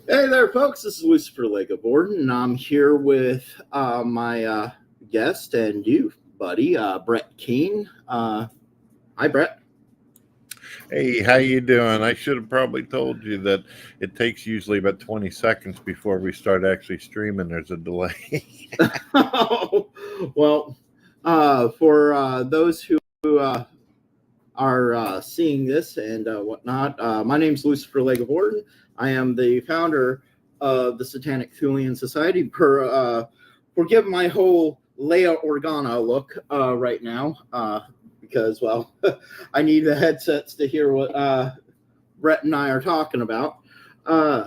Hey there, folks. This is LeGivorden, and I'm here with my guest and you, buddy, Brett Keene. Hi, Brett. Hey, how you doing? I should have probably told you that it takes usually about 20 seconds before we start actually streaming. There's a delay. Well, for those who are seeing this and whatnot, my name's LeGivorden. I am the founder of the Satanic Thulian Society. Forgive my whole Leia Organa look right now, because, well, I need the headsets to hear what Brett and I are talking about. Brett,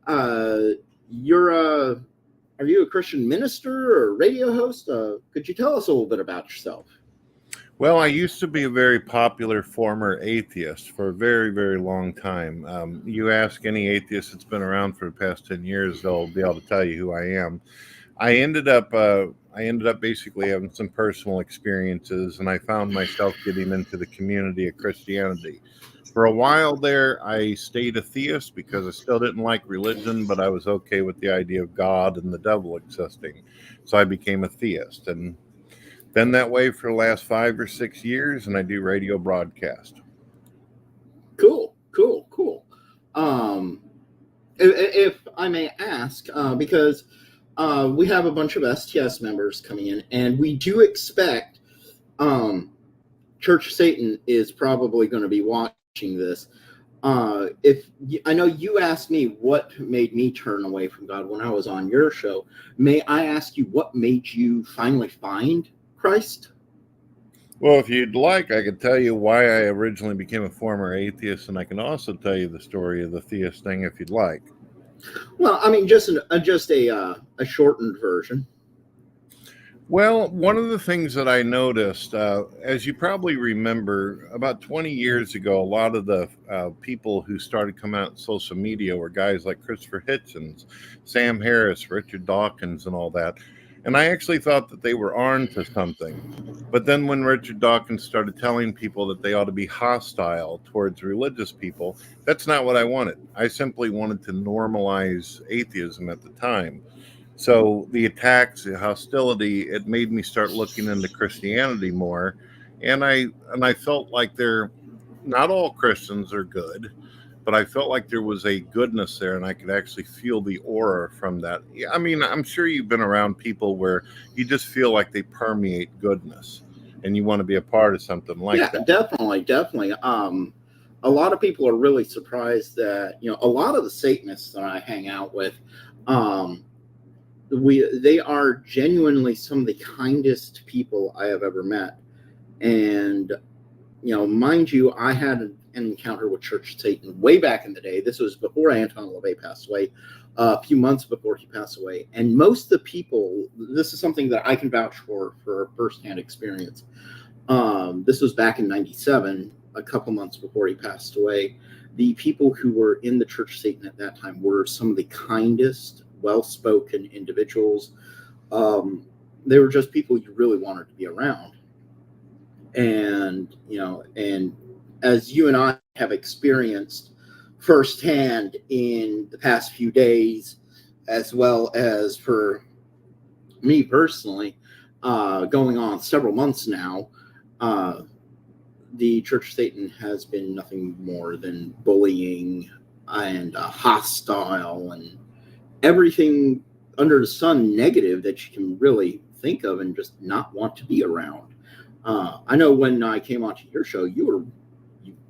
are you a Christian minister or radio host? Could you tell us a little bit about yourself? Well, I used to be a very popular former atheist for a very, very long time. You ask any atheist that's been around for the past 10 years, they'll be able to tell you who I am. I ended up basically having some personal experiences, and I found myself getting into the community of Christianity. For a while there, I stayed a theist because I still didn't like religion, but I was okay with the idea of God and the devil existing. So I became a theist, and been that way for the last 5 or 6 years, and I do radio broadcast. Cool. If I may ask, because we have a bunch of STS members coming in, and we do expect Church of Satan is probably going to be watching this. If I know you asked me what made me turn away from God when I was on your show, may I ask you what made you finally find Christ? Well, if you'd like, I could tell you why I originally became a former atheist, and I can also tell you the story of the theist thing if you'd like. Well, I mean, just a shortened version. Well, one of the things that I noticed, as you probably remember, about 20 years ago, a lot of the people who started coming out on social media were guys like Christopher Hitchens, Sam Harris, Richard Dawkins, and all that. And I actually thought that they were on to something. But then when Richard Dawkins started telling people that they ought to be hostile towards religious people, that's not what I wanted. I simply wanted to normalize atheism at the time. So the attacks, the hostility, it made me start looking into Christianity more. And I felt like not all Christians are good, but I felt like there was a goodness there, and I could actually feel the aura from that. I mean, I'm sure you've been around people where you just feel like they permeate goodness, and you want to be a part of something like that. Definitely. A lot of people are really surprised that, a lot of the Satanists that I hang out with, they are genuinely some of the kindest people I have ever met. And, mind you, I had an encounter with Church of Satan way back in the day. This was before Anton LaVey passed away, a few months before he passed away. And most of the people, this is something that I can vouch for firsthand experience. This was back in 97, a couple months before he passed away. The people who were in the Church of Satan at that time were some of the kindest, well-spoken individuals. They were just people you really wanted to be around. And, and as you and I have experienced firsthand in the past few days, as well as for me personally, going on several months now, the Church of Satan has been nothing more than bullying and hostile and everything under the sun negative that you can really think of and just not want to be around. I know when I came onto your show, you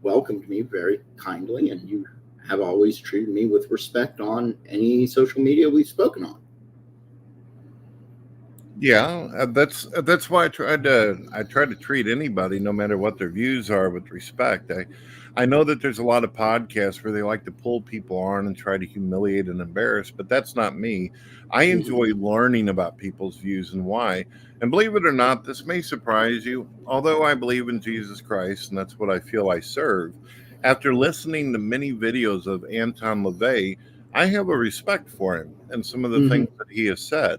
welcomed me very kindly, and you have always treated me with respect on any social media we've spoken on. Yeah, that's why I try to treat anybody, no matter what their views are, with respect. I know that there's a lot of podcasts where they like to pull people on and try to humiliate and embarrass, but that's not me. I enjoy learning about people's views and why. And believe it or not, this may surprise you, although I believe in Jesus Christ, and that's what I feel I serve. After listening to many videos of Anton LaVey, I have a respect for him and some of the things that he has said.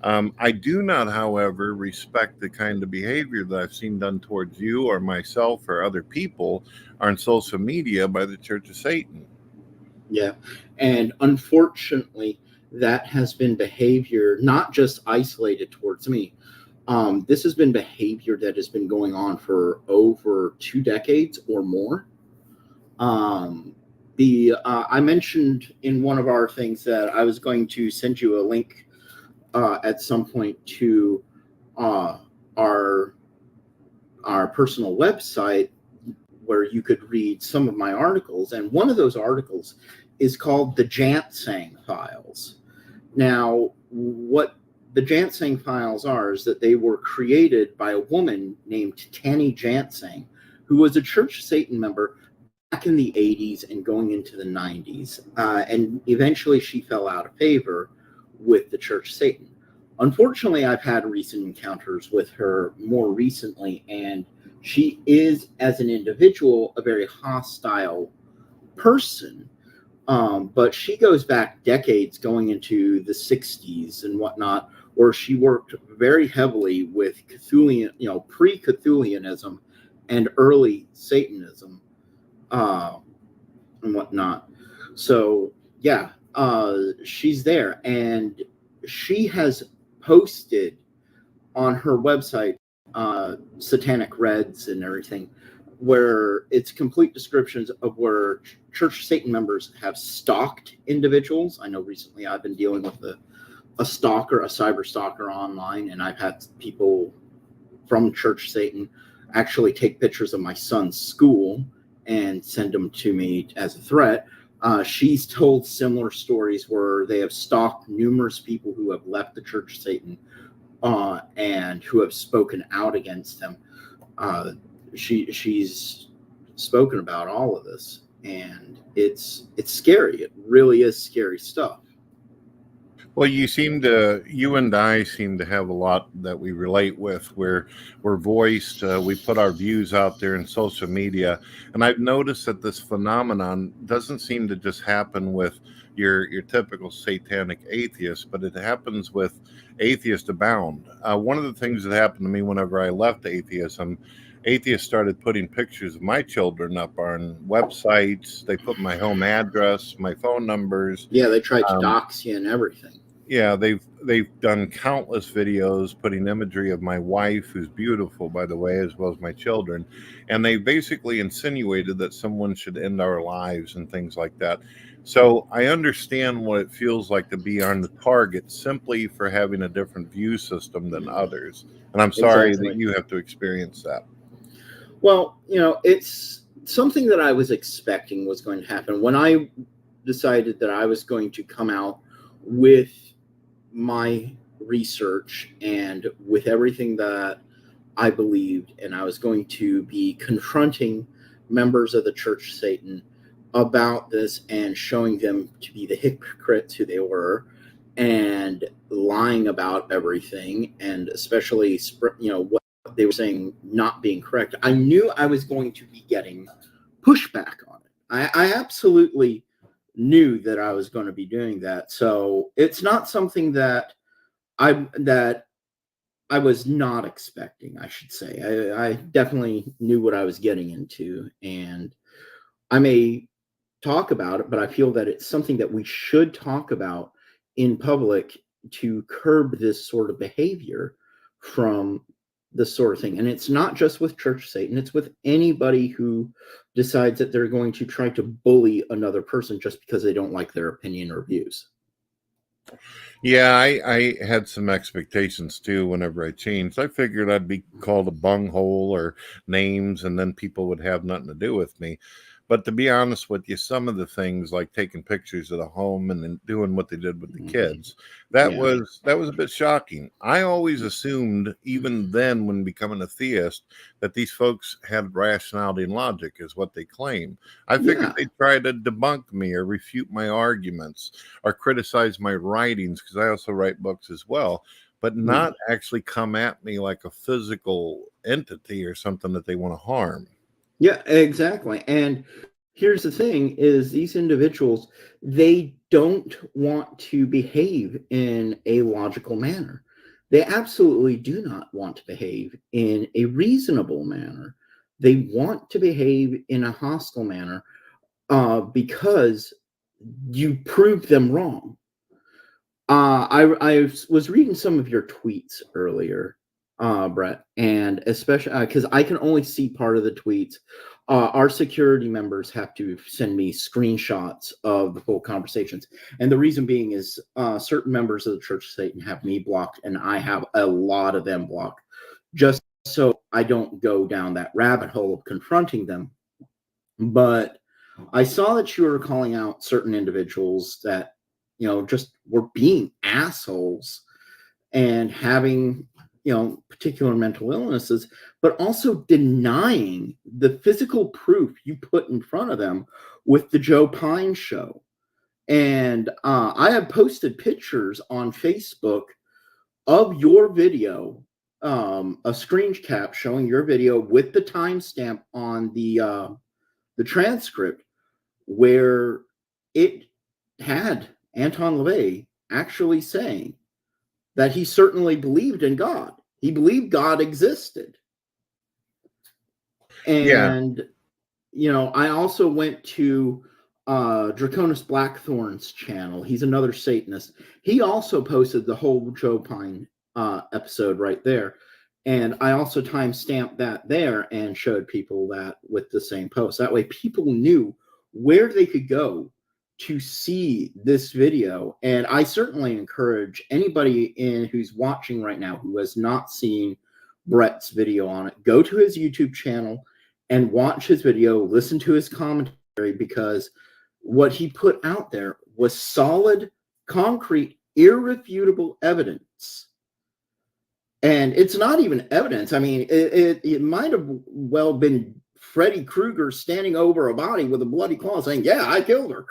I do not, however, respect the kind of behavior that I've seen done towards you or myself or other people on social media by the Church of Satan. Yeah. And unfortunately, that has been behavior not just isolated towards me. This has been behavior that has been going on for over 2 decades or more. The I mentioned in one of our things that I was going to send you a link at some point to uh, our our personal website where you could read some of my articles, and one of those articles is called the Jantsang Files. Now, what the Jantsang Files are is that they were created by a woman named Tanny Jantsang, who was a Church of Satan member back in the 80s and going into the 90s. And eventually she fell out of favor with the Church of Satan. Unfortunately, I've had recent encounters with her more recently, and she is, as an individual, a very hostile person. But she goes back decades, going into the 60s and whatnot, where she worked very heavily with Cthulhian, pre-Cthulhianism and early Satanism, and whatnot. So, yeah, she's there, and she has posted on her website satanic reds and everything, where it's complete descriptions of where Church of Satan members have stalked individuals. I know recently I've been dealing with a stalker, a cyber stalker online, and I've had people from Church of Satan actually take pictures of my son's school and send them to me as a threat. She's told similar stories where they have stalked numerous people who have left the Church of Satan and who have spoken out against him. She's spoken about all of this, and it's scary. It really is scary stuff. Well, you and I seem to have a lot that we relate with. We're voiced. We put our views out there in social media, and I've noticed that this phenomenon doesn't seem to just happen with your typical satanic atheist, but it happens with atheists abound. One of the things that happened to me whenever I left atheism, atheists started putting pictures of my children up on websites. They put my home address, my phone numbers. Yeah, they tried to dox you and everything. Yeah, they've done countless videos putting imagery of my wife, who's beautiful, by the way, as well as my children, and they basically insinuated that someone should end our lives and things like that. So I understand what it feels like to be on the target simply for having a different view system than others, and I'm sorry Exactly. that you have to experience that. Well, it's something that I was expecting was going to happen when I decided that I was going to come out with my research and with everything that I believed, and I was going to be confronting members of the Church of Satan about this and showing them to be the hypocrites who they were and lying about everything, and especially what they were saying not being correct. I knew I was going to be getting pushback on it. I absolutely knew that I was going to be doing that. So it's not something that I was not expecting, I should say. I definitely knew what I was getting into, and I may talk about it, but I feel that it's something that we should talk about in public to curb this sort of behavior from this sort of thing. And it's not just with Church of Satan, it's with anybody who decides that they're going to try to bully another person just because they don't like their opinion or views. Yeah, I had some expectations too whenever I changed. I figured I'd be called a bunghole or names, and then people would have nothing to do with me. But to be honest with you, some of the things like taking pictures of the home and then doing what they did with the kids, that Yeah. was a bit shocking. I always assumed, even then when becoming a theist, that these folks had rationality and logic, is what they claim. I figured Yeah. they'd try to debunk me or refute my arguments or criticize my writings, because I also write books as well, but not actually come at me like a physical entity or something that they want to harm. Yeah, exactly. And here's the thing is these individuals, they don't want to behave in a logical manner. They absolutely do not want to behave in a reasonable manner. They want to behave in a hostile manner because you proved them wrong. I was reading some of your tweets earlier, Brett, and especially because I can only see part of the tweets. Our security members have to send me screenshots of the whole conversations. And the reason being is certain members of the Church of Satan have me blocked, and I have a lot of them blocked, just so I don't go down that rabbit hole of confronting them. But I saw that you were calling out certain individuals that, just were being assholes and having, particular mental illnesses, but also denying the physical proof you put in front of them with the Joe Pine show. And I have posted pictures on Facebook of your video, a screen cap showing your video with the timestamp on the transcript, where it had Anton LaVey actually saying that he certainly believed in God. He believed God existed. And, I also went to Draconis Blackthorn's channel. He's another Satanist. He also posted the whole Joe Pine episode right there. And I also time-stamped that there and showed people that with the same post. That way people knew where they could go to see this video. And I certainly encourage anybody who's watching right now who has not seen Brett's video on it, go to his YouTube channel and watch his video, listen to his commentary, because what he put out there was solid, concrete, irrefutable evidence. And it's not even evidence. I mean, it might have well been Freddy Krueger standing over a body with a bloody claw saying, yeah, I killed her.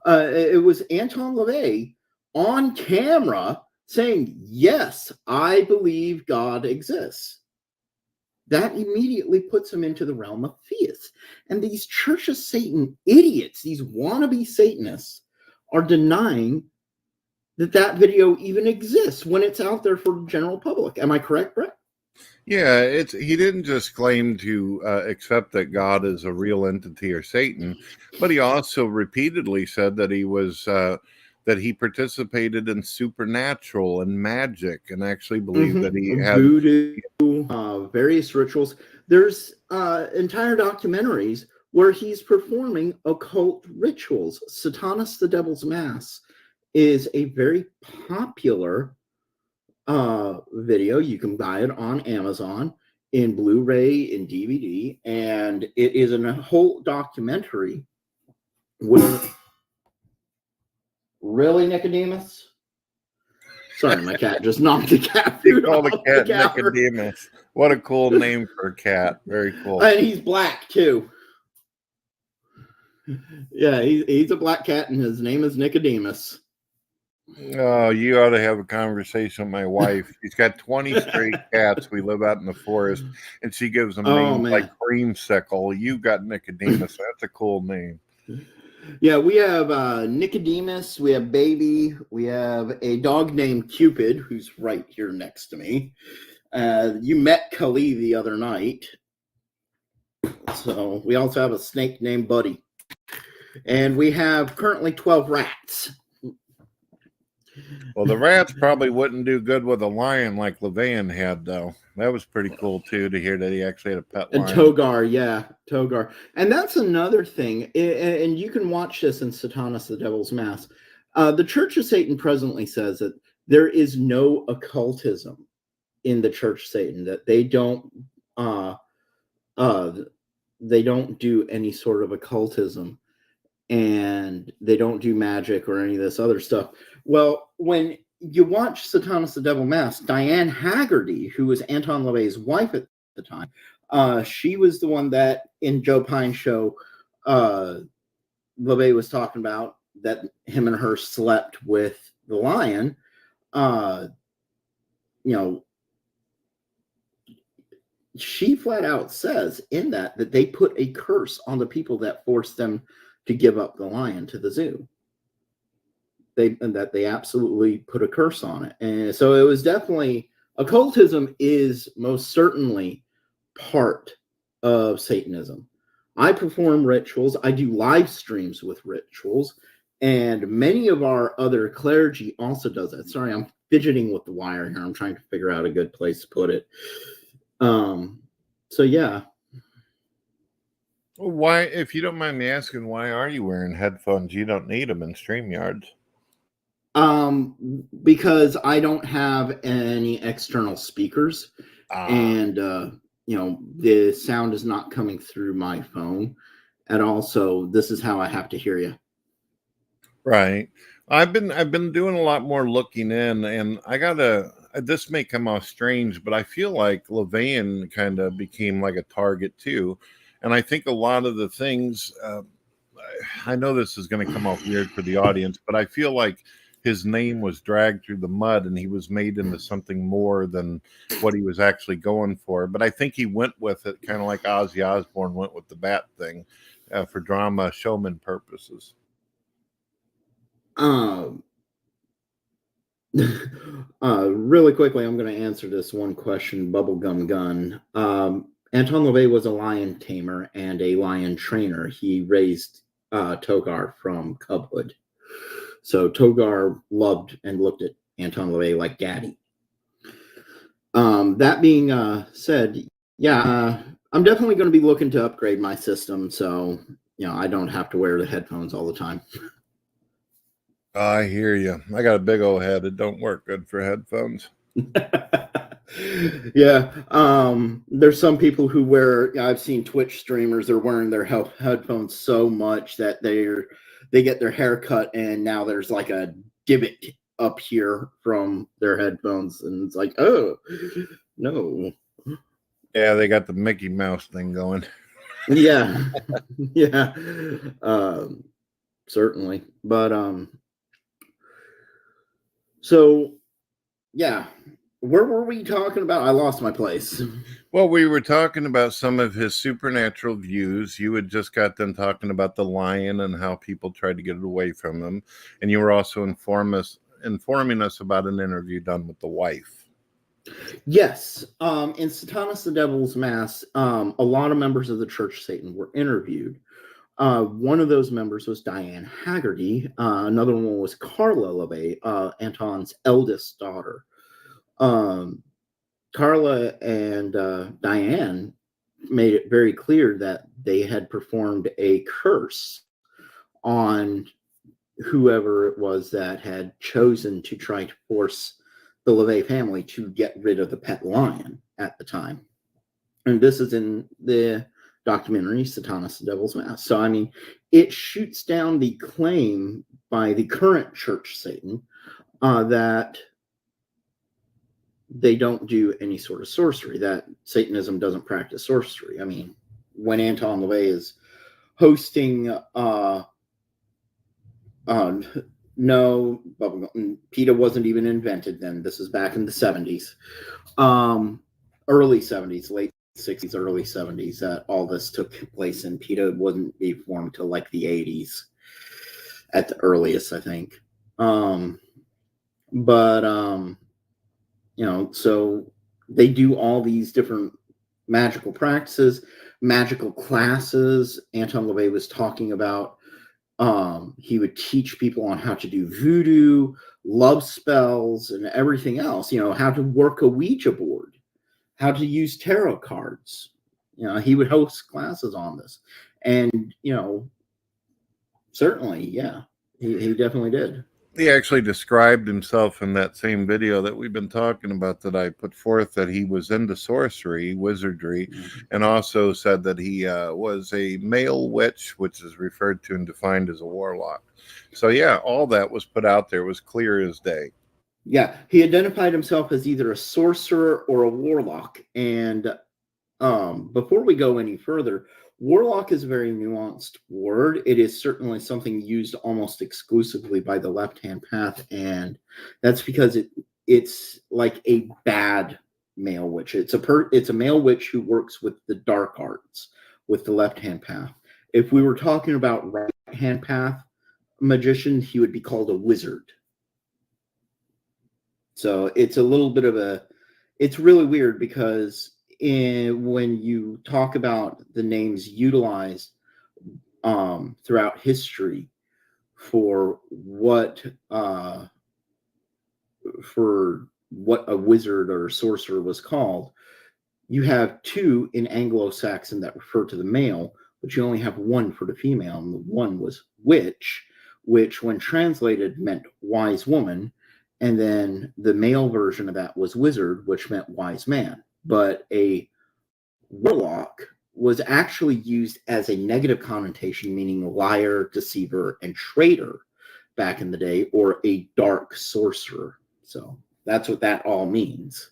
It was Anton LaVey on camera saying, yes, I believe God exists. That immediately puts him into the realm of theists. And these Church of Satan idiots, these wannabe Satanists, are denying that video even exists when it's out there for the general public. Am I correct, Brett? Yeah, he didn't just claim to accept that God is a real entity or Satan, but he also repeatedly said that he participated in supernatural and magic, and actually believed that he had voodoo, various rituals. There's entire documentaries where he's performing occult rituals. Satanus the Devil's Mass is a very popular video. You can buy it on Amazon in Blu-ray, in DVD, and it is a whole documentary where... Really, Nicodemus? Sorry, my cat just knocked the cat food off the cat Nicodemus. What a cool name for a cat. Very cool. And he's black, too. Yeah, he's a black cat, and his name is Nicodemus. Oh, you ought to have a conversation with my wife. She's got 20 stray cats. We live out in the forest, and she gives them names like Creamsicle. You got Nicodemus. That's a cool name. Yeah, we have Nicodemus, we have Baby, we have a dog named Cupid, who's right here next to me. You met Kali the other night. So we also have a snake named Buddy. And we have currently 12 rats. Well, the rats probably wouldn't do good with a lion like LeVey had, though. That was pretty cool, too, to hear that he actually had a pet lion. And Togar, yeah, Togar. And that's another thing. And you can watch this in Satanus the Devil's Mass. The Church of Satan presently says that there is no occultism in the Church of Satan, that they don't do any sort of occultism, and they don't do magic or any of this other stuff. Well, when you watch Satanus the Devil Mass, Diane Haggerty, who was Anton LaVey's wife at the time, she was the one that in Joe Pine's show, LaVey was talking about that him and her slept with the lion. She flat out says in that they put a curse on the people that forced them to give up the lion to the zoo. They absolutely put a curse on it. And so it was definitely, occultism is most certainly part of Satanism. I perform rituals. I do live streams with rituals. And many of our other clergy also does that. Sorry, I'm fidgeting with the wire here. I'm trying to figure out a good place to put it. So yeah. Well, why, if you don't mind me asking, why are you wearing headphones? You don't need them in StreamYards. Because I don't have any external speakers, and the sound is not coming through my phone at all. So this is how I have to hear you. Right. I've been doing a lot more looking in, and I gotta. This may come off strange, but I feel like LaVey kind of became like a target too, and I think a lot of the things. I know this is going to come off weird for the audience, but I feel like his name was dragged through the mud, and he was made into something more than what he was actually going for. But I think he went with it, kind of like Ozzy Osbourne went with the bat thing, for drama, showman purposes. Really quickly, I'm going to answer this one question, Bubblegum Gun. Anton LaVey was a lion tamer and a lion trainer. He raised Togar from cubhood. So Togar loved and looked at Anton LaVey like daddy. That being said, yeah, I'm definitely going to be looking to upgrade my system, so I don't have to wear the headphones all the time. I hear you. I got a big old head. It don't work good for headphones. Yeah. There's some people who wear, I've seen Twitch streamers, they're wearing their headphones so much that they get their hair cut and now there's like a divot up here from their headphones, and it's like, oh no. Yeah, they got the Mickey Mouse thing going. Yeah. Yeah. Certainly. But so yeah, where were we talking about? I lost my place. Well, we were talking about some of his supernatural views. You had just got them talking about the lion and how people tried to get it away from him. And you were also informing us about an interview done with the wife. Yes. In Satanas the Devil's Mass, a lot of members of the Church of Satan were interviewed. One of those members was Diane Haggerty. Another one was Carla LaVey, Anton's eldest daughter. Carla and Diane made it very clear that they had performed a curse on whoever it was that had chosen to try to force the LaVey family to get rid of the pet lion at the time. And this is in the documentary Satanas the Devil's Mass. So, I mean, it shoots down the claim by the current Church Satan that they don't do any sort of sorcery, that Satanism doesn't practice sorcery. I mean, when Anton LaVey is hosting no, PETA wasn't even invented then. This is back in the 70s, early 70s, late 60s, early 70s that all this took place, and PETA wasn't be formed till like the 80s at the earliest, I think. So they do all these different magical practices, magical classes. Anton LaVey was talking about he would teach people on how to do voodoo, love spells, and everything else, how to work a Ouija board, how to use tarot cards. He would host classes on this. And, certainly, yeah, he definitely did. He actually described himself in that same video that we've been talking about that I put forth, that he was into sorcery, wizardry, and also said that he was a male witch, which is referred to and defined as a warlock. So, yeah, all that was put out there. It was clear as day. Yeah, he identified himself as either a sorcerer or a warlock. And before we go any further, warlock is a very nuanced word. It is certainly something used almost exclusively by the left-hand path, and that's because it's like a bad male witch. It's a male witch who works with the dark arts, with the left-hand path. If we were talking about right-hand path magician, he would be called a wizard. So it's a little bit of it's really weird because when you talk about the names utilized throughout history for what a wizard or sorcerer was called. You have two in Anglo-Saxon that refer to the male, but you only have one for the female, and the one was witch, which when translated meant wise woman, and then the male version of that was wizard, which meant wise man. But a warlock was actually used as a negative connotation, meaning liar, deceiver, and traitor back in the day, or a dark sorcerer. So that's what that all means.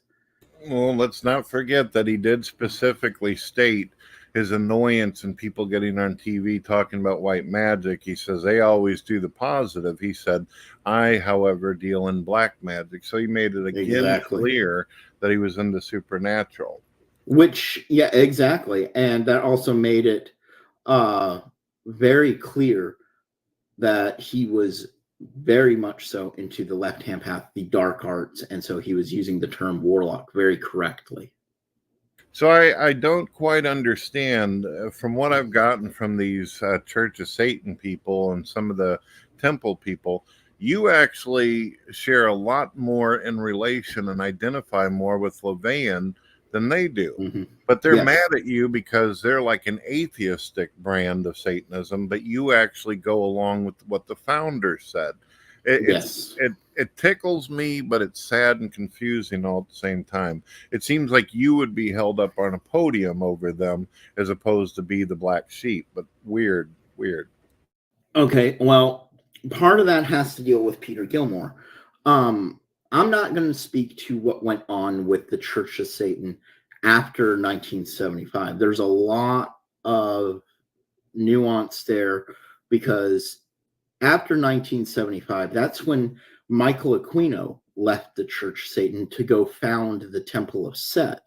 Well, let's not forget that he did specifically state his annoyance in people getting on TV talking about white magic. He says they always do the positive. He said, I, however, deal in black magic. So he made it again clear that he was into supernatural. Which, yeah, exactly. And that also made it very clear that he was very much so into the left-hand path, the dark arts, and so he was using the term warlock very correctly. So I don't quite understand, from what I've gotten from these Church of Satan people and some of the temple people, you actually share a lot more in relation and identify more with LaVey than they do. Mm-hmm. But they're mad at you because they're like an atheistic brand of Satanism, but you actually go along with what the founder said. It tickles me, but it's sad and confusing all at the same time. It seems like you would be held up on a podium over them as opposed to be the black sheep, but weird. Okay, well, part of that has to deal with Peter Gilmore. I'm not going to speak to what went on with the Church of Satan after 1975. There's a lot of nuance there, because after 1975, that's when Michael Aquino left the Church of Satan to go found the Temple of Set.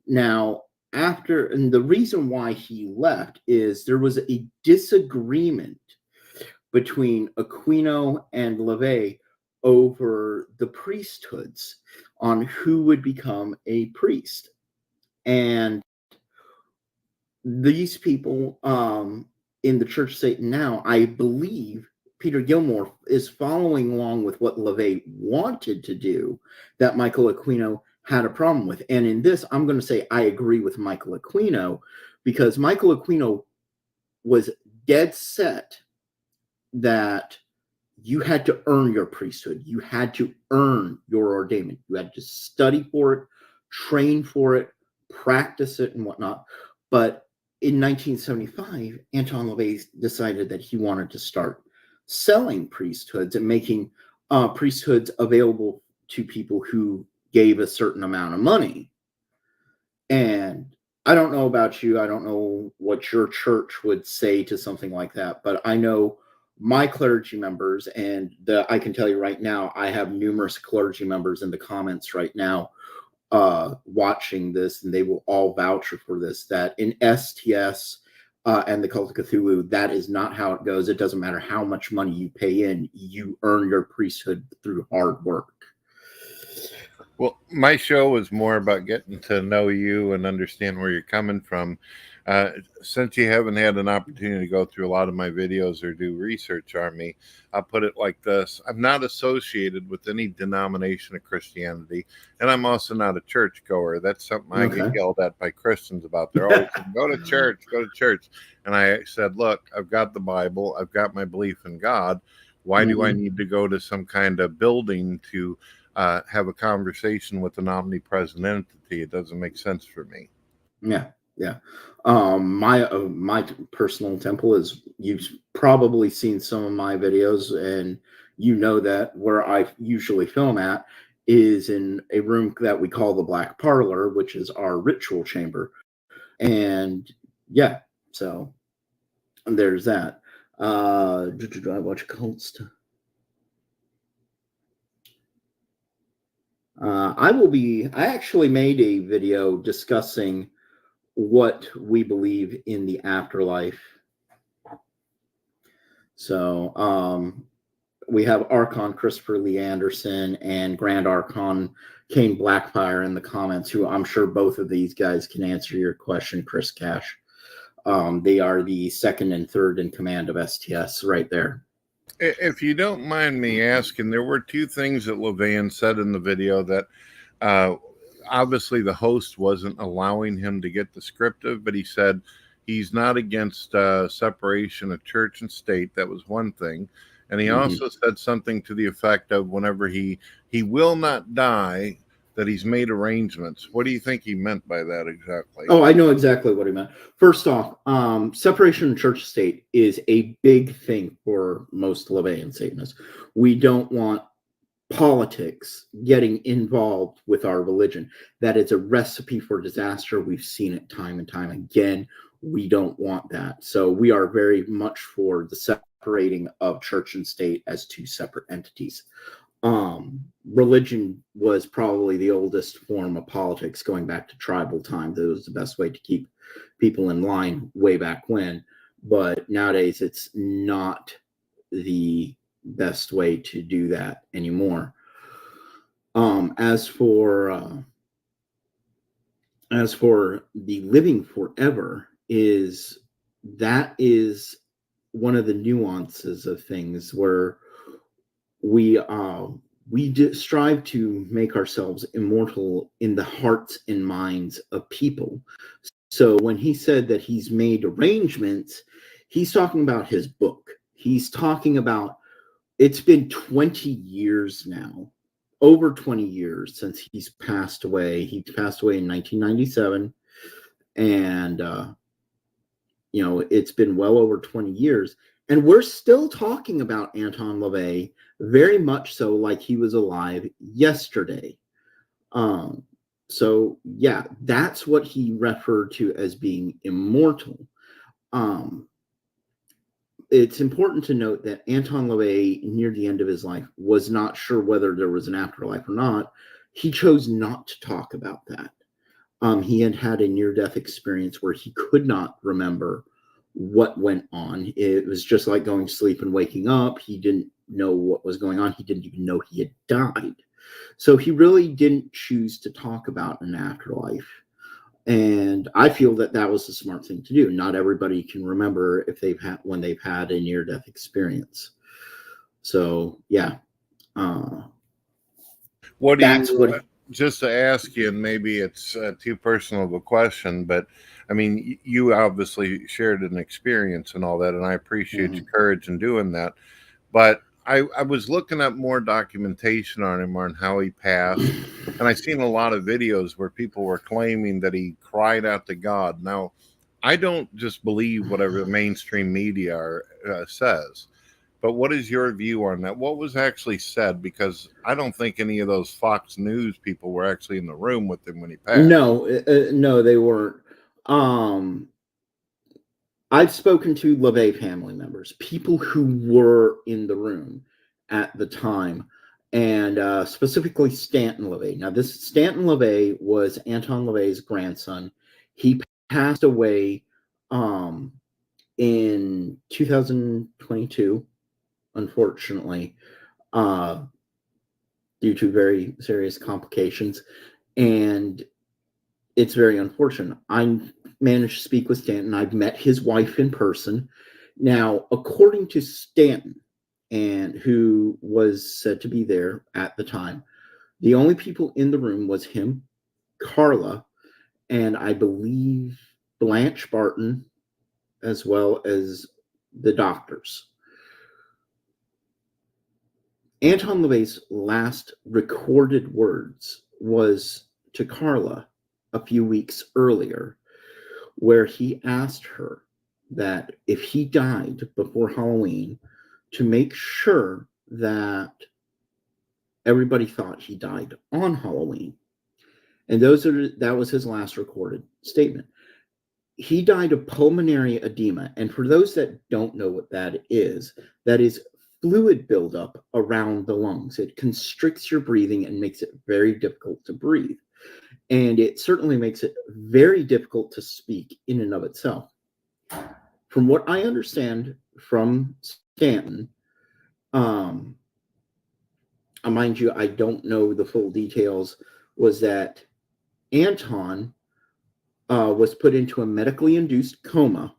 Now, and the reason why he left is there was a disagreement between Aquino and LaVey over the priesthoods, on who would become a priest. And these people in the Church of Satan now, I believe Peter Gilmore is following along with what LaVey wanted to do, that Michael Aquino had a problem with. And in this, I'm going to say I agree with Michael Aquino, because Michael Aquino was dead set that you had to earn your priesthood. You had to earn your ordainment. You had to study for it, train for it, practice it, and whatnot. But in 1975, Anton LaVey decided that he wanted to start selling priesthoods and making priesthoods available to people who gave a certain amount of money. And I don't know about you. I don't know what your church would say to something like that, but I know my clergy members, and I can tell you right now, I have numerous clergy members in the comments right now watching this, and they will all vouch for this, that in STS and the Cult of Cthulhu, that is not how it goes. It doesn't matter how much money you pay in, you earn your priesthood through hard work. Well, my show is more about getting to know you and understand where you're coming from. Since you haven't had an opportunity to go through a lot of my videos or do research on me, I'll put it like this. I'm not associated with any denomination of Christianity, and I'm also not a churchgoer. That's something I get yelled at by Christians about. They're always saying, go to church. And I said, look, I've got the Bible. I've got my belief in God. Why do I need to go to some kind of building to have a conversation with an omnipresent entity? It doesn't make sense for me. Yeah. My personal temple is, you've probably seen some of my videos, and you know that where I usually film at is in a room that we call the Black Parlor, which is our ritual chamber. And yeah, so there's that. Do I watch cult stuff? I actually made a video discussing what we believe in the afterlife. So we have Archon Christopher Lee Anderson and Grand Archon Kane Blackfire in the comments, who I'm sure both of these guys can answer your question, Chris Cash. They are the second and third in command of STS right there. If you don't mind me asking, there were two things that LeVey said in the video that uh, obviously the host wasn't allowing him to get descriptive, but he said he's not against separation of church and state. That was one thing. And he also said something to the effect of whenever he will not die, that he's made arrangements. What do you think he meant by that exactly? Oh, I know exactly what he meant. First off, separation of church and state is a big thing for most LaVeyan Satanists. We don't want politics getting involved with our religion. That is a recipe for disaster. We've seen it time and time again. We don't want that. So we are very much for the separating of church and state as two separate entities. Religion was probably the oldest form of politics going back to tribal times. It was the best way to keep people in line way back when. But nowadays, it's not the best way to do that anymore. As for the living forever, is one of the nuances of things where we strive to make ourselves immortal in the hearts and minds of people. So when he said that he's made arrangements, he's talking about his book. He's talking about, it's been 20 years now, over 20 years since he's passed away. He passed away in 1997. And, it's been well over 20 years. And we're still talking about Anton LaVey very much so like he was alive yesterday. So, yeah, that's what he referred to as being immortal. It's important to note that Anton LaVey, near the end of his life, was not sure whether there was an afterlife or not. He chose not to talk about that. He had a near-death experience where he could not remember what went on. It was just like going to sleep and waking up. He didn't know what was going on. He didn't even know he had died. So he really didn't choose to talk about an afterlife. And I feel that that was the smart thing to do. Not everybody can remember when they've had a near-death experience. So, yeah. Just to ask you, and maybe it's too personal of a question, but I mean, you obviously shared an experience and all that, and I appreciate your courage in doing that. But I was looking up more documentation on him, on how he passed, and I've seen a lot of videos where people were claiming that he cried out to God. Now, I don't just believe whatever the mainstream media says. But what is your view on that? What was actually said? Because I don't think any of those Fox News people were actually in the room with him when he passed. No, they weren't. I've spoken to LaVey family members, people who were in the room at the time, and specifically Stanton LaVey. Now, this Stanton LaVey was Anton LaVey's grandson. He passed away in 2022. Unfortunately, due to very serious complications. And it's very unfortunate. I managed to speak with Stanton. I've met his wife in person. Now, according to Stanton, and who was said to be there at the time, the only people in the room was him, Carla, and I believe Blanche Barton, as well as the doctors. Anton LaVey's last recorded words was to Carla a few weeks earlier, where he asked her that if he died before Halloween, to make sure that everybody thought he died on Halloween. And that was his last recorded statement. He died of pulmonary edema. And for those that don't know what that is fluid buildup around the lungs. It constricts your breathing and makes it very difficult to breathe. And it certainly makes it very difficult to speak in and of itself. From what I understand from Stanton, mind you, I don't know the full details, was that Anton was put into a medically induced coma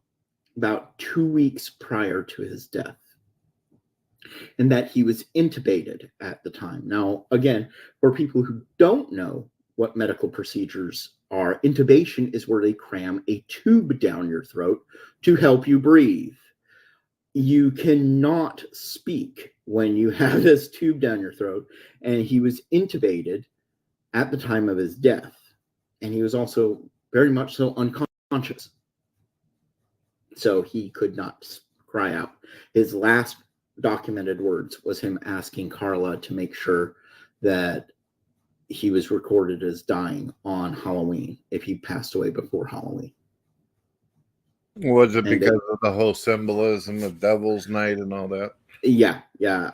about 2 weeks prior to his death. and that he was intubated at the time. Now, again, for people who don't know what medical procedures are, intubation is where they cram a tube down your throat to help you breathe. You cannot speak when you have this tube down your throat, and he was intubated at the time of his death, and he was also very much so unconscious, so he could not cry out. His last documented words was him asking Carla to make sure that he was recorded as dying on Halloween if he passed away before Halloween. Was it because of the whole symbolism of Devil's Night and all that? Yeah,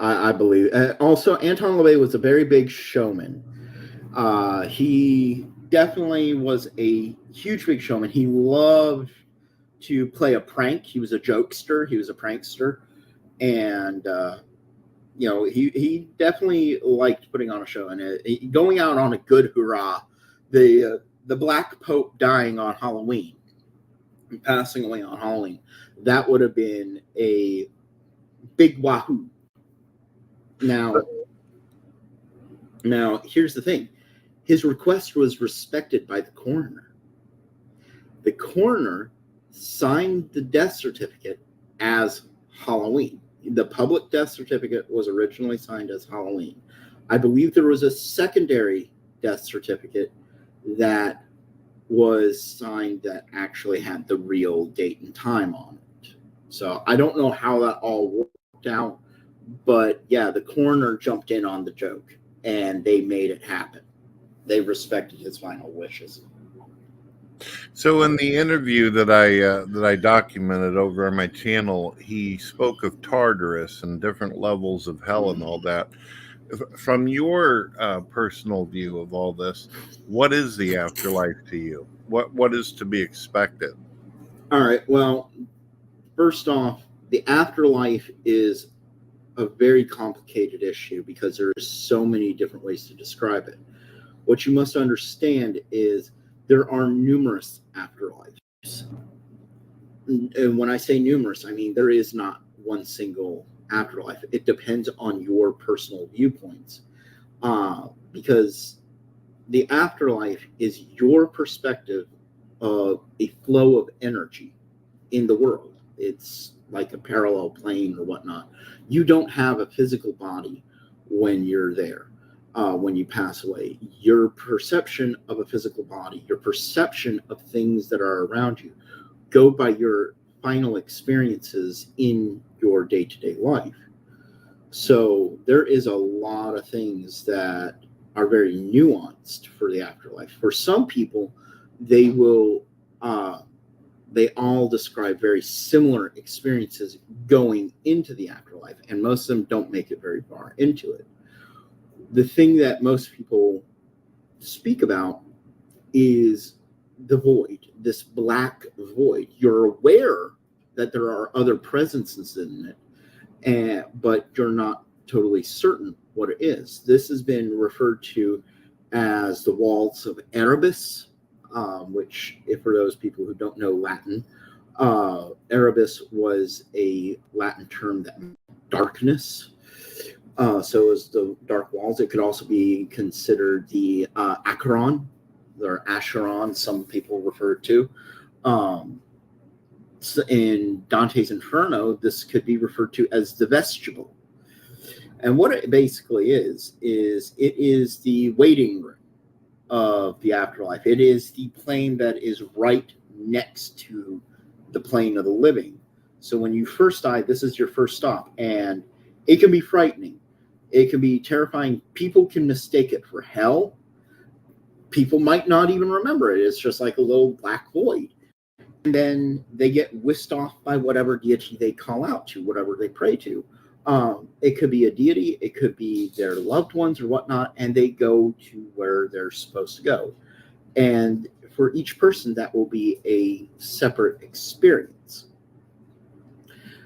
I believe. Also, Anton LaVey was a very big showman. He definitely was a huge, big showman. He loved to play a prank. He was a jokester. He was a prankster. And, he definitely liked putting on a show. And going out on a good hurrah, the Black Pope dying on Halloween, passing away on Halloween, that would have been a big wahoo. Now, here's the thing. His request was respected by the coroner. The coroner signed the death certificate as Halloween. The public death certificate was originally signed as Halloween. I believe there was a secondary death certificate that was signed that actually had the real date and time on it. So I don't know how that all worked out, but yeah, the coroner jumped in on the joke and they made it happen. They respected his final wishes. So in the interview that I documented over on my channel, he spoke of Tartarus and different levels of hell and all that. From your personal view of all this, what is the afterlife to you? What is to be expected? All right. Well, first off, the afterlife is a very complicated issue because there are so many different ways to describe it. What you must understand is there are numerous afterlives. And when I say numerous, I mean there is not one single afterlife. It depends on your personal viewpoints. Because the afterlife is your perspective of a flow of energy in the world. It's like a parallel plane or whatnot. You don't have a physical body when you're there. When you pass away, your perception of a physical body, your perception of things that are around you, go by your final experiences in your day-to-day life. So there is a lot of things that are very nuanced for the afterlife. For some people, they all describe very similar experiences going into the afterlife, and most of them don't make it very far into it. The thing that most people speak about is the void, this black void. You're aware that there are other presences in it, but you're not totally certain what it is. This has been referred to as the walls of Erebus, which, if for those people who don't know Latin, Erebus was a Latin term that meant darkness. So is the dark walls. It could also be considered the Acheron, or Acheron, some people refer to. So in Dante's Inferno, this could be referred to as the vestibule. And what it basically is it is the waiting room of the afterlife. It is the plane that is right next to the plane of the living. So when you first die, this is your first stop, and it can be frightening. It can be terrifying. People can mistake it for hell. People might not even remember it. It's just like a little black void. And then they get whisked off by whatever deity they call out to, whatever they pray to. It could be a deity. It could be their loved ones or whatnot, and they go to where they're supposed to go. And for each person, that will be a separate experience.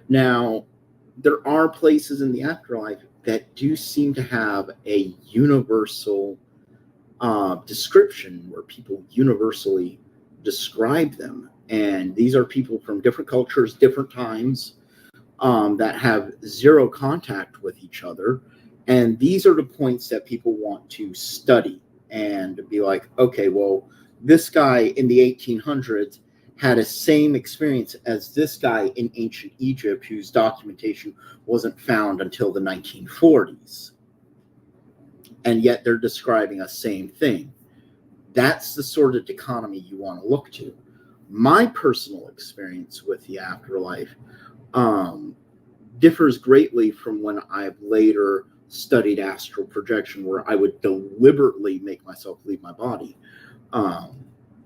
Now, there are places in the afterlife that do seem to have a universal description where people universally describe them. And these are people from different cultures, different times. that have zero contact with each other. And these are the points that people want to study and be like, okay, well, this guy in the 1800s had a same experience as this guy in ancient Egypt, whose documentation wasn't found until the 1940s. And yet they're describing a same thing. That's the sort of dichotomy you want to look to. My personal experience with the afterlife differs greatly from when I've later studied astral projection, where I would deliberately make myself leave my body.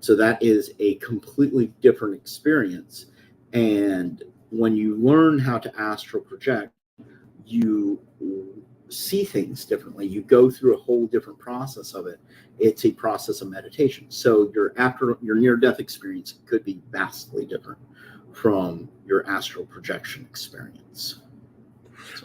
So that is a completely different experience. And when you learn how to astral project, you see things differently. You go through a whole different process of it. It's a process of meditation. So your near-death experience could be vastly different from your astral projection experience.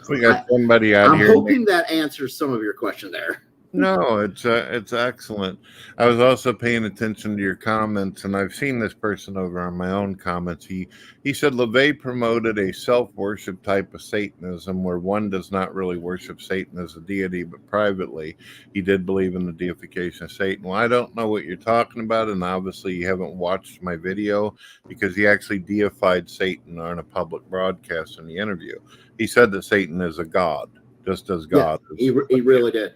So We got somebody out here. I'm hoping that answers some of your question there. No, it's excellent. I was also paying attention to your comments, and I've seen this person over on my own comments. He said LaVey promoted a self-worship type of Satanism where one does not really worship Satan as a deity, but privately he did believe in the deification of Satan. Well, I don't know what you're talking about, and obviously you haven't watched my video, because he actually deified Satan on a public broadcast in the interview. He said that Satan is a god, just as God is. He really did.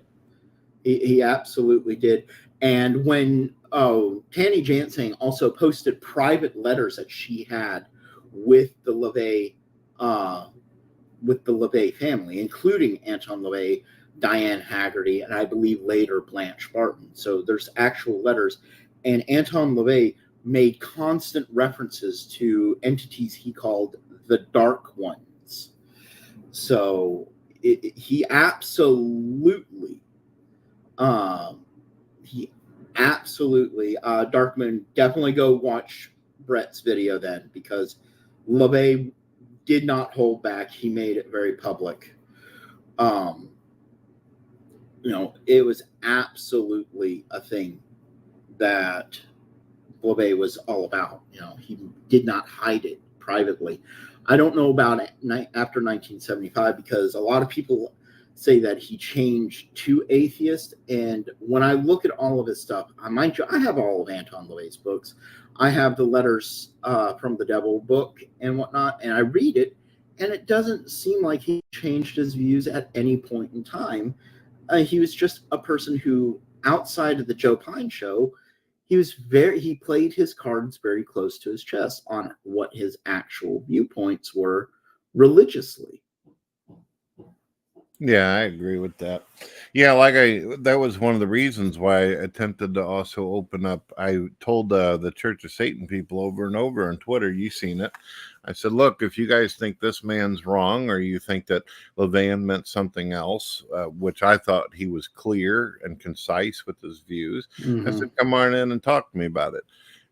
He absolutely did. And when Tanny Jansing also posted private letters that she had with the LaVey family, including Anton LaVey, Diane Haggerty, and I believe later Blanche Barton. So there's actual letters, and Anton LaVey made constant references to entities he called the Dark Ones. So he absolutely. Darkman, definitely go watch Brett's video then, because LaVey did not hold back. He made it very public. It was absolutely a thing that LaVey was all about. He did not hide it privately. I don't know about it after 1975, because a lot of people say that he changed to atheist. And when I look at all of his stuff, I have all of Anton LaVey's books. I have the Letters from the Devil book and whatnot, and I read it, and it doesn't seem like he changed his views at any point in time. He was just a person who, outside of the Joe Pine show, he played his cards very close to his chest on what his actual viewpoints were religiously. Yeah, I agree with that. Yeah, that was one of the reasons why I attempted to also open up. I told the Church of Satan people over and over on Twitter, you've seen it. I said, look, if you guys think this man's wrong, or you think that LaVey meant something else, which I thought he was clear and concise with his views, I said, come on in and talk to me about it.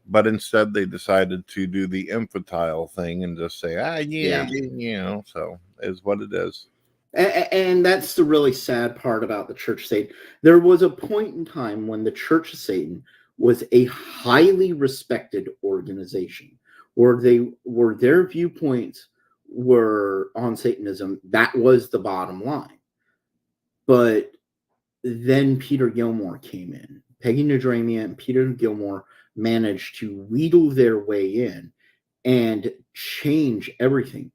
But instead, they decided to do the infantile thing and just say, so is what it is. And that's the really sad part about the Church of Satan. There was a point in time when the Church of Satan was a highly respected organization, where their viewpoints were on Satanism. That was the bottom line. But then Peter Gilmore came in. Peggy Nadramia and Peter Gilmore managed to wheedle their way in and change everything.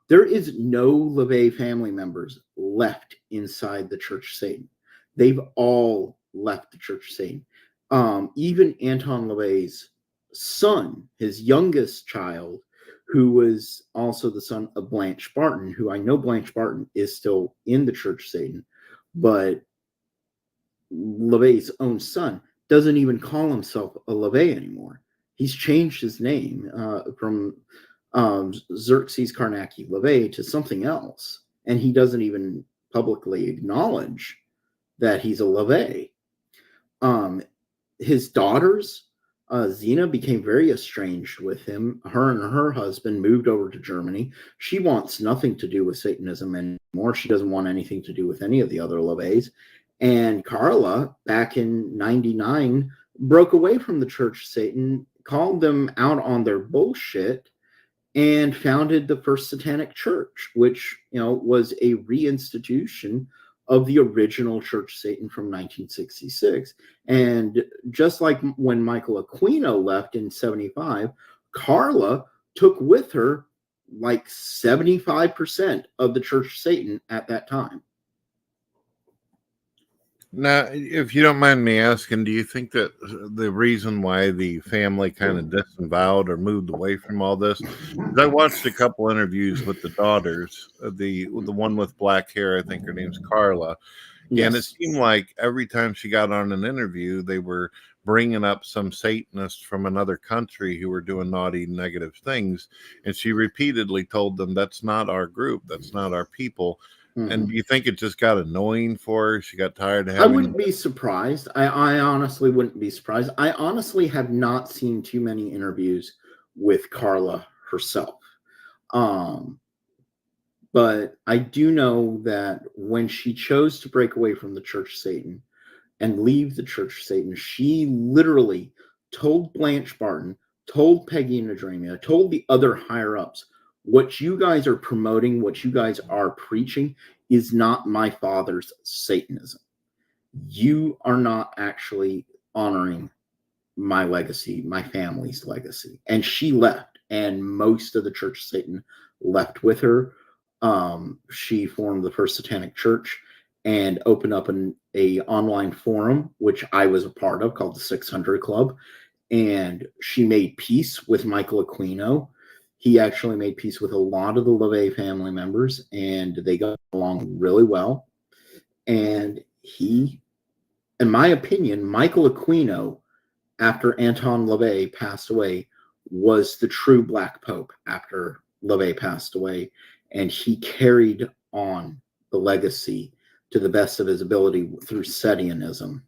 There is no LaVey family members left inside the Church of Satan. They've all left the Church of Satan. Even Anton LaVey's son, his youngest child, who was also the son of Blanche Barton, who I know Blanche Barton is still in the Church of Satan, but LaVey's own son doesn't even call himself a LaVey anymore. He's changed his name from Xerxes Carnacki LaVey to something else, and he doesn't even publicly acknowledge that he's a LaVey. His daughters, Zena, became very estranged with him. Her and her husband moved over to Germany. She wants nothing to do with Satanism anymore. She doesn't want anything to do with any of the other LaVeys. And Carla, back in '99, broke away from the Church of Satan, called them out on their bullshit, and founded the first Satanic Church, which, was a reinstitution of the original Church of Satan from 1966. And just like when Michael Aquino left in 75, Carla took with her like 75% of the Church of Satan at that time. Now, if you don't mind me asking, do you think that the reason why the family kind of disavowed or moved away from all this? 'Cause I watched a couple interviews with the daughters, the one with black hair, I think her name's Carla, and it Yes. seemed like every time she got on an interview, they were bringing up some Satanist from another country who were doing naughty, negative things, and she repeatedly told them, "That's not our group. That's not our people." And do you think it just got annoying for her? She got tired of I having. wouldn't be surprised. I honestly wouldn't be surprised. I honestly have not seen too many interviews with Carla herself. But I do know that when she chose to break away from the Church of Satan and leave the Church of Satan, she literally told Blanche Barton, told Peggy and Adramia, told the other higher ups, what you guys are promoting, what you guys are preaching is not my father's Satanism. You are not actually honoring my legacy, my family's legacy. And she left, and most of the Church of Satan left with her. She formed the first Satanic Church and opened up a online forum, which I was a part of, called the 600 Club. And she made peace with Michael Aquino. He actually made peace with a lot of the LaVey family members, and they got along really well. And he, in my opinion, Michael Aquino, after Anton LaVey passed away, was the true Black Pope after LaVey passed away. And he carried on the legacy to the best of his ability through Setianism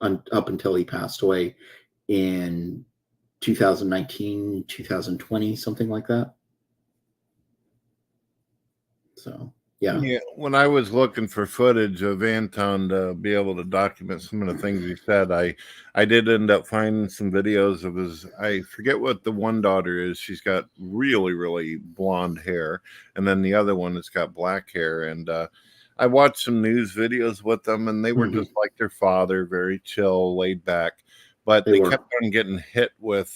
up until he passed away in 2019, 2020, something like that. So, yeah. Yeah, when I was looking for footage of Anton to be able to document some of the things he said, I did end up finding some videos of his. I forget what the one daughter is. She's got really, really blonde hair, and then the other one has got black hair. And I watched some news videos with them, and they were just like their father, very chill, laid back. But they kept on getting hit with.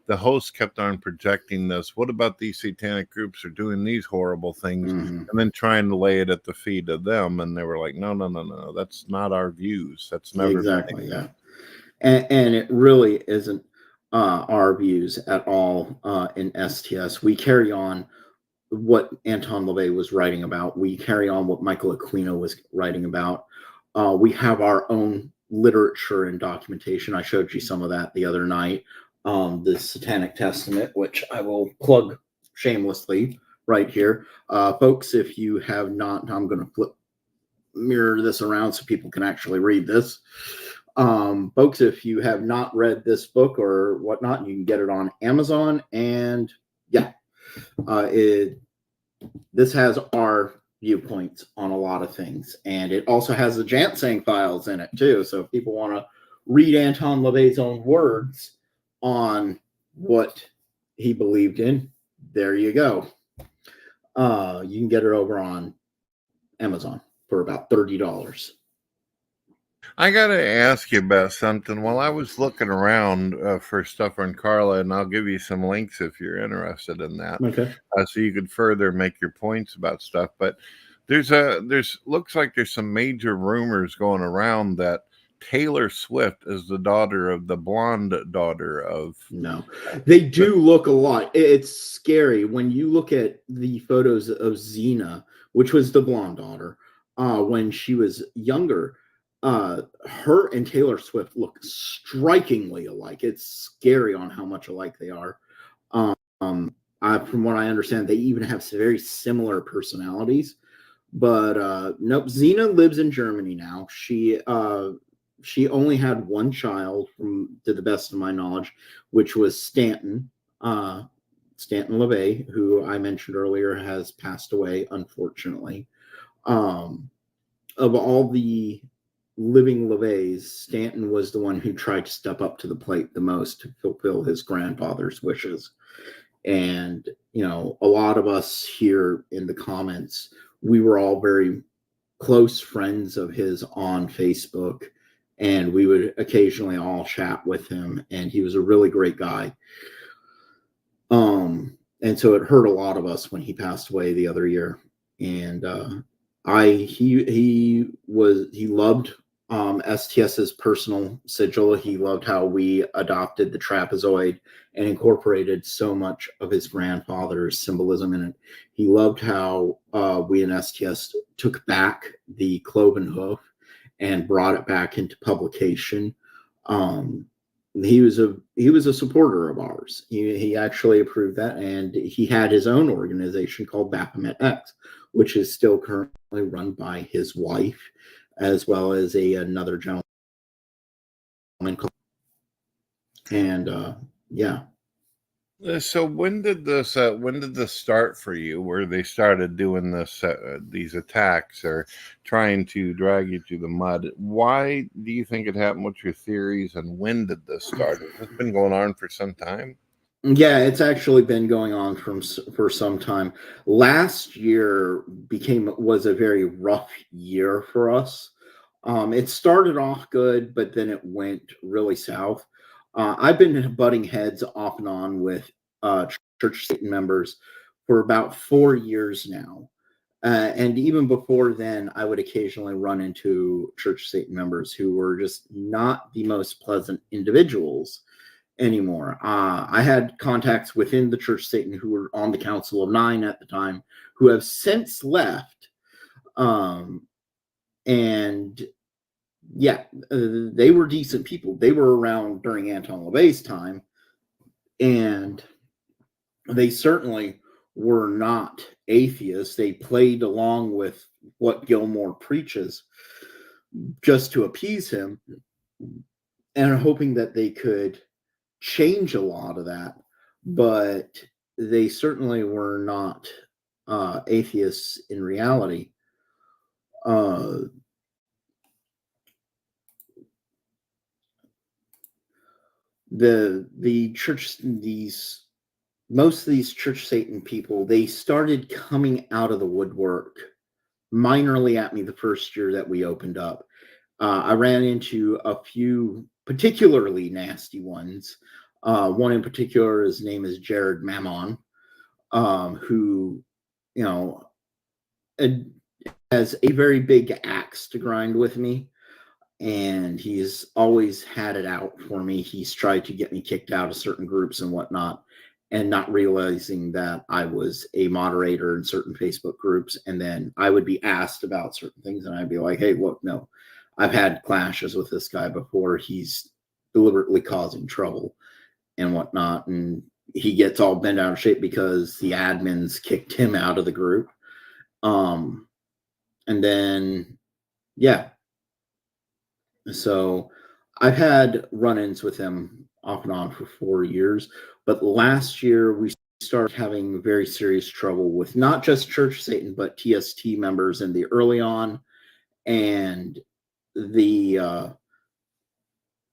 The host kept on projecting this. What about these satanic groups are doing these horrible things, and then trying to lay it at the feet of them? And they were like, no, that's not our views. That's never exactly, yeah. And it really isn't our views at all in STS. We carry on what Anton LaVey was writing about. We carry on what Michael Aquino was writing about. We have our own literature and documentation. I showed you some of that the other night. The Satanic Testament, which I will plug shamelessly right here. Folks, if you have not, I'm going to mirror this around so people can actually read this. Folks, if you have not read this book or whatnot, you can get it on Amazon. And yeah, this has our viewpoints on a lot of things. And it also has the Jantsang files in it too. So if people want to read Anton LaVey's own words on what he believed in, there you go. You can get it over on Amazon for about $30. I got to ask you about something. While I was looking around for stuff on Carla, and I'll give you some links if you're interested in that. Okay. So you could further make your points about stuff. But looks like there's some major rumors going around that Taylor Swift is the blonde daughter of. No, they do look a lot. It's scary when you look at the photos of Xena, which was the blonde daughter, when she was younger. Her and Taylor Swift look strikingly alike. It's scary on how much alike they are. From what I understand, they even have very similar personalities. But nope, Xena lives in Germany now. She only had one child, to the best of my knowledge, which was Stanton LaVey, who I mentioned earlier has passed away, unfortunately. Of all the living LaVeys, Stanton was the one who tried to step up to the plate the most to fulfill his grandfather's wishes. And, a lot of us here in the comments, we were all very close friends of his on Facebook, and we would occasionally all chat with him, and he was a really great guy. And so it hurt a lot of us when he passed away the other year. And he loved STS's personal sigil. He loved how we adopted the trapezoid and incorporated so much of his grandfather's symbolism in it. He loved how we in STS took back the cloven hoof and brought it back into publication. He was a supporter of ours. He actually approved that, and he had his own organization called Baphomet X, which is still currently run by his wife, as well as another gentleman. And yeah. So when did this start for you, where they started doing these attacks or trying to drag you through the mud? Why do you think it happened? What's your theories, and when did this start? Has this been going on for some time? Yeah, it's actually been going on for some time. Last year was a very rough year for us. It started off good, but then it went really south. I've been butting heads off and on with Church Satan members for about 4 years now. And even before then, I would occasionally run into Church Satan members who were just not the most pleasant individuals anymore. I had contacts within the Church Satan who were on the Council of Nine at the time, who have since left. And yeah, they were decent people. They were around during Anton LaVey's time, and they certainly were not atheists. They played along with what Gilmore preaches just to appease him, and hoping that they could change a lot of that. But they certainly were not atheists in reality. The church, most of these Church Satan people, they started coming out of the woodwork minorly at me the first year that we opened up. I ran into a few particularly nasty ones. One in particular, his name is Jared Mammon, who, has a very big axe to grind with me. And he's always had it out for me. He's tried to get me kicked out of certain groups and whatnot, and not realizing that I was a moderator in certain Facebook groups. And then I would be asked about certain things, and I'd be like, hey, look, no, I've had clashes with this guy before. He's deliberately causing trouble and whatnot. And he gets all bent out of shape because the admins kicked him out of the group. And then, yeah. So I've had run-ins with him off and on for 4 years, but last year we started having very serious trouble with not just Church Satan, but TST members in the early on, and there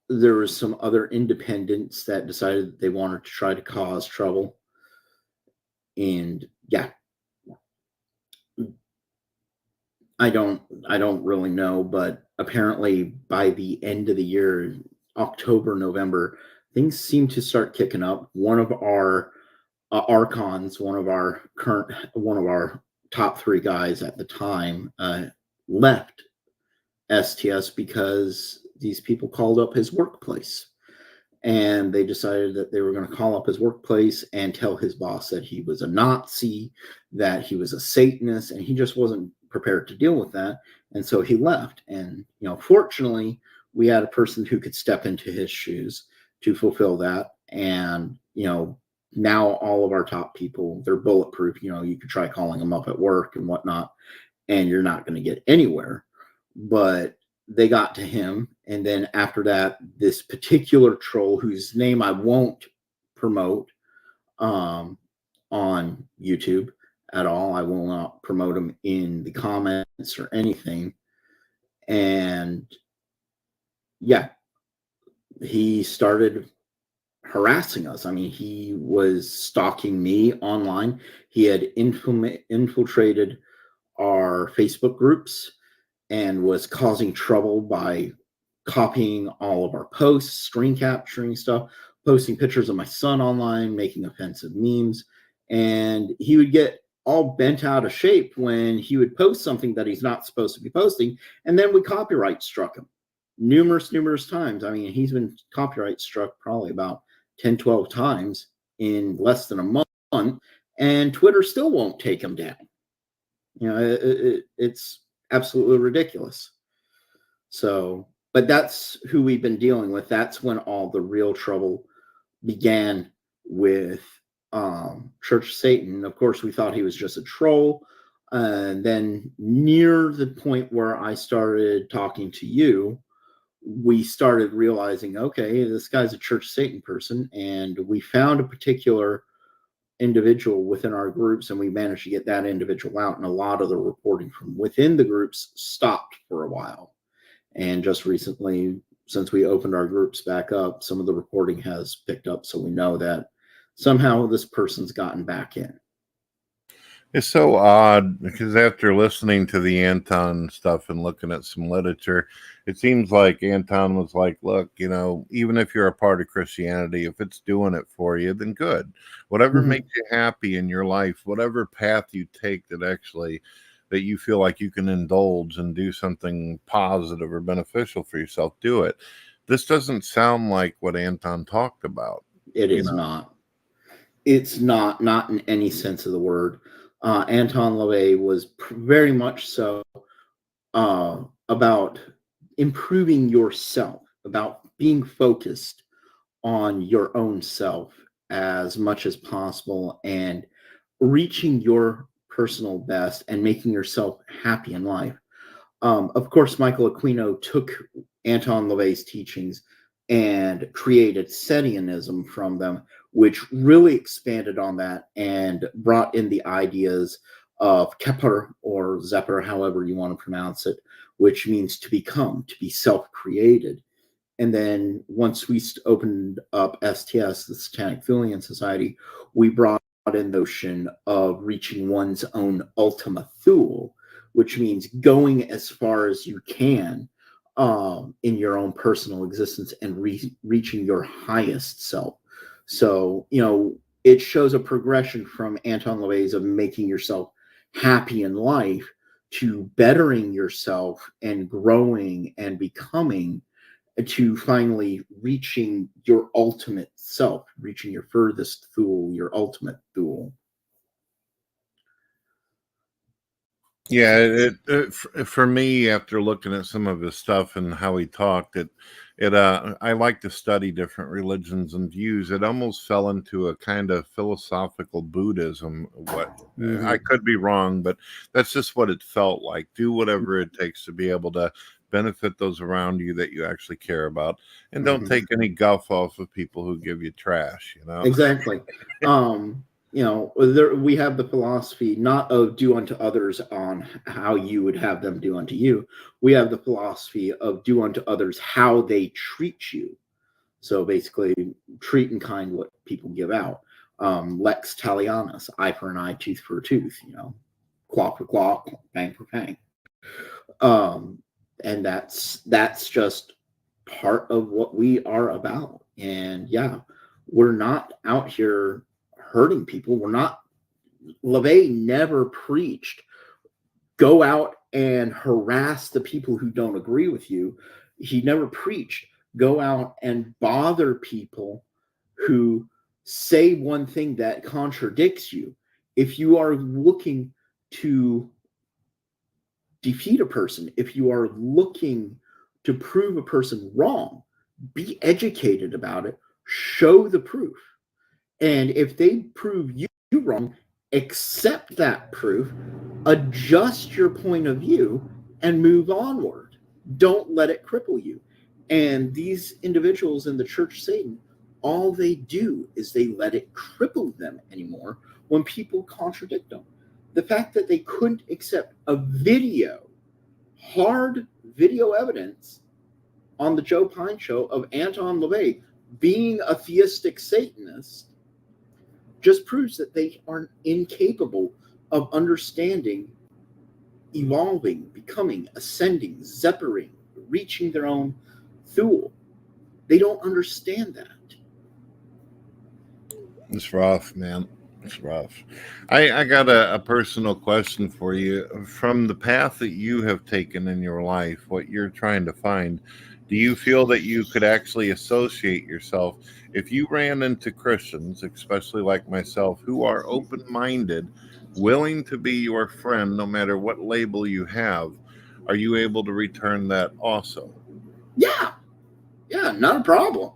was some other independents that decided that they wanted to try to cause trouble. And yeah, I don't really know, but apparently by the end of the year, October, November, things seem to start kicking up. One of our archons, one of our top 3 guys at the time, left STS because these people called up his workplace. And they decided that they were going to call up his workplace and tell his boss that he was a Nazi, that he was a Satanist, and he just wasn't prepared to deal with that. And so he left. And, fortunately, we had a person who could step into his shoes to fulfill that. And, now all of our top people, they're bulletproof. You could try calling them up at work and whatnot, and you're not going to get anywhere. But they got to him, and then after that, this particular troll, whose name I won't promote on YouTube at all, I will not promote him in the comments or anything. And yeah, he started harassing us. I mean, he was stalking me online. He had infiltrated our Facebook groups and was causing trouble by copying all of our posts, screen capturing stuff, posting pictures of my son online, making offensive memes. And he would get all bent out of shape when he would post something that he's not supposed to be posting. And then we copyright struck him numerous times. I mean, he's been copyright struck probably about 10, 12 times in less than a month, and Twitter still won't take him down. You know, it's absolutely ridiculous. So, but that's who we've been dealing with. That's when all the real trouble began with Church of Satan. Of course, we thought he was just a troll. And then near the point where I started talking to you, we started realizing, okay, this guy's a Church of Satan person. And we found a particular individual within our groups, and we managed to get that individual out. And a lot of the reporting from within the groups stopped for a while. And just recently, since we opened our groups back up, some of the reporting has picked up. So we know that somehow this person's gotten back in. It's so odd because after listening to the Anton stuff and looking at some literature, it seems like Anton was like, look, you know, even if you're a part of Christianity, if it's doing it for you, then good. Whatever makes you happy in your life, whatever path you take that you feel like you can indulge and do something positive or beneficial for yourself, do it. This doesn't sound like what Anton talked about. It is not. It's not in any sense of the word. Anton LaVey was very much so about improving yourself, about being focused on your own self as much as possible and reaching your personal best and making yourself happy in life. Of course, Michael Aquino took Anton LaVey's teachings and created Setianism from them, which really expanded on that and brought in the ideas of Kepler or Zepper, however you want to pronounce it, which means to become, to be self-created. And then once we opened up STS, the Satanic Thulian Society, we brought in the notion of reaching one's own Ultima Thule, which means going as far as you can in your own personal existence and reaching your highest self. So, you know, it shows a progression from Anton LaVey's of making yourself happy in life to bettering yourself and growing and becoming, to finally reaching your ultimate self, reaching your furthest Thule, your ultimate Thule. Yeah, for me, after looking at some of his stuff and how he talked, I like to study different religions and views. It almost fell into a kind of philosophical Buddhism. I could be wrong, but that's just what it felt like. Do whatever it takes to be able to benefit those around you that you actually care about, and don't take any guff off of people who give you trash. You know, exactly. You know, we have the philosophy not of do unto others on how you would have them do unto you. We have the philosophy of do unto others how they treat you. So basically, treat in kind what people give out. Lex talionis, eye for an eye, tooth for a tooth. You know, claw for claw, bang for bang. And that's just part of what we are about. And yeah, we're not out here hurting people. We're not. LaVey never preached go out and harass the people who don't agree with you. He never preached go out and bother people who say one thing that contradicts you. If you are looking to defeat a person, if you are looking to prove a person wrong, be educated about it, show the proof. And if they prove you wrong, accept that proof, adjust your point of view, and move onward. Don't let it cripple you. And these individuals in the Church of Satan, all they do is they let it cripple them anymore when people contradict them. The fact that they couldn't accept a video, hard video evidence on the Joe Pine show of Anton LaVey being a theistic Satanist just proves that they are incapable of understanding, evolving, becoming, ascending, zeppering, reaching their own Thule. They don't understand that. It's rough, man. It's rough. I got a personal question for you. From the path that you have taken in your life, what you're trying to find, do you feel that you could actually associate yourself if you ran into Christians, especially like myself, who are open-minded, willing to be your friend no matter what label you have? Are you able to return that also? Yeah, not a problem.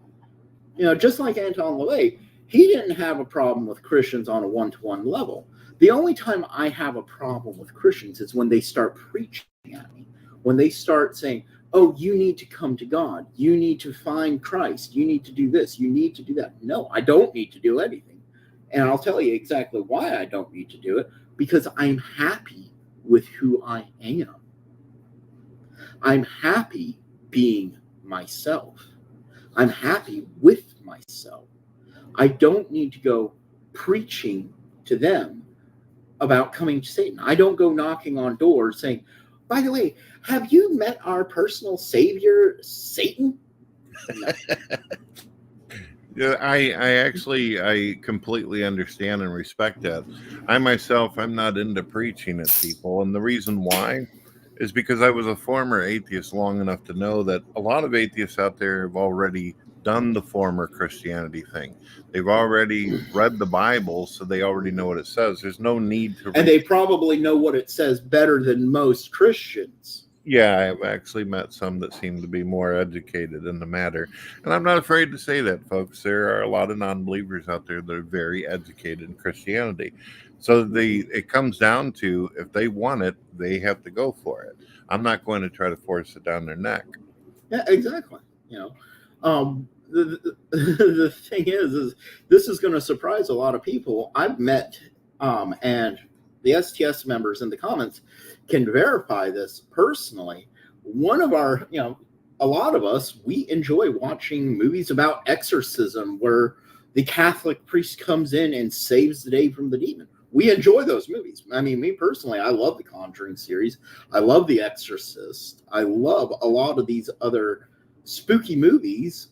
Just like Anton LaVey, he didn't have a problem with Christians on a one-to-one level. The only time I have a problem with Christians is when they start preaching at me, when they start saying, oh, you need to come to God, you need to find Christ, you need to do this, you need to do that. No, I don't need to do anything. And I'll tell you exactly why I don't need to do it, because I'm happy with who I am. I'm happy being myself. I'm happy with myself. I don't need to go preaching to them about coming to Satan. I don't go knocking on doors saying, by the way, have you met our personal savior, Satan? No. Yeah, I completely understand and respect that. I myself, I'm not into preaching at people, and the reason why is because I was a former atheist long enough to know that a lot of atheists out there have already done the former Christianity thing. They've already read the Bible, so they already know what it says. There's no need to and they probably know what it says better than most Christians. Yeah, I've actually met some that seem to be more educated in the matter. And I'm not afraid to say that, folks. There are a lot of non-believers out there that are very educated in Christianity. So it comes down to, if they want it, they have to go for it. I'm not going to try to force it down their neck. Yeah, exactly. The thing is this is going to surprise a lot of people. I've met, and the STS members in the comments can verify this personally. One of our, a lot of us, we enjoy watching movies about exorcism where the Catholic priest comes in and saves the day from the demon. We enjoy those movies. I mean, me personally, I love the Conjuring series. I love The Exorcist. I love a lot of these other spooky movies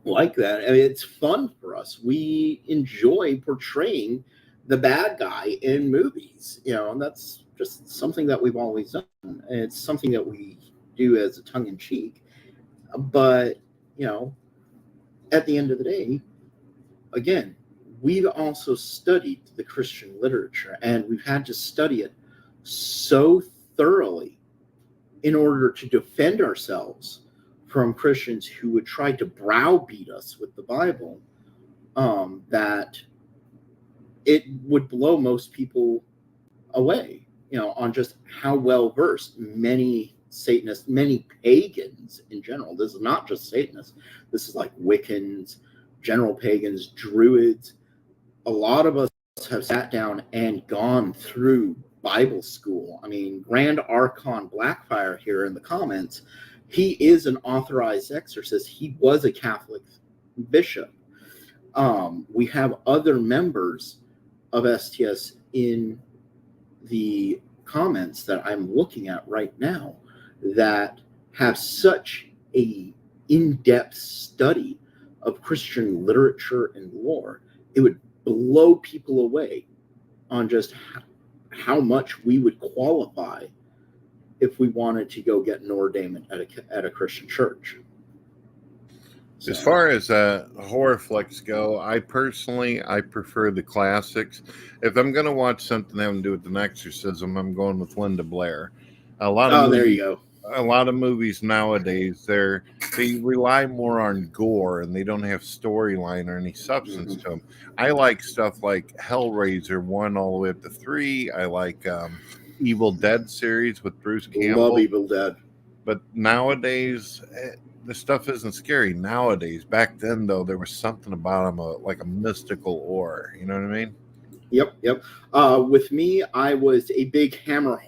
like that. I mean, it's fun for us. We enjoy portraying the bad guy in movies, and that's just something that we've always done. And it's something that we do as a tongue-in-cheek. But, at the end of the day, again, we've also studied the Christian literature, and we've had to study it so thoroughly in order to defend ourselves from Christians who would try to browbeat us with the Bible, that it would blow most people away, on just how well versed many Satanists, many pagans in general. This is not just Satanists. This is like Wiccans, general pagans, Druids. A lot of us have sat down and gone through Bible school. I mean, Grand Archon Blackfire here in the comments, he is an authorized exorcist. He was a Catholic bishop. We have other members of STS in the comments that I'm looking at right now that have such a in-depth study of Christian literature and lore. It would blow people away on just how much we would qualify if we wanted to go get an ordainment at a Christian church. So, as far as horror flicks go, I prefer the classics. If I'm going to watch something having to do with an exorcism, I'm going with Linda Blair. A lot of there you go. A lot of movies nowadays, they rely more on gore and they don't have storyline or any substance to them. I like stuff like Hellraiser 1 all the way up to 3. I like Evil Dead series with Bruce Campbell. Love Evil Dead. But nowadays, the stuff isn't scary nowadays. Back then, though, there was something about them, like a mystical aura. You know what I mean? Yep. With me, I was a big Hammer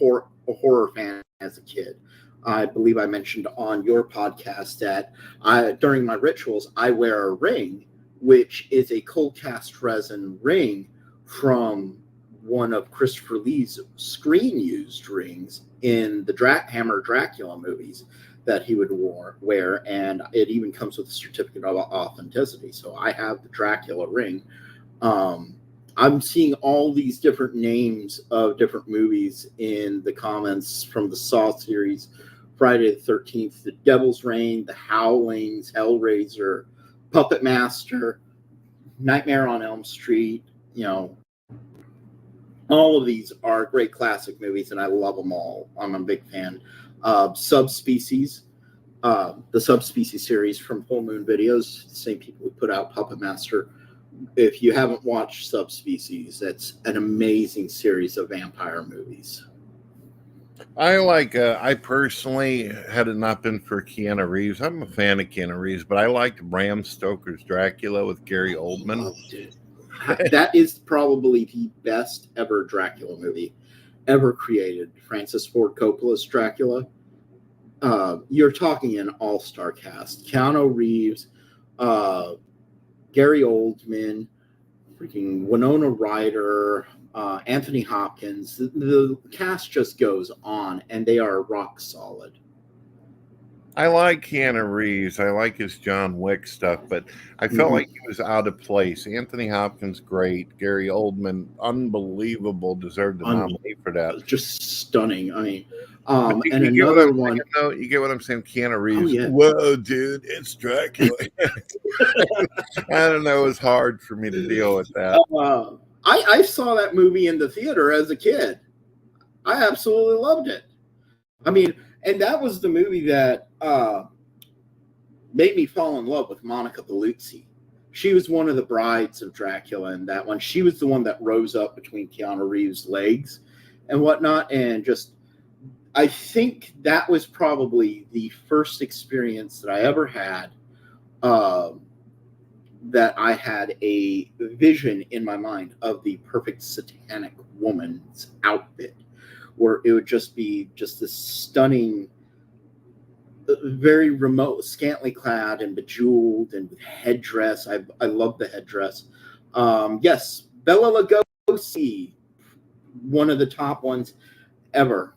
horror fan as a kid. I believe I mentioned on your podcast that during my rituals, I wear a ring, which is a cold cast resin ring from one of Christopher Lee's screen used rings in the Hammer Dracula movies that he would wear. And it even comes with a certificate of authenticity. So I have the Dracula ring. I'm seeing all these different names of different movies in the comments from the Saw series, Friday the 13th, The Devil's Reign, The Howlings, Hellraiser, Puppet Master, Nightmare on Elm Street. All of these are great classic movies, and I love them all. I'm a big fan. Subspecies, the Subspecies series from Full Moon Videos, the same people who put out Puppet Master. If you haven't watched Subspecies, that's an amazing series of vampire movies. I personally, had it not been for Keanu Reeves, I'm a fan of Keanu Reeves, but I liked Bram Stoker's Dracula with Gary Oldman. Loved it. That is probably the best ever Dracula movie ever created. Francis Ford Coppola's Dracula. You're talking an all-star cast. Keanu Reeves, Gary Oldman, freaking Winona Ryder, Anthony Hopkins. The cast just goes on, and they are rock solid. I like Keanu Reeves. I like his John Wick stuff, but I felt like he was out of place. Anthony Hopkins, great. Gary Oldman, unbelievable. Deserved the nominee for that. Just stunning. I mean, and another one. No, you get what I'm saying? Keanu Reeves. Oh, yeah. Whoa, dude, it's Dracula. I don't know. It was hard for me to deal with that. I saw that movie in the theater as a kid. I absolutely loved it. I mean, and that was the movie that made me fall in love with Monica Bellucci. She was one of the brides of Dracula in that one. She was the one that rose up between Keanu Reeves' legs and whatnot. And just, I think that was probably the first experience that I ever had that I had a vision in my mind of the perfect satanic woman's outfit, where it would just be just this stunning, very remote, scantily clad and bejeweled and with headdress. I love the headdress. Yes, Bela Lugosi, one of the top ones ever.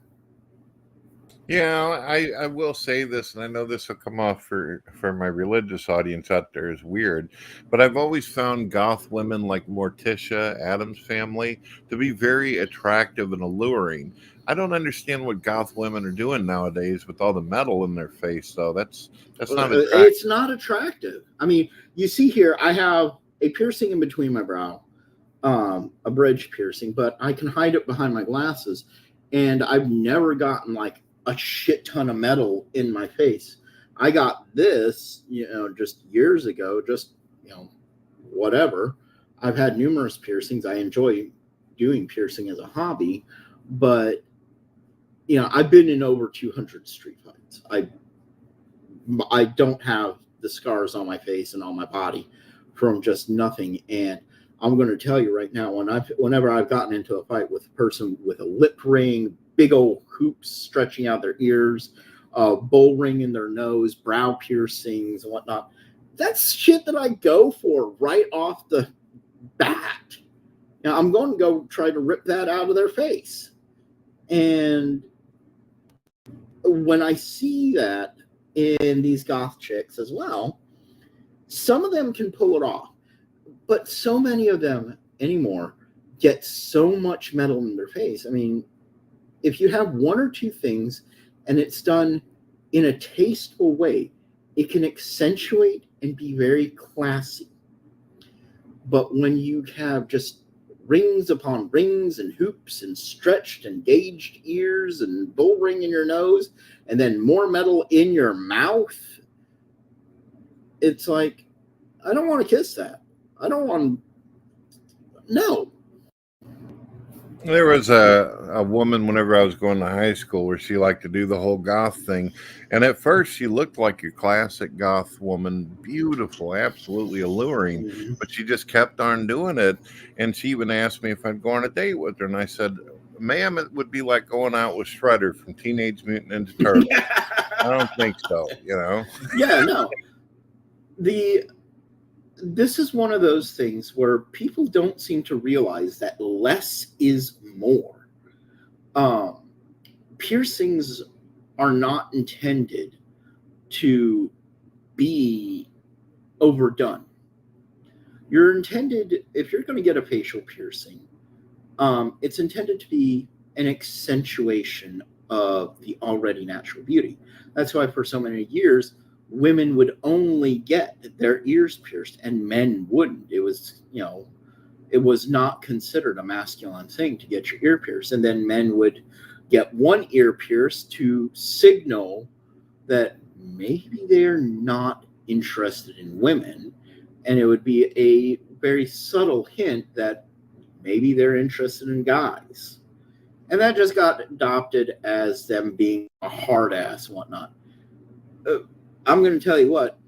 Yeah, I will say this, and I know this will come off for my religious audience out there as weird, but I've always found goth women like Morticia Addams Family to be very attractive and alluring. I don't understand what goth women are doing nowadays with all the metal in their face, though. That's not attractive. It's not attractive. I mean, you see here, I have a piercing in between my brow, a bridge piercing, but I can hide it behind my glasses, and I've never gotten like a shit ton of metal in my face. I got this, just years ago, just, whatever. I've had numerous piercings. I enjoy doing piercing as a hobby, but, I've been in over 200 street fights. I don't have the scars on my face and on my body from just nothing. And I'm going to tell you right now, whenever I've gotten into a fight with a person with a lip ring, big old hoops stretching out their ears, bull ring in their nose, brow piercings and whatnot, that's shit that I go for right off the bat. Now, I'm going to go try to rip that out of their face. And when I see that in these goth chicks as well, some of them can pull it off, but so many of them anymore get so much metal in their face. I mean, if you have one or two things and it's done in a tasteful way, it can accentuate and be very classy. But when you have just rings upon rings and hoops and stretched and gauged ears and bull ring in your nose and then more metal in your mouth, it's like, I don't want to kiss that. I don't want to. No. There was a woman whenever I was going to high school where she liked to do the whole goth thing. And at first she looked like your classic goth woman, beautiful, absolutely alluring, but she just kept on doing it. And she even asked me if I'd go on a date with her. And I said, ma'am, it would be like going out with Shredder from Teenage Mutant Ninja Turtles. I don't think so, you know? Yeah, no. This is one of those things where people don't seem to realize that less is more. Piercings are not intended to be overdone. You're intended, if you're going to get a facial piercing, it's intended to be an accentuation of the already natural beauty. That's why for so many years, women would only get their ears pierced and men wouldn't. It was, it was not considered a masculine thing to get your ear pierced. And then men would get one ear pierced to signal that maybe they're not interested in women. And it would be a very subtle hint that maybe they're interested in guys. And that just got adopted as them being a hard ass and whatnot. I'm going to tell you what,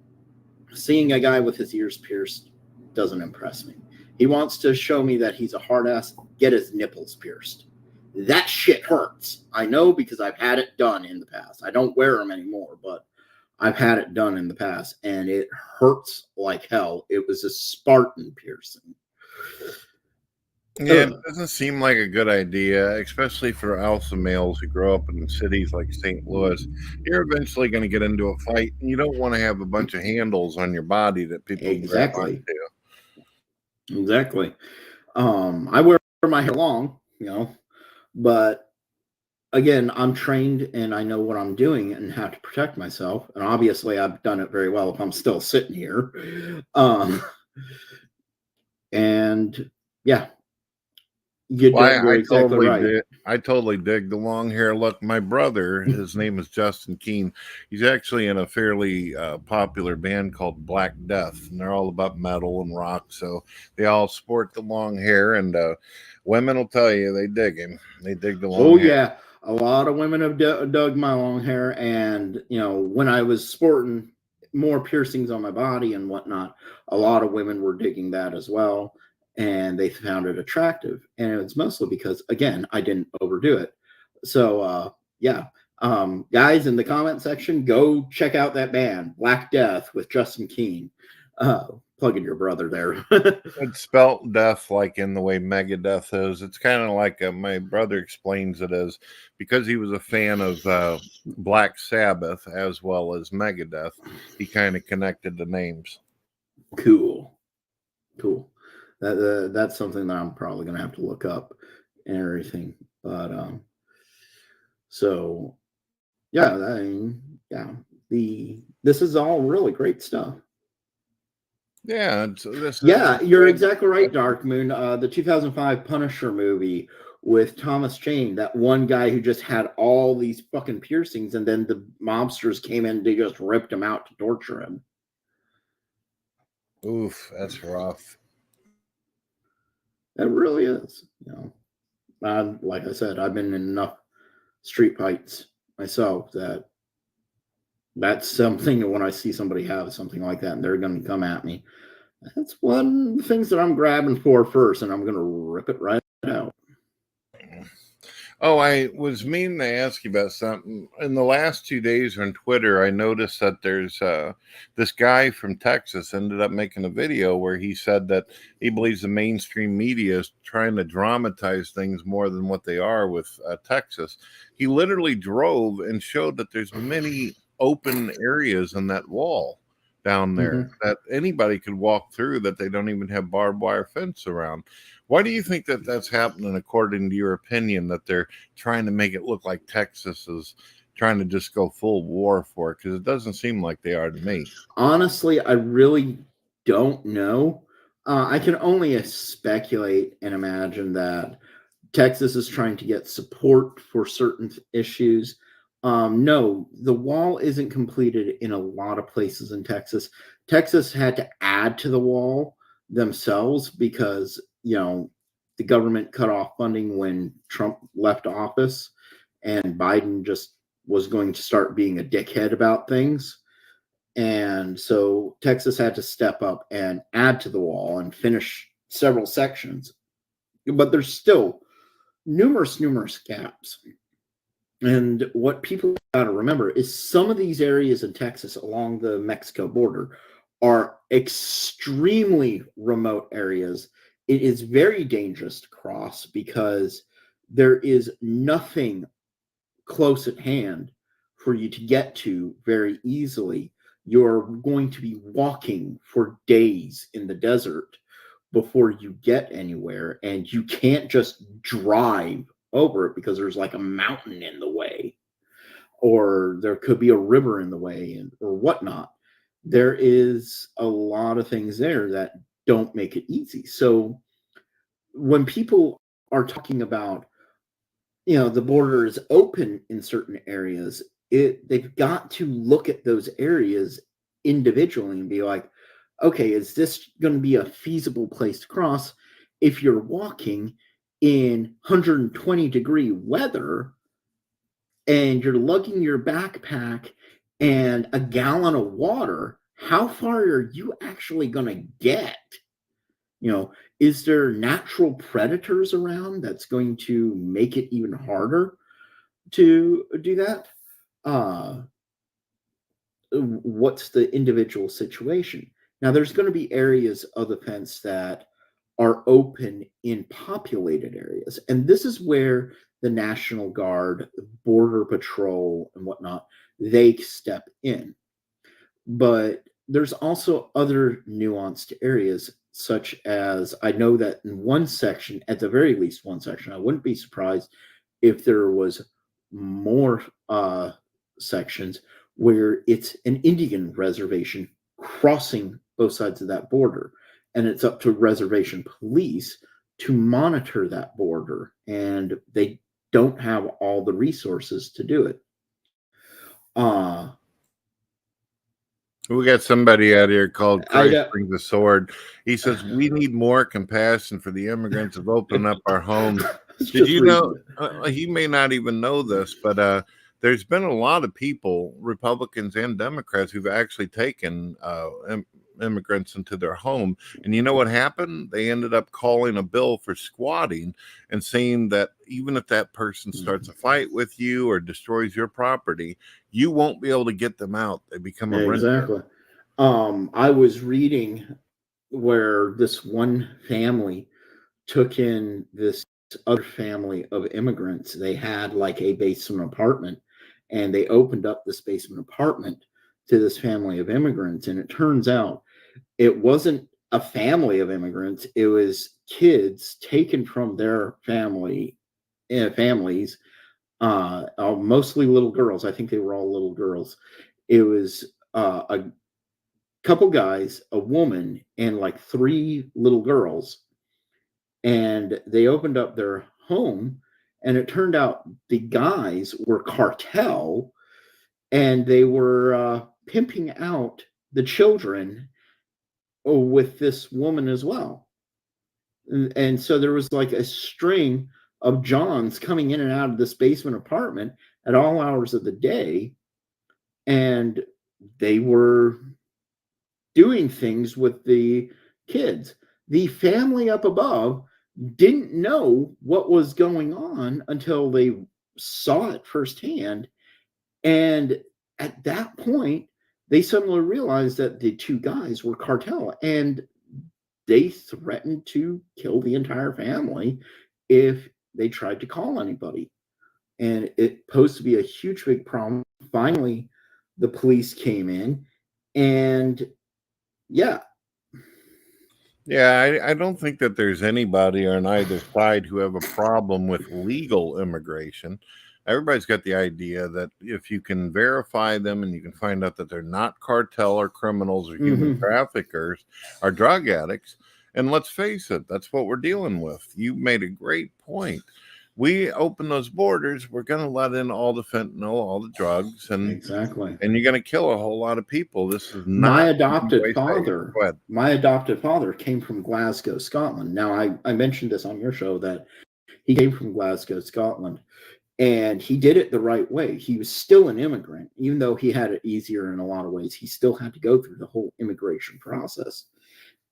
seeing a guy with his ears pierced doesn't impress me. He wants to show me that he's a hard ass, get his nipples pierced. That shit hurts. I know because I've had it done in the past. I don't wear them anymore, but I've had it done in the past, and it hurts like hell. It was a Spartan piercing. Yeah, it doesn't seem like a good idea, especially for alpha males who grow up in cities like St. Louis. You're eventually going to get into a fight, and you don't want to have a bunch of handles on your body that people Exactly. grab onto. Exactly. I wear my hair long, but again, I'm trained and I know what I'm doing and how to protect myself. And obviously, I've done it very well if I'm still sitting here. And yeah, you're exactly right. I totally dig the long hair. Look, my brother, his name is Justin Keene. He's actually in a fairly popular band called Black Death, and they're all about metal and rock. So they all sport the long hair, and women will tell you they dig him. They dig the long hair. Yeah. A lot of women have dug my long hair. And, when I was sporting more piercings on my body and whatnot, a lot of women were digging that as well. And they found it attractive. And it was mostly because, again, I didn't overdo it. So, yeah. Guys, in the comment section, go check out that band, Black Death with Justin Keene. Plugging your brother there. It's spelt death like in the way Megadeth is. It's kind of like my brother explains it as, because he was a fan of Black Sabbath as well as Megadeth, he kind of connected the names. Cool. That's something that I'm probably going to have to look up and everything. But so yeah, this is all really great stuff. Yeah, you're exactly right, Dark Moon. The 2005 Punisher movie with Thomas Jane, that one guy who just had all these fucking piercings, and then the mobsters came in, they just ripped him out to torture him. Oof, that's rough. It really is. Like I said, I've been in enough street fights myself that's something that when I see somebody have something like that and they're going to come at me, that's one of the things that I'm grabbing for first, and I'm going to rip it right out. Oh, I was meaning to ask you about something. In the last 2 days on Twitter, I noticed that there's this guy from Texas ended up making a video where he said that he believes the mainstream media is trying to dramatize things more than what they are with Texas. He literally drove and showed that there's many open areas in that wall down there that anybody could walk through, that they don't even have barbed wire fence around. Why do you think that that's happening, according to your opinion, that they're trying to make it look like Texas is trying to just go full war for it? Because it doesn't seem like they are to me. Honestly, I really don't know. I can only speculate and imagine that Texas is trying to get support for certain issues. No, the wall isn't completed in a lot of places in Texas. Texas had to add to the wall themselves because, the government cut off funding when Trump left office, and Biden just was going to start being a dickhead about things. And so Texas had to step up and add to the wall and finish several sections. But there's still numerous gaps. And what people got to remember is some of these areas in Texas along the Mexico border are extremely remote areas. It is very dangerous to cross because there is nothing close at hand for you to get to very easily. You're going to be walking for days in the desert before you get anywhere, and you can't just drive over it because there's like a mountain in the way, or there could be a river in the way, or whatnot. There is a lot of things there that don't make it easy. So when people are talking about, the border is open in certain areas, they've got to look at those areas individually and be like, okay, is this going to be a feasible place to cross? If you're walking in 120-degree weather and you're lugging your backpack and a gallon of water, how far are you actually going to get? Is there natural predators around that's going to make it even harder to do that? What's the individual situation? Now, there's going to be areas of the fence that are open in populated areas. And this is where the National Guard, Border Patrol, and whatnot, they step in. But there's also other nuanced areas, such as I know that in one section, at the very least one section, I wouldn't be surprised if there was more sections where it's an Indian reservation crossing both sides of that border. And it's up to reservation police to monitor that border. And they don't have all the resources to do it. We got somebody out here called Christ Brings a Sword. He says, we need more compassion for the immigrants of opening up our homes. Did you know, he may not even know this, but there's been a lot of people, Republicans and Democrats, who've actually taken immigrants into their home. And you know what happened? They ended up calling a bill for squatting and saying that even if that person starts a fight with you or destroys your property, you won't be able to get them out. They become a renter. I was reading where this one family took in this other family of immigrants. They had like a basement apartment, and they opened up this basement apartment to this family of immigrants. And it turns out it wasn't a family of immigrants. It was kids taken from their families, mostly little girls. I think they were all little girls. It was a couple guys, a woman, and like 3 little girls. And they opened up their home, and it turned out the guys were cartel, and they were pimping out the children with this woman as well. And so there was like a string of Johns coming in and out of this basement apartment at all hours of the day, and they were doing things with the kids. The family up above didn't know what was going on until they saw it firsthand. And at that point, they suddenly realized that the 2 guys were cartel, and they threatened to kill the entire family if they tried to call anybody. And it posed to be a huge, big problem. Finally, the police came in, and yeah. Yeah, I don't think that there's anybody on either side who have a problem with legal immigration. Everybody's got the idea that if you can verify them and you can find out that they're not cartel or criminals or human traffickers or drug addicts, and let's face it, that's what we're dealing with. You made a great point. We open those borders, we're going to let in all the fentanyl, all the drugs, and exactly. And you're going to kill a whole lot of people. This is not my adopted father. My adopted father came from Glasgow, Scotland. Now, I mentioned this on your show that he came from Glasgow, Scotland, and he did it the right way. He was still an immigrant, even though he had it easier in a lot of ways. He still had to go through the whole immigration process,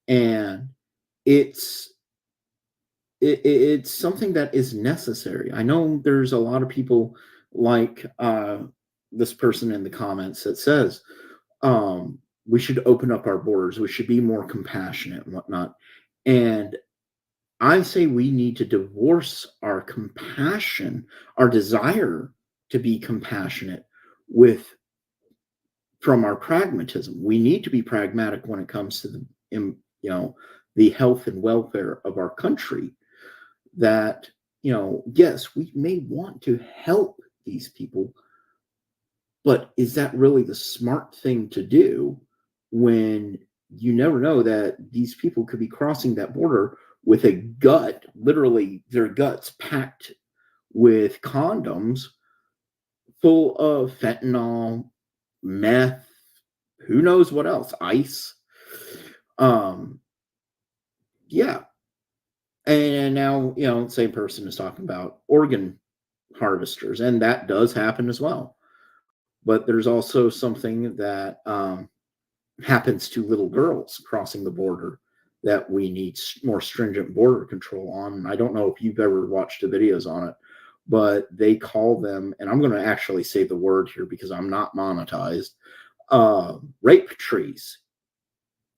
and it's it's something that is necessary. I know there's a lot of people like this person in the comments that says we should open up our borders. We should be more compassionate and whatnot. And I say we need to divorce our compassion, our desire to be compassionate with from our pragmatism. We need to be pragmatic when it comes to the health and welfare of our country. That, yes, we may want to help these people, but is that really the smart thing to do when you never know that these people could be crossing that border with a gut, literally their guts packed with condoms full of fentanyl, meth, who knows what else, ice. Yeah. And now, same person is talking about organ harvesters, and that does happen as well. But there's also something that happens to little girls crossing the border that we need more stringent border control on. I don't know if you've ever watched the videos on it, but they call them, and I'm going to actually say the word here because I'm not monetized, rape trees.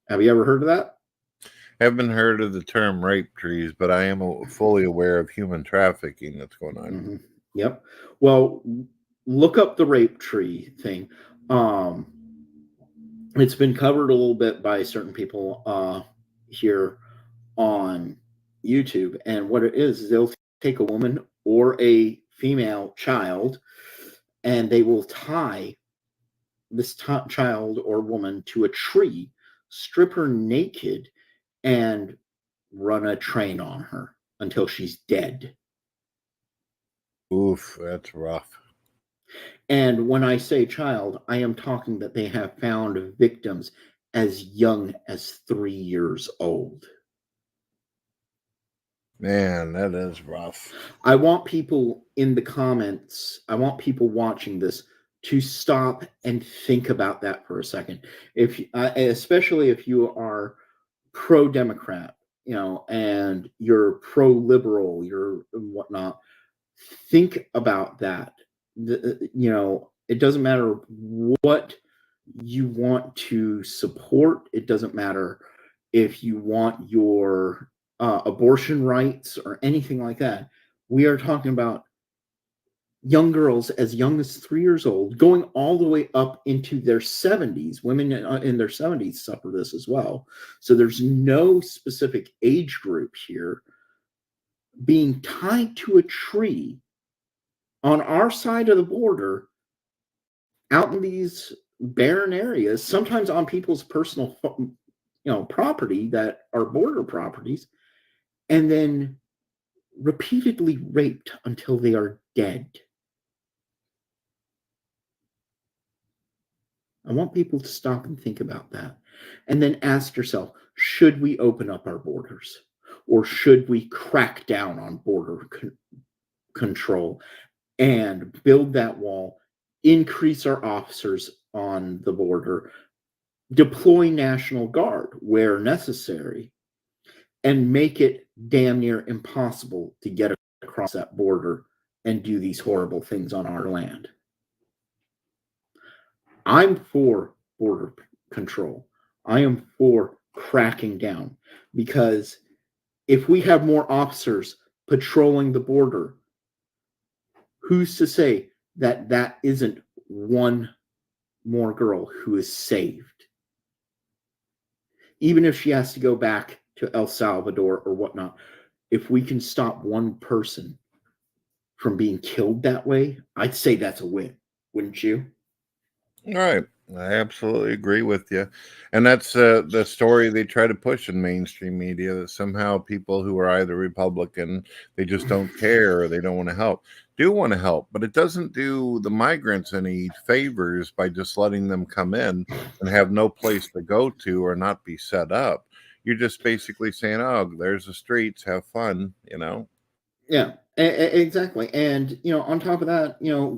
Have you ever heard of that? Haven't heard of the term rape trees, but I am fully aware of human trafficking that's going on. Mm-hmm. Yep. Well, look up the rape tree thing. It's been covered a little bit by certain people here on YouTube, and what it is they'll take a woman or a female child, and they will tie this child or woman to a tree, strip her naked, and run a train on her until she's dead. Oof, that's rough. And when I say child, I am talking that they have found victims as young as 3 years old. Man, that is rough. I want people in the comments, I want people watching this to stop and think about that for a second. If especially if you are pro-Democrat, and you're pro-liberal, you're whatnot, think about that. It doesn't matter what you want to support. It doesn't matter if you want your abortion rights or anything like that. We are talking about young girls as young as 3 years old, going all the way up into their 70s. Women in their 70s suffer this as well. So there's no specific age group here, being tied to a tree on our side of the border, out in these barren areas, sometimes on people's personal property that are border properties, and then repeatedly raped until they are dead. I want people to stop and think about that, and then ask yourself, should we open up our borders, or should we crack down on border control and build that wall, increase our officers on the border, deploy National Guard where necessary, and make it damn near impossible to get across that border and do these horrible things on our land? I'm for border control. I am for cracking down, because if we have more officers patrolling the border, who's to say that that isn't one more girl who is saved? Even if she has to go back to El Salvador or whatnot, if we can stop one person from being killed that way, I'd say that's a win, wouldn't you? All right. I absolutely agree with you. And that's the story they try to push in mainstream media, that somehow people who are either Republican, they just don't care, or they don't want to help. Do want to help, but it doesn't do the migrants any favors by just letting them come in and have no place to go to or not be set up. You're just basically saying, oh, there's the streets, have fun, Yeah, exactly. And, on top of that,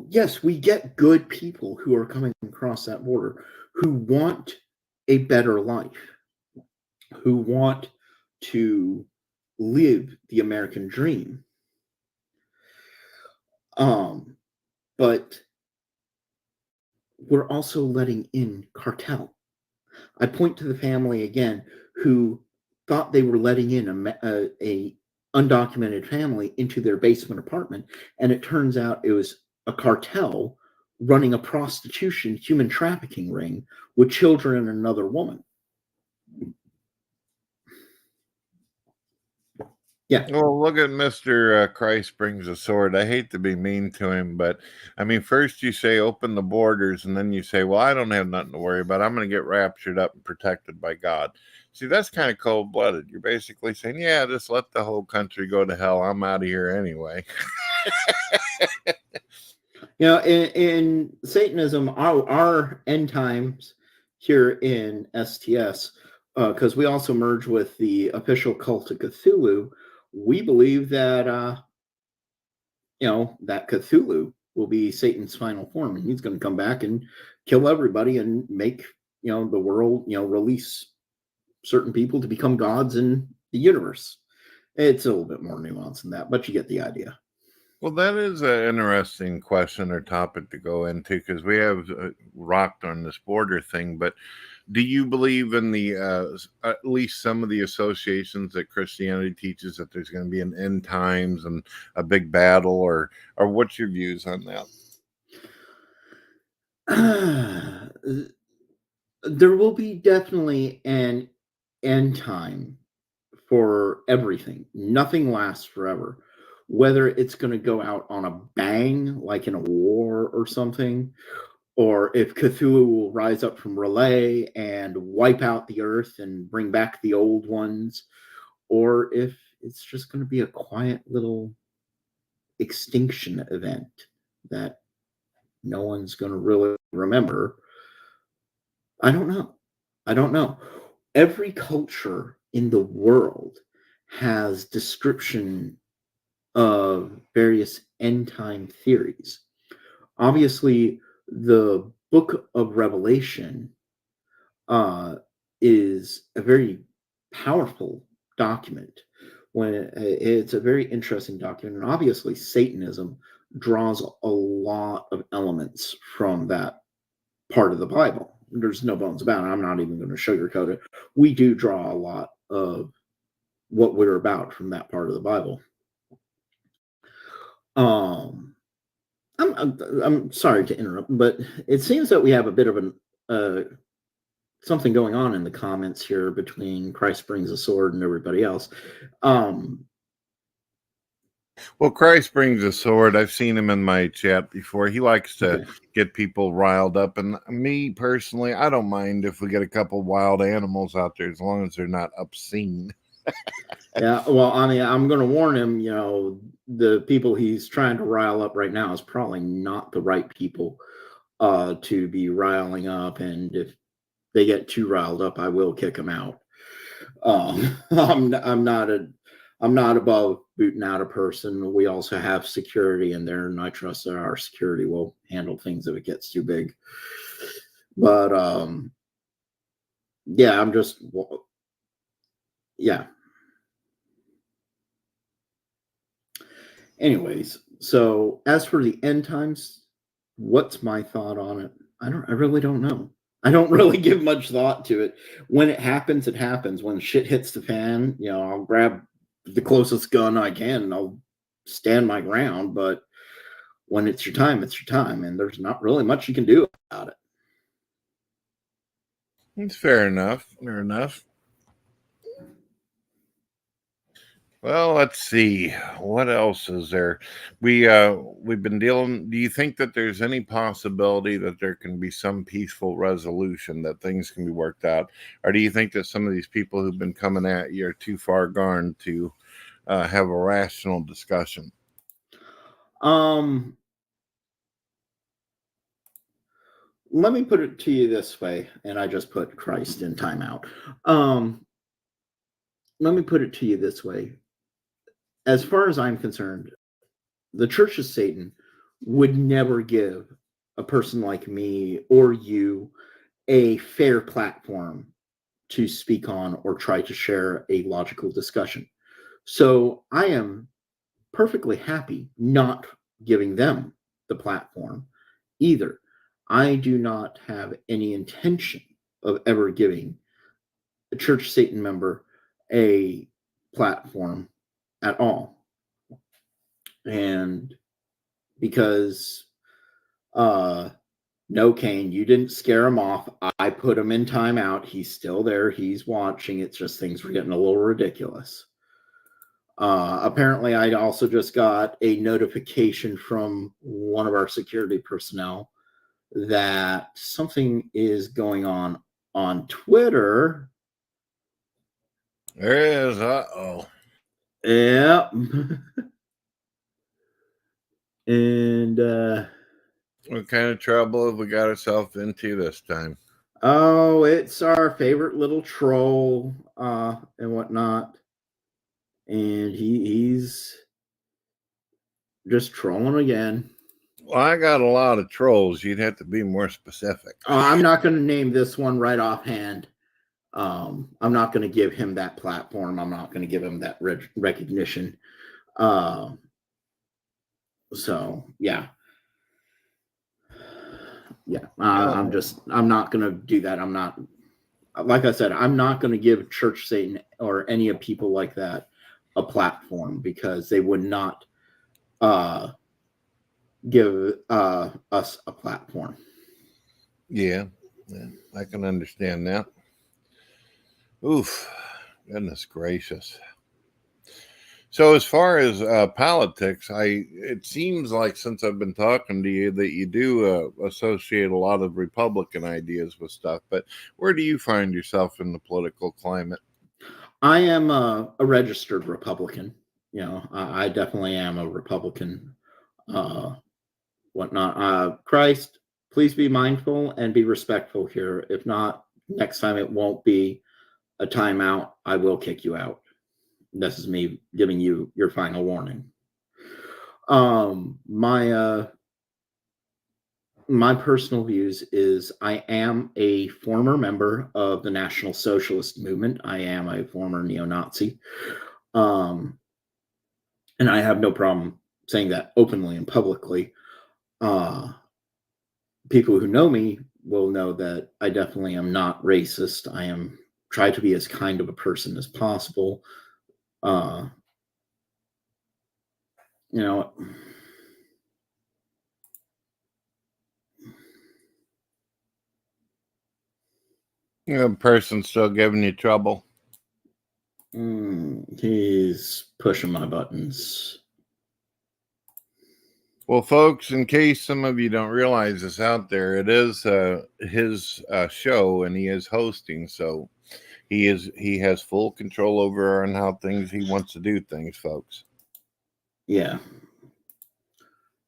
yes, we get good people who are coming across that border who want a better life, who want to live the American dream. But we're also letting in cartel. I point to the family again who thought they were letting in a undocumented family into their basement apartment, and it turns out it was a cartel running a prostitution, human trafficking ring with children and another woman. Yeah. Well, look at Mr. Christ brings a sword. I hate to be mean to him, but I mean, first you say open the borders, and then you say, well, I don't have nothing to worry about. I'm going to get raptured up and protected by God. See, that's kind of cold blooded. You're basically saying, yeah, just let the whole country go to hell. I'm out of here anyway. You know, in Satanism, our end times here in STS, because we also merge with the official cult of Cthulhu, we believe that that Cthulhu will be Satan's final form, and he's going to come back and kill everybody and make the world release certain people to become gods in the universe. It's a little bit more nuanced than that, but you get the idea. Well, that is an interesting question or topic to go into, because we have rocked on this border thing. But do you believe in the at least some of the associations that Christianity teaches that there's going to be an end times and a big battle, or what's your views on that? There will be definitely an end time for everything. Nothing lasts forever. Whether it's going to go out on a bang, like in a war or something, or if Cthulhu will rise up from Relay and wipe out the earth and bring back the old ones, or if it's just going to be a quiet little extinction event that no one's going to really remember. I don't know. Every culture in the world has description of various end time theories. Obviously, the book of Revelation is a very powerful document. When it's a very interesting document, and obviously Satanism draws a lot of elements from that part of the Bible. There's no bones about it. I'm not even going to sugarcoat it. We do draw a lot of what we're about from that part of the Bible. I'm sorry to interrupt, but it seems that we have a bit of an something going on in the comments here between Christ brings a sword and everybody else. Well, Christ brings a sword. I've seen him in my chat before. He likes to get people riled up. And me personally, I don't mind if we get a couple wild animals out there as long as they're not obscene. Yeah, well, I mean, I'm going to warn him, the people he's trying to rile up right now is probably not the right people to be riling up. And if they get too riled up, I will kick them out. I'm not above booting out a person. We also have security in there, and I trust that our security will handle things if it gets too big. But yeah. Anyways, so as for the end times, what's my thought on it? I really don't know. I don't really give much thought to it. When it happens, it happens. When shit hits the fan, I'll grab the closest gun I can and I'll stand my ground. But when it's your time, it's your time. And there's not really much you can do about it. It's fair enough. Fair enough. Well, let's see. What else is there? We've been dealing. Do you think that there's any possibility that there can be some peaceful resolution, that things can be worked out, or do you think that some of these people who've been coming at you are too far gone to have a rational discussion? Let me put it to you this way, and I just put Christ in timeout. Let me put it to you this way. As far as I'm concerned, the Church of Satan would never give a person like me or you a fair platform to speak on or try to share a logical discussion. So I am perfectly happy not giving them the platform either. I do not have any intention of ever giving a Church Satan member a platform at all. And because no, Kane, you didn't scare him off. I put him in timeout. He's still there. He's watching. It's just things were getting a little ridiculous. Apparently, I also just got a notification from one of our security personnel that something is going on Twitter. There is. Uh-oh. Yeah. And what kind of trouble have we got ourselves into this time? Oh, it's our favorite little troll and whatnot. And he's just trolling again. Well, I got a lot of trolls. You'd have to be more specific. I'm not going to name this one right offhand. I'm not going to give him that platform. I'm not going to give him that recognition. So yeah. I'm not going to do that. I'm not, like I said, I'm not going to give Church Satan or any of people like that a platform because they would not give us a platform. Yeah, I can understand that. Oof, goodness gracious. So as far as politics, it seems like since I've been talking to you that you do associate a lot of Republican ideas with stuff. But where do you find yourself in the political climate? I am a registered Republican. You know, I definitely am a Republican. Whatnot. Christ, please be mindful and be respectful here. If not, next time it won't be a timeout. I will kick you out. This is me giving you your final warning. My personal views is I am a former member of the National Socialist Movement. I am a former neo-Nazi. And I have no problem saying that openly and publicly. People who know me will know that I definitely am not racist. I am try to be as kind of a person as possible. You know, Person still giving you trouble. He's pushing my buttons. Well, folks, in case some of you don't realize this out there, it is his show and he is hosting, so he has full control over on how he wants to do things, folks. Yeah.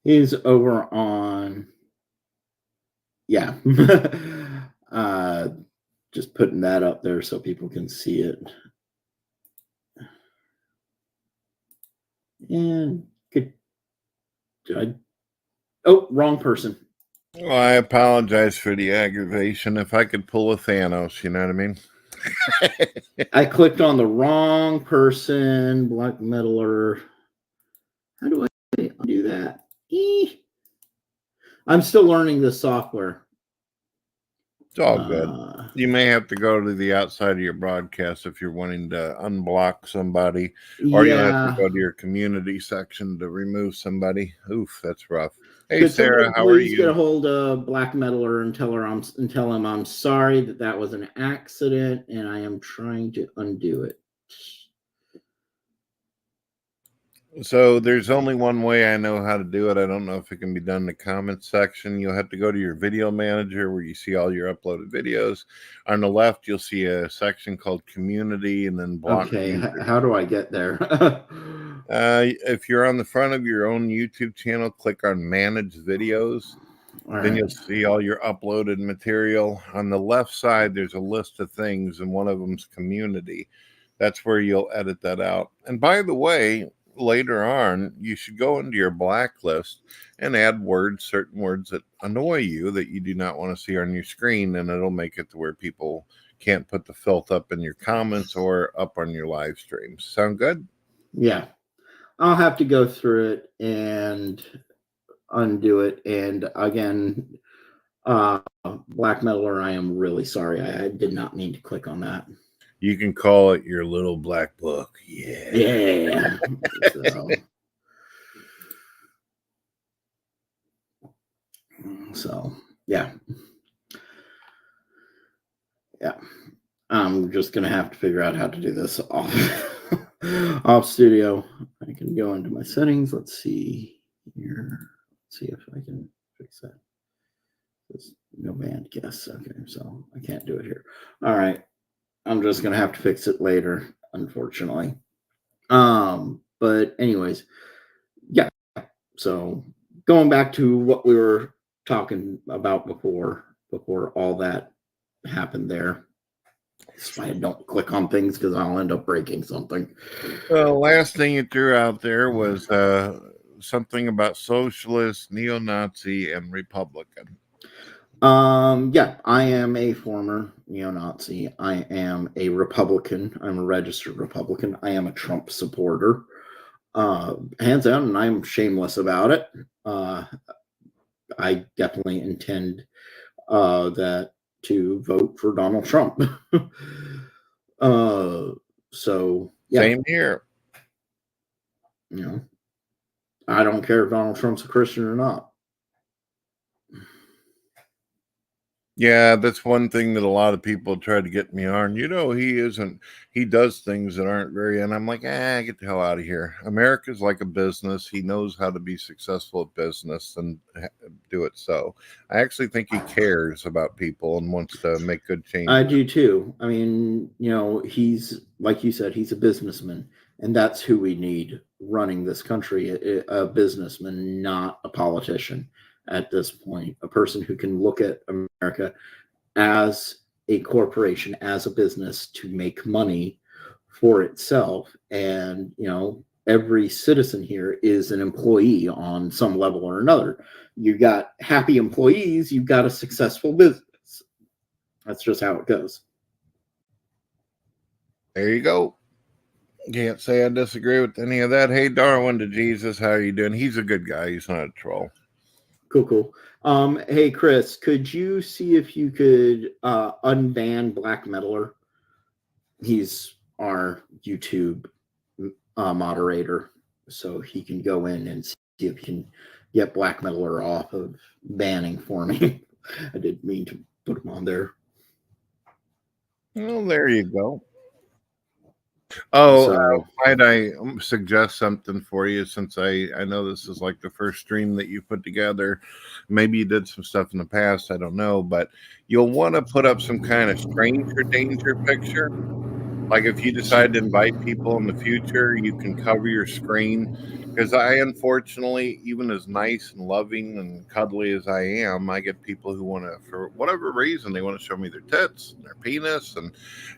He's over on just putting that up there so people can see it. And wrong person. Well, I apologize for the aggravation. If I could pull a Thanos, you know what I mean? I clicked on the wrong person, black metaler. How do I do that? I'm still learning this software. It's all good. You may have to go to the outside of your broadcast if you're wanting to unblock somebody, or you'll have to go to your community section to remove somebody. Oof, that's rough. Hey, could Sarah, how are you? Please get a hold of Black Metaler and tell him I'm sorry that was an accident and I am trying to undo it. So there's only one way I know how to do it. I don't know if it can be done in the comments section. You'll have to go to your video manager where you see all your uploaded videos. On the left, you'll see a section called community and then block. Okay, how do I get there? If you're on the front of your own YouTube channel, click on manage videos. Then you'll see all your uploaded material. On the left side, there's a list of things, and one of them's community. That's where you'll edit that out. And by the way, later on, you should go into your blacklist and add certain words that annoy you that you do not want to see on your screen, and it'll make it to where people can't put the filth up in your comments or up on your live streams. Sound good? Yeah. I'll have to go through it and undo it. And again, Black Meddler, I am really sorry. I did not mean to click on that. You can call it your little black book. Yeah. Yeah. So yeah. Yeah. I'm just gonna have to figure out how to do this off studio. I can go into my settings. Let's see here. Let's see if I can fix that. There's no band guests. Okay, so I can't do it here. All right. I'm just gonna have to fix it later, unfortunately. But anyways, yeah. So going back to what we were talking about before all that happened there. That's why I don't click on things, because I'll end up breaking something. Well, last thing you threw out there was something about socialist, neo-Nazi, and Republican. Yeah, I am a former neo-Nazi. I am a Republican. I'm a registered Republican. I am a Trump supporter. Hands down, and I'm shameless about it. I definitely intend that to vote for Donald Trump. So yeah. Same here. I don't care if Donald Trump's a Christian or not. Yeah, that's one thing that a lot of people try to get me on. He isn't. He does things that aren't very. And I'm like, get the hell out of here. America's like a business. He knows how to be successful at business and do it. So I actually think he cares about people and wants to make good changes. I do too. I mean, he's, like you said, he's a businessman, and that's who we need running this country, a businessman, not a politician at this point. A person who can look at America as a corporation, as a business, to make money for itself. And, every citizen here is an employee on some level or another. You got happy employees, you've got a successful business. That's just how it goes. There you go. Can't say I disagree with any of that. Hey, Darwin to Jesus, how are you doing? He's a good guy. He's not a troll. Cool. Hey, Chris, could you see if you could unban Black Meddler? He's our YouTube moderator, so he can go in and see if he can get Black Meddler off of banning for me. I didn't mean to put him on there. Well, there you go. Oh, might I suggest something for you, since I know this is like the first stream that you put together. Maybe you did some stuff in the past, I don't know, but you'll want to put up some kind of stranger danger picture. Like if you decide to invite people in the future, you can cover your screen. Because I, unfortunately, even as nice and loving and cuddly as I am, I get people who want to, for whatever reason, they want to show me their tits and their penis. And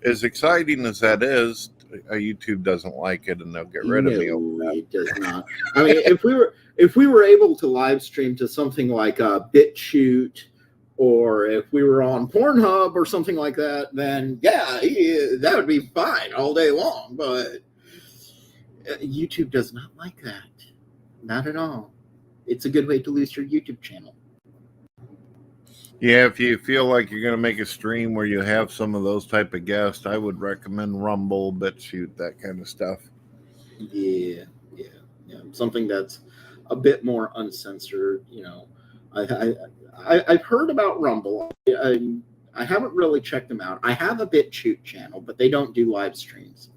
as exciting as that is, YouTube doesn't like it, and they'll get rid of me. No, it does not. I mean, if we were able to live stream to something like a BitChute, or if we were on Pornhub or something like that, then yeah, that would be fine all day long. But YouTube does not like that. Not at all. It's a good way to lose your YouTube channel. Yeah, if you feel like you're going to make a stream where you have some of those type of guests, I would recommend Rumble, BitChute, that kind of stuff. Yeah. Something that's a bit more uncensored. I've heard about Rumble. I haven't really checked them out. I have a BitChute channel, but they don't do live streams,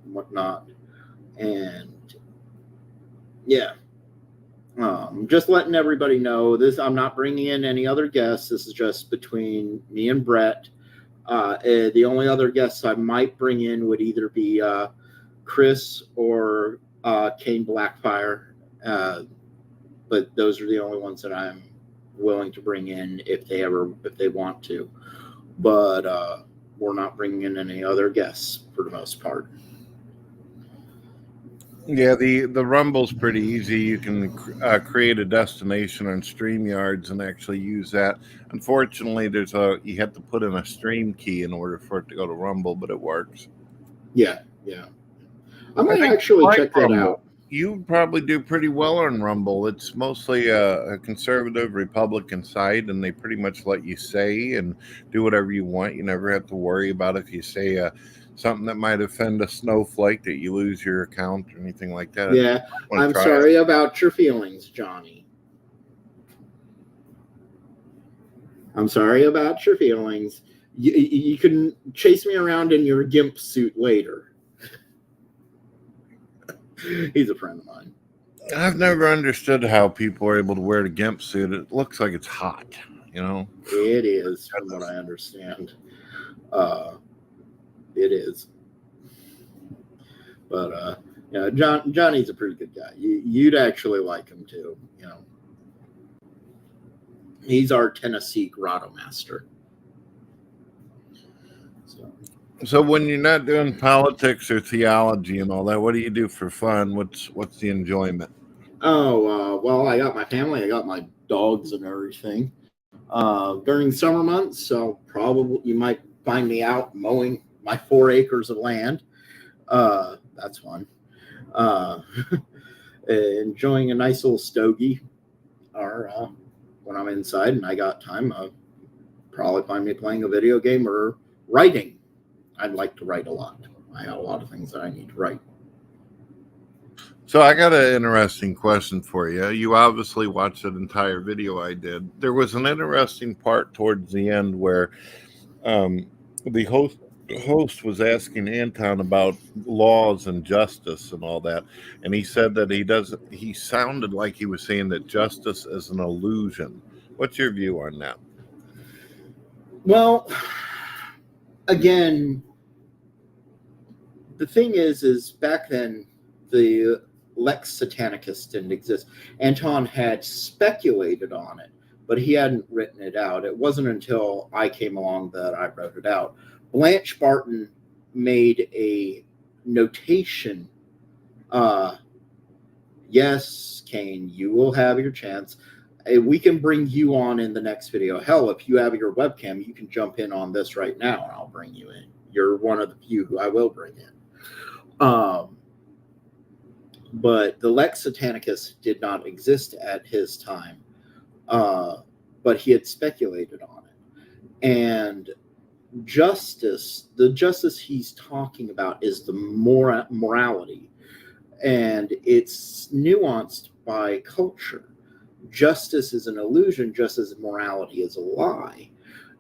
whatnot. And yeah, just letting everybody know this. I'm not bringing in any other guests. This is just between me and Brett. The only other guests I might bring in would either be Chris or Kane Blackfire, but those are the only ones that I'm willing to bring in if they want to. But we're not bringing in any other guests for the most part. Yeah, the Rumble's pretty easy. You can create a destination on StreamYards and actually use that. Unfortunately, you have to put in a stream key in order for it to go to Rumble, but it works. Yeah. I I might think actually like check that Rumble. out. You probably do pretty well on Rumble. It's mostly a conservative Republican site, and they pretty much let you say and do whatever you want. You never have to worry about if you say something that might offend a snowflake that you lose your account or anything like that. Yeah, Want to I'm try sorry it? about your feelings, Johnny. I'm sorry about your feelings. You can chase me around in your GIMP suit later. He's a friend of mine. I've never understood how people are able to wear the GIMP suit. It looks like it's hot, you know? It is, from what I understand. It is. But yeah, Johnny's a pretty good guy. You'd actually like him too. You know, he's our Tennessee grotto master. So when you're not doing politics or theology and all that, what do you do for fun? What's the enjoyment? Oh, well, I got my family. I got my dogs and everything. During summer months, so probably you might find me out mowing my 4 acres of land. That's fun. Enjoying a nice little stogie, or when I'm inside and I got time, probably find me playing a video game or writing. I'd like to write a lot. I have a lot of things that I need to write. So I got an interesting question for you. You obviously watched that entire video I did. There was an interesting part towards the end where the host was asking Anton about laws and justice and all that, and he said that he sounded like he was saying that justice is an illusion. What's your view on that? Well, again, the thing is back then the Lex Satanicus didn't exist. Anton had speculated on it, but he hadn't written it out. It wasn't until I came along that I wrote it out. Blanche Barton made a notation. Yes, Kane, you will have your chance. We can bring you on in the next video. Hell, if you have your webcam, you can jump in on this right now and I'll bring you in. You're one of the few who I will bring in. But the Lex Satanicus did not exist at his time, but he had speculated on it. And the justice he's talking about is the morality, and it's nuanced by culture. Justice is an illusion, just as morality is a lie.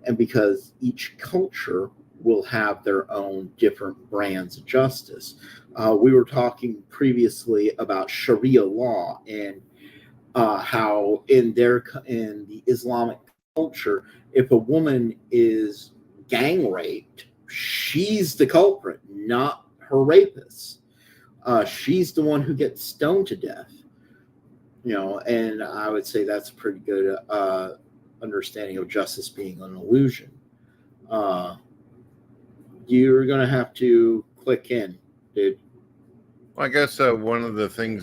And because each culture will have their own different brands of justice. We were talking previously about Sharia law and how in the Islamic culture, if a woman is gang raped, she's the culprit, not her rapist. She's the one who gets stoned to death. You know, and I would say that's a pretty good understanding of justice being an illusion. You're going to have to click in, dude. Well, I guess one of the things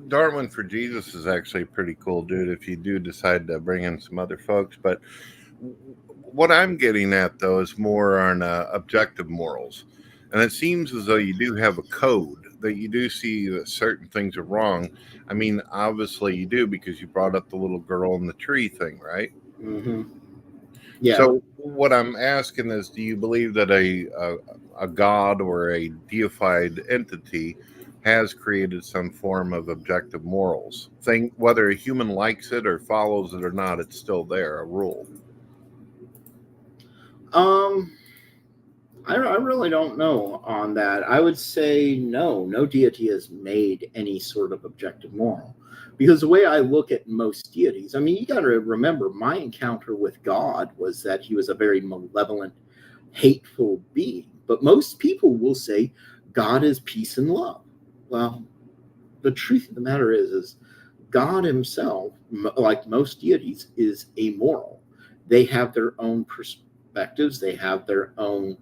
Darwin for Jesus is actually a pretty cool dude if you do decide to bring in some other folks. But what I'm getting at, though, is more on objective morals. And it seems as though you do have a code that you do see that certain things are wrong. I mean, obviously you do because you brought up the little girl in the tree thing, right? Mm-hmm. Yeah. So what I'm asking is, do you believe that a god or a deified entity has created some form of objective morals? Whether a human likes it or follows it or not, it's still there, a rule. I really don't know on that. I would say no deity has made any sort of objective moral. Because the way I look at most deities, I mean, you got to remember my encounter with God was that he was a very malevolent, hateful being. But most people will say God is peace and love. Well, the truth of the matter is God himself, like most deities, is amoral. They have their own perspectives. They have their own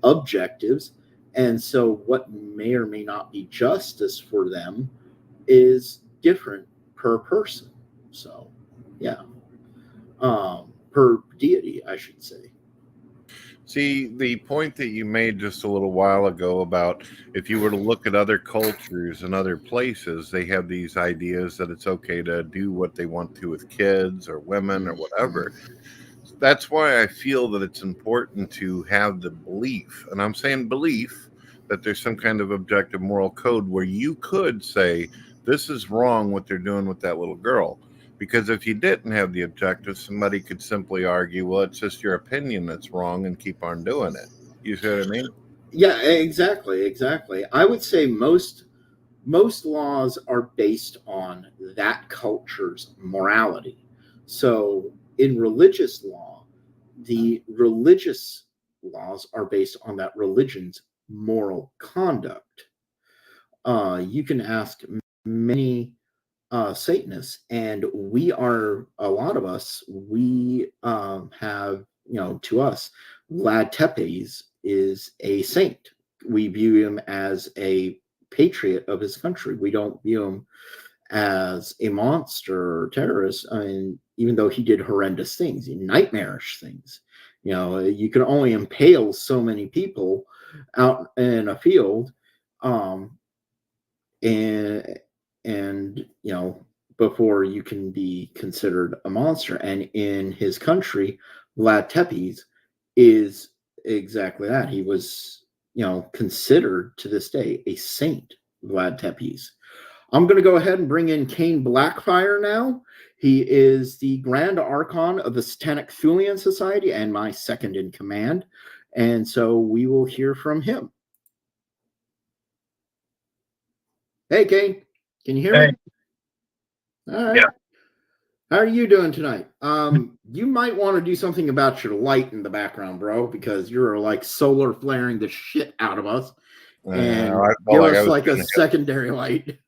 objectives. And so what may or may not be justice for them is different per person. So, yeah. Per deity, I should say. See, the point that you made just a little while ago about if you were to look at other cultures and other places, they have these ideas that it's okay to do what they want to with kids or women or whatever. That's why I feel that it's important to have the belief, and I'm saying belief, that there's some kind of objective moral code where you could say, this is wrong what they're doing with that little girl. Because if you didn't have the objective, somebody could simply argue, well, it's just your opinion that's wrong and keep on doing it. You see what I mean? Yeah, exactly. I would say most laws are based on that culture's morality. So in religious law, the religious laws are based on that religion's moral conduct. You can ask many Satanists, and a lot of us, we have, to us, Vlad Tepes is a saint. We view him as a patriot of his country. We don't view him as a monster or terrorist. I mean, even though he did horrendous things, nightmarish things. You can only impale so many people out in a field, and before you can be considered a monster. And in his country, Vlad Tepes is exactly that. He was considered to this day a saint, Vlad Tepes. I'm going to go ahead and bring in Cain Blackfire now. He is the Grand Archon of the Satanic Thulian Society and my second in command, and so we will hear from him. Hey, Cain, can you hear me? All right. Yeah. How are you doing tonight? You might want to do something about your light in the background, bro, because you're like solar flaring the shit out of us, and give us like a secondary light.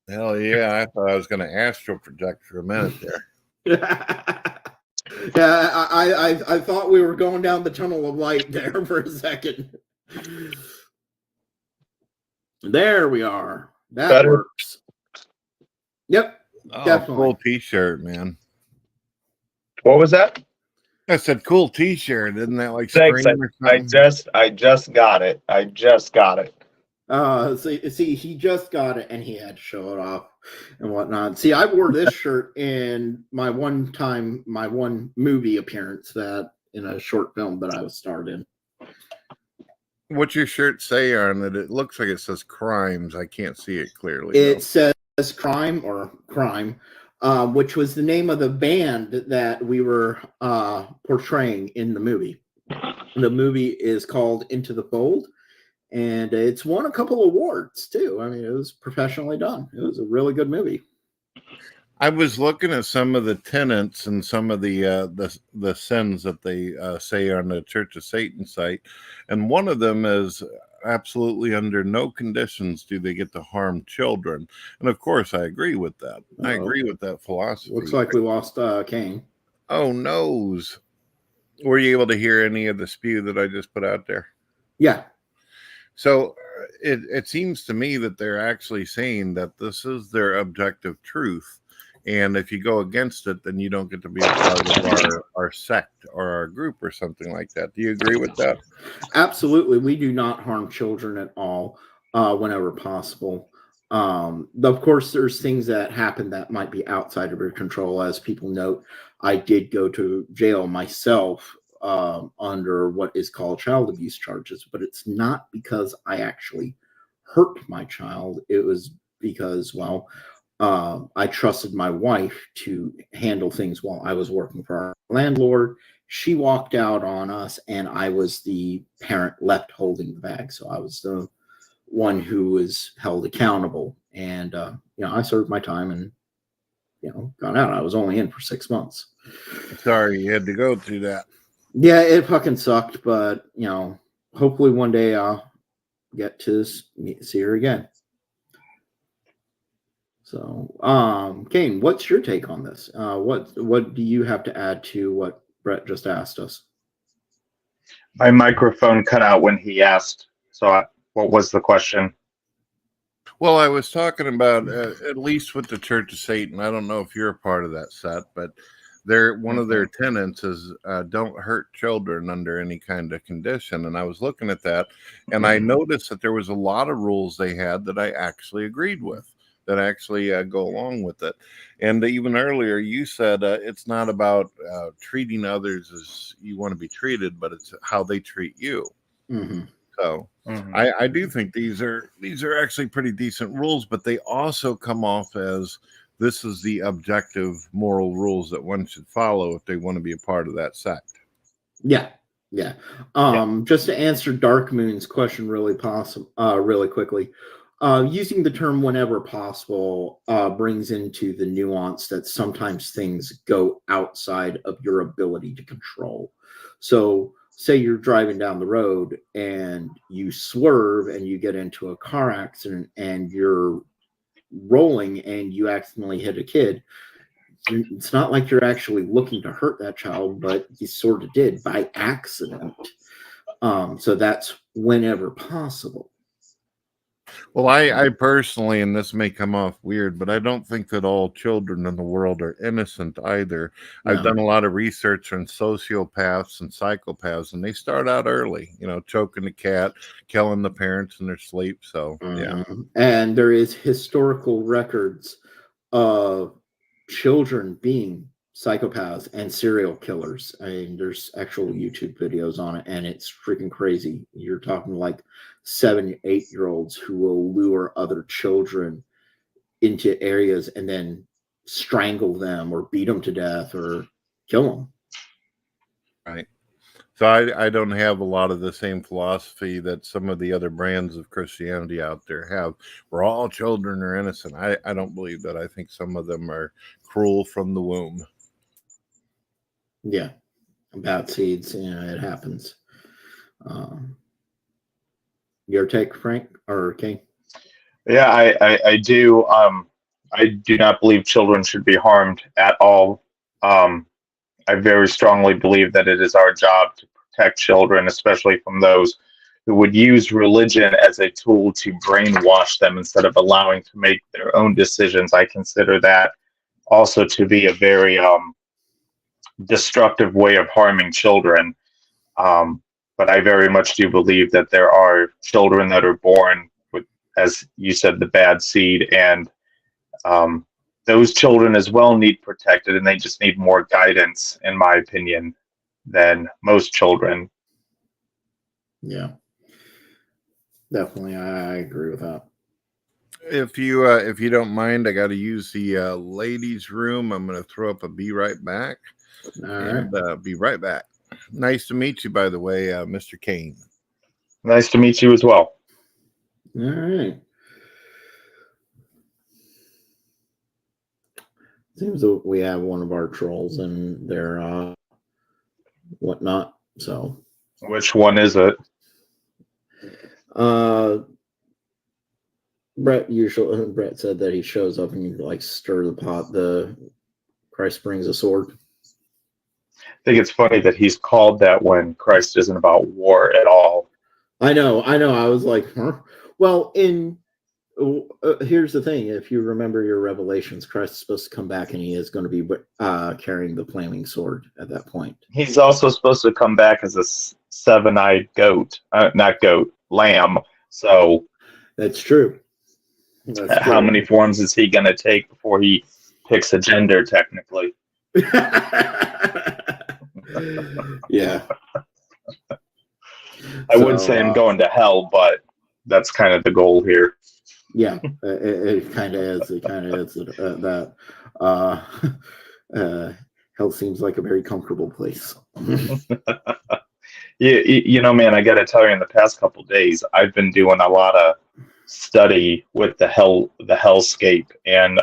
Hell yeah! I thought I was going to astral project for a minute there. Yeah, I thought we were going down the tunnel of light there for a second. There we are. That works. Yep. Oh, definitely. Cool t-shirt, man. What was that? I said cool t-shirt. Isn't that like Thanks. spring or something? I just got it. See, he just got it and he had to show it off and whatnot. See, I wore this shirt in my one movie appearance in a short film that I was starred in. What's your shirt say on it? It looks like it says crimes. I can't see it clearly. It says Crime, which was the name of the band that we were portraying in the movie. The movie is called Into the Fold, and it's won a couple awards too. I mean, it was professionally done. It was a really good movie. I was looking at some of the tenets and some of the sins that they say on the Church of Satan site, and one of them is absolutely under no conditions do they get to harm children. And of course, I agree with that. I agree with that philosophy. Looks like we lost Cain. Oh, noes. Were you able to hear any of the spew that I just put out there? Yeah. So it seems to me that they're actually saying that this is their objective truth. And if you go against it, then you don't get to be a part of our sect or our group or something like that. Do you agree with that? Absolutely. We do not harm children at all whenever possible. Of course, there's things that happen that might be outside of your control. As people note, I did go to jail myself under what is called child abuse charges, but it's not because I actually hurt my child. It was because, I trusted my wife to handle things while I was working for our landlord. She walked out on us, and I was the parent left holding the bag. So I was the one who was held accountable. And, I served my time and, got out. I was only in for 6 months. Sorry you had to go through that. Yeah, it fucking sucked. But, hopefully one day I'll get to see her again. So, Cain, what's your take on this? What do you have to add to what Brett just asked us? My microphone cut out when he asked. So what was the question? Well, I was talking about, at least with the Church of Satan, I don't know if you're a part of that set, but one of their tenets is don't hurt children under any kind of condition. And I was looking at that, and I noticed that there was a lot of rules they had that I actually agreed with, that actually go along with it. And even earlier, you said it's not about treating others as you want to be treated, but it's how they treat you. Mm-hmm. So I do think these are actually pretty decent rules, but they also come off as this is the objective moral rules that one should follow if they want to be a part of that sect. Yeah. Just to answer Dark Moon's question really quickly, using the term whenever possible brings into the nuance that sometimes things go outside of your ability to control. So say you're driving down the road and you swerve and you get into a car accident and you're rolling and you accidentally hit a kid. It's not like you're actually looking to hurt that child, but you sort of did by accident. So that's whenever possible. Well, I personally, and this may come off weird, but I don't think that all children in the world are innocent either. No. I've done a lot of research on sociopaths and psychopaths, and they start out early, choking the cat, killing the parents in their sleep. So, yeah. And there is historical records of children being psychopaths and serial killers. I mean, there's actual YouTube videos on it, and it's freaking crazy. You're talking like 7, 8-year-olds who will lure other children into areas and then strangle them or beat them to death or kill them. Right. So I don't have a lot of the same philosophy that some of the other brands of Christianity out there have, where all children are innocent. I don't believe that. I think some of them are cruel from the womb. Yeah. Bad seeds, it happens. Your take, Frank or King? Yeah, I do. I do not believe children should be harmed at all. I very strongly believe that it is our job to protect children, especially from those who would use religion as a tool to brainwash them instead of allowing to make their own decisions. I consider that also to be a very destructive way of harming children. But I very much do believe that there are children that are born with, as you said, the bad seed, and those children as well need protected, and they just need more guidance, in my opinion, than most children. Yeah, definitely, I agree with that. If you don't mind, I got to use the ladies' room. I'm going to throw up a "Be right back." All right. Be right back. Nice to meet you, by the way, Mr. Kane. Nice to meet you as well. All right. Seems that we have one of our trolls and their whatnot. So, which one is it? Brett said that he shows up and you like stir the pot. The Christ brings a sword. I think it's funny that he's called that when Christ isn't about war at all. I know. I was like, huh? Well, here's the thing. If you remember your Revelations, Christ is supposed to come back and he is going to be carrying the flaming sword at that point. He's also supposed to come back as a 7-eyed lamb. So that's true. How many forms is he going to take before he picks a gender, technically? Yeah. I would say I'm going to hell, but that's kind of the goal here. Yeah, it kind of is. It kind of is that. Hell seems like a very comfortable place. You know, man, I got to tell you, in the past couple of days, I've been doing a lot of study with the hellscape, and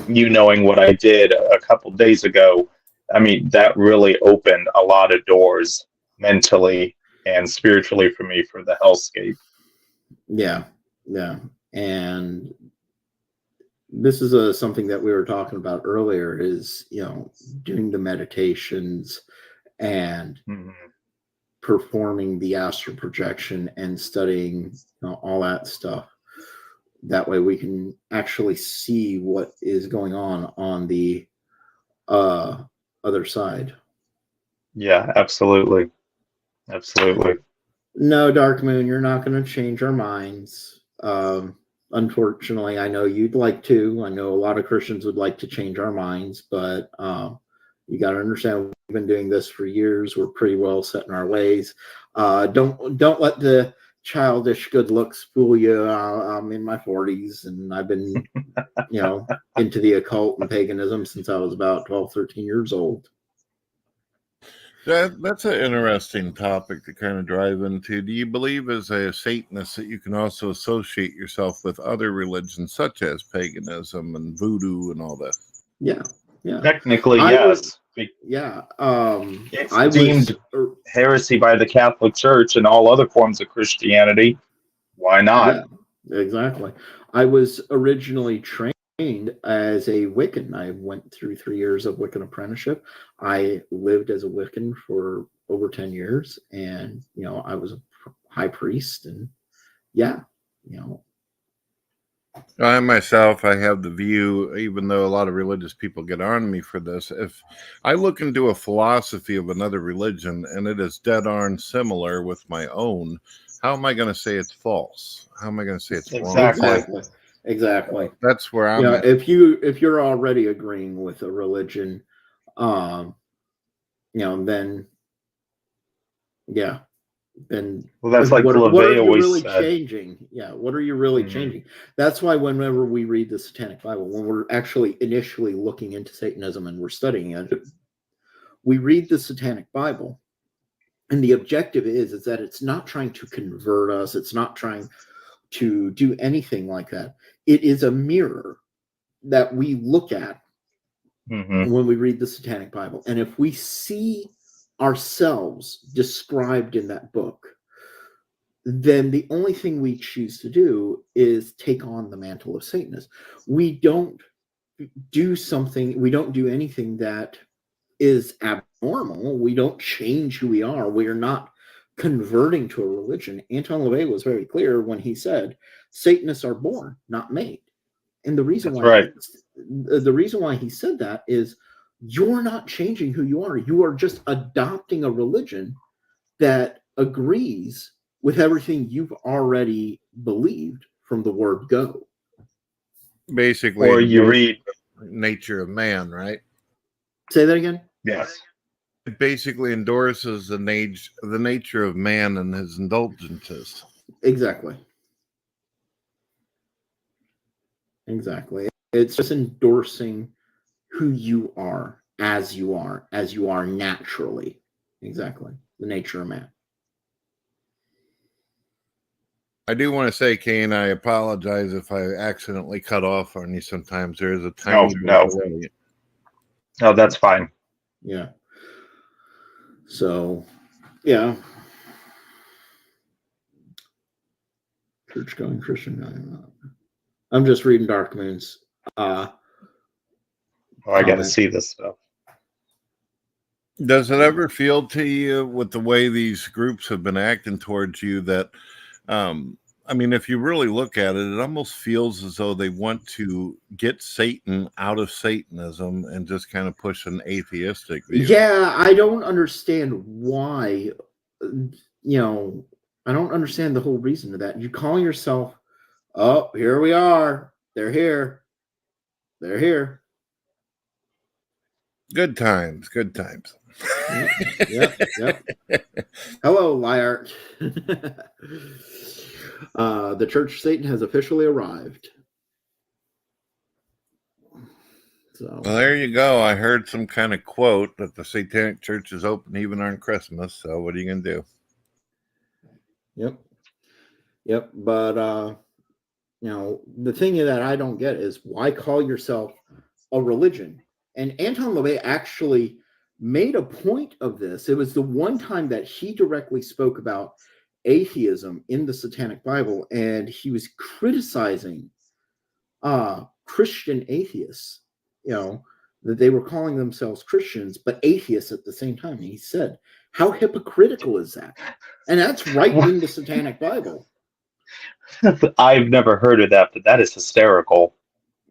knowing what I did a couple of days ago, I mean, that really opened a lot of doors mentally and spiritually for me for the hellscape. Yeah. And this is something that we were talking about earlier is, doing the meditations and performing the astral projection and studying all that stuff. That way we can actually see what is going on the other side. Yeah, absolutely. Absolutely. No, Dark Moon, you're not going to change our minds. Unfortunately, I know you'd like to. I know a lot of Christians would like to change our minds, but you got to understand we've been doing this for years. We're pretty well set in our ways. Don't let the childish good looks fool you. I'm in my 40s, and I've been, into the occult and paganism since I was about 12, 13 years old. That's an interesting topic to kind of drive into. Do you believe as a Satanist that you can also associate yourself with other religions such as paganism and voodoo and all that? Yeah. Technically, yes. It's deemed heresy by the Catholic Church and all other forms of Christianity. Why not? Yeah, exactly. I was originally trained as a Wiccan. I went through 3 years of Wiccan apprenticeship. I lived as a Wiccan for over 10 years, and I was a high priest, and I myself, I have the view, even though a lot of religious people get on me for this, if I look into a philosophy of another religion and it is dead on similar with my own, how am I going to say it's false? How am I going to say it's wrong? Exactly. That's where I'm at. If you're already agreeing with a religion, then that's like what are you really said. changing? Yeah, what are you really changing? That's why whenever we read the Satanic Bible, when we're actually initially looking into Satanism and we're studying it, we read the Satanic Bible, and the objective is that it's not trying to convert us. It's not trying to do anything like that. It is a mirror that we look at when we read the Satanic Bible. And if we see ourselves described in that book, then the only thing we choose to do is take on the mantle of Satanism. We don't do anything that is abnormal. We don't change who we are. We are not converting to a religion. Anton LaVey was very clear when he said, Satanists are born, not made. And the reason why he said that is you're not changing who you are. You are just adopting a religion that agrees with everything you've already believed from the word go. Basically, or you read Nature of Man, right? Say that again? Yes. It basically endorses the nature of man and his indulgences. Exactly. It's just endorsing who you are as you are naturally. Exactly. The nature of man. I do want to say, Kane, I apologize if I accidentally cut off on you sometimes. There is a tiny delay. No, that's fine. Yeah. So, yeah. Church-going Christian. I'm just reading Dark Moon's. I got to see this stuff. Does it ever feel to you with the way these groups have been acting towards you that, if you really look at it, it almost feels as though they want to get Satan out of Satanism and just kind of push an atheistic view? Yeah, I don't understand why. I don't understand the whole reason of that. You call yourself, oh, here we are. They're here. They're here. Good times. Yep. Hello, Liart. The Church of Satan has officially arrived. So, well, there you go. I heard some kind of quote that the Satanic Church is open even on Christmas. So what are you going to do? Yep. But, the thing that I don't get is why call yourself a religion? And Anton LaVey actually made a point of this. It was the one time that he directly spoke about atheism in the Satanic Bible, and he was criticizing Christian atheists, that they were calling themselves Christians, but atheists at the same time. And he said, how hypocritical is that? And that's right in the Satanic Bible. I've never heard of that, but that is hysterical.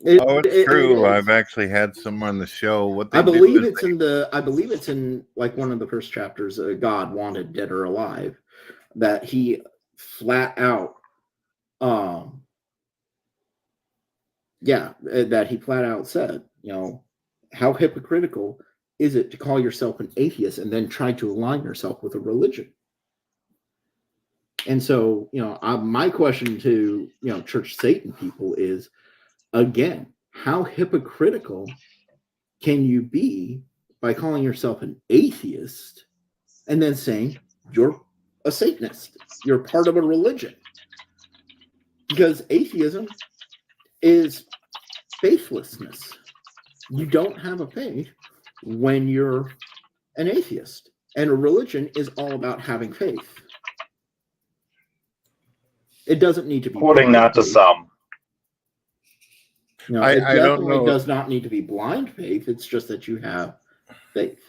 Oh, it's true. I've actually had some on the show. What they I believe do it's in like one of the first chapters, God Wanted Dead or Alive, that he flat out said, how hypocritical is it to call yourself an atheist and then try to align yourself with a religion? And so, my question to, Church Satan people is, again, how hypocritical can you be by calling yourself an atheist and then saying you're a Satanist? You're part of a religion. Because atheism is faithlessness. You don't have a faith when you're an atheist. And a religion is all about having faith. It doesn't need to be according not to some. It definitely does not need to be blind faith. It's just that you have faith.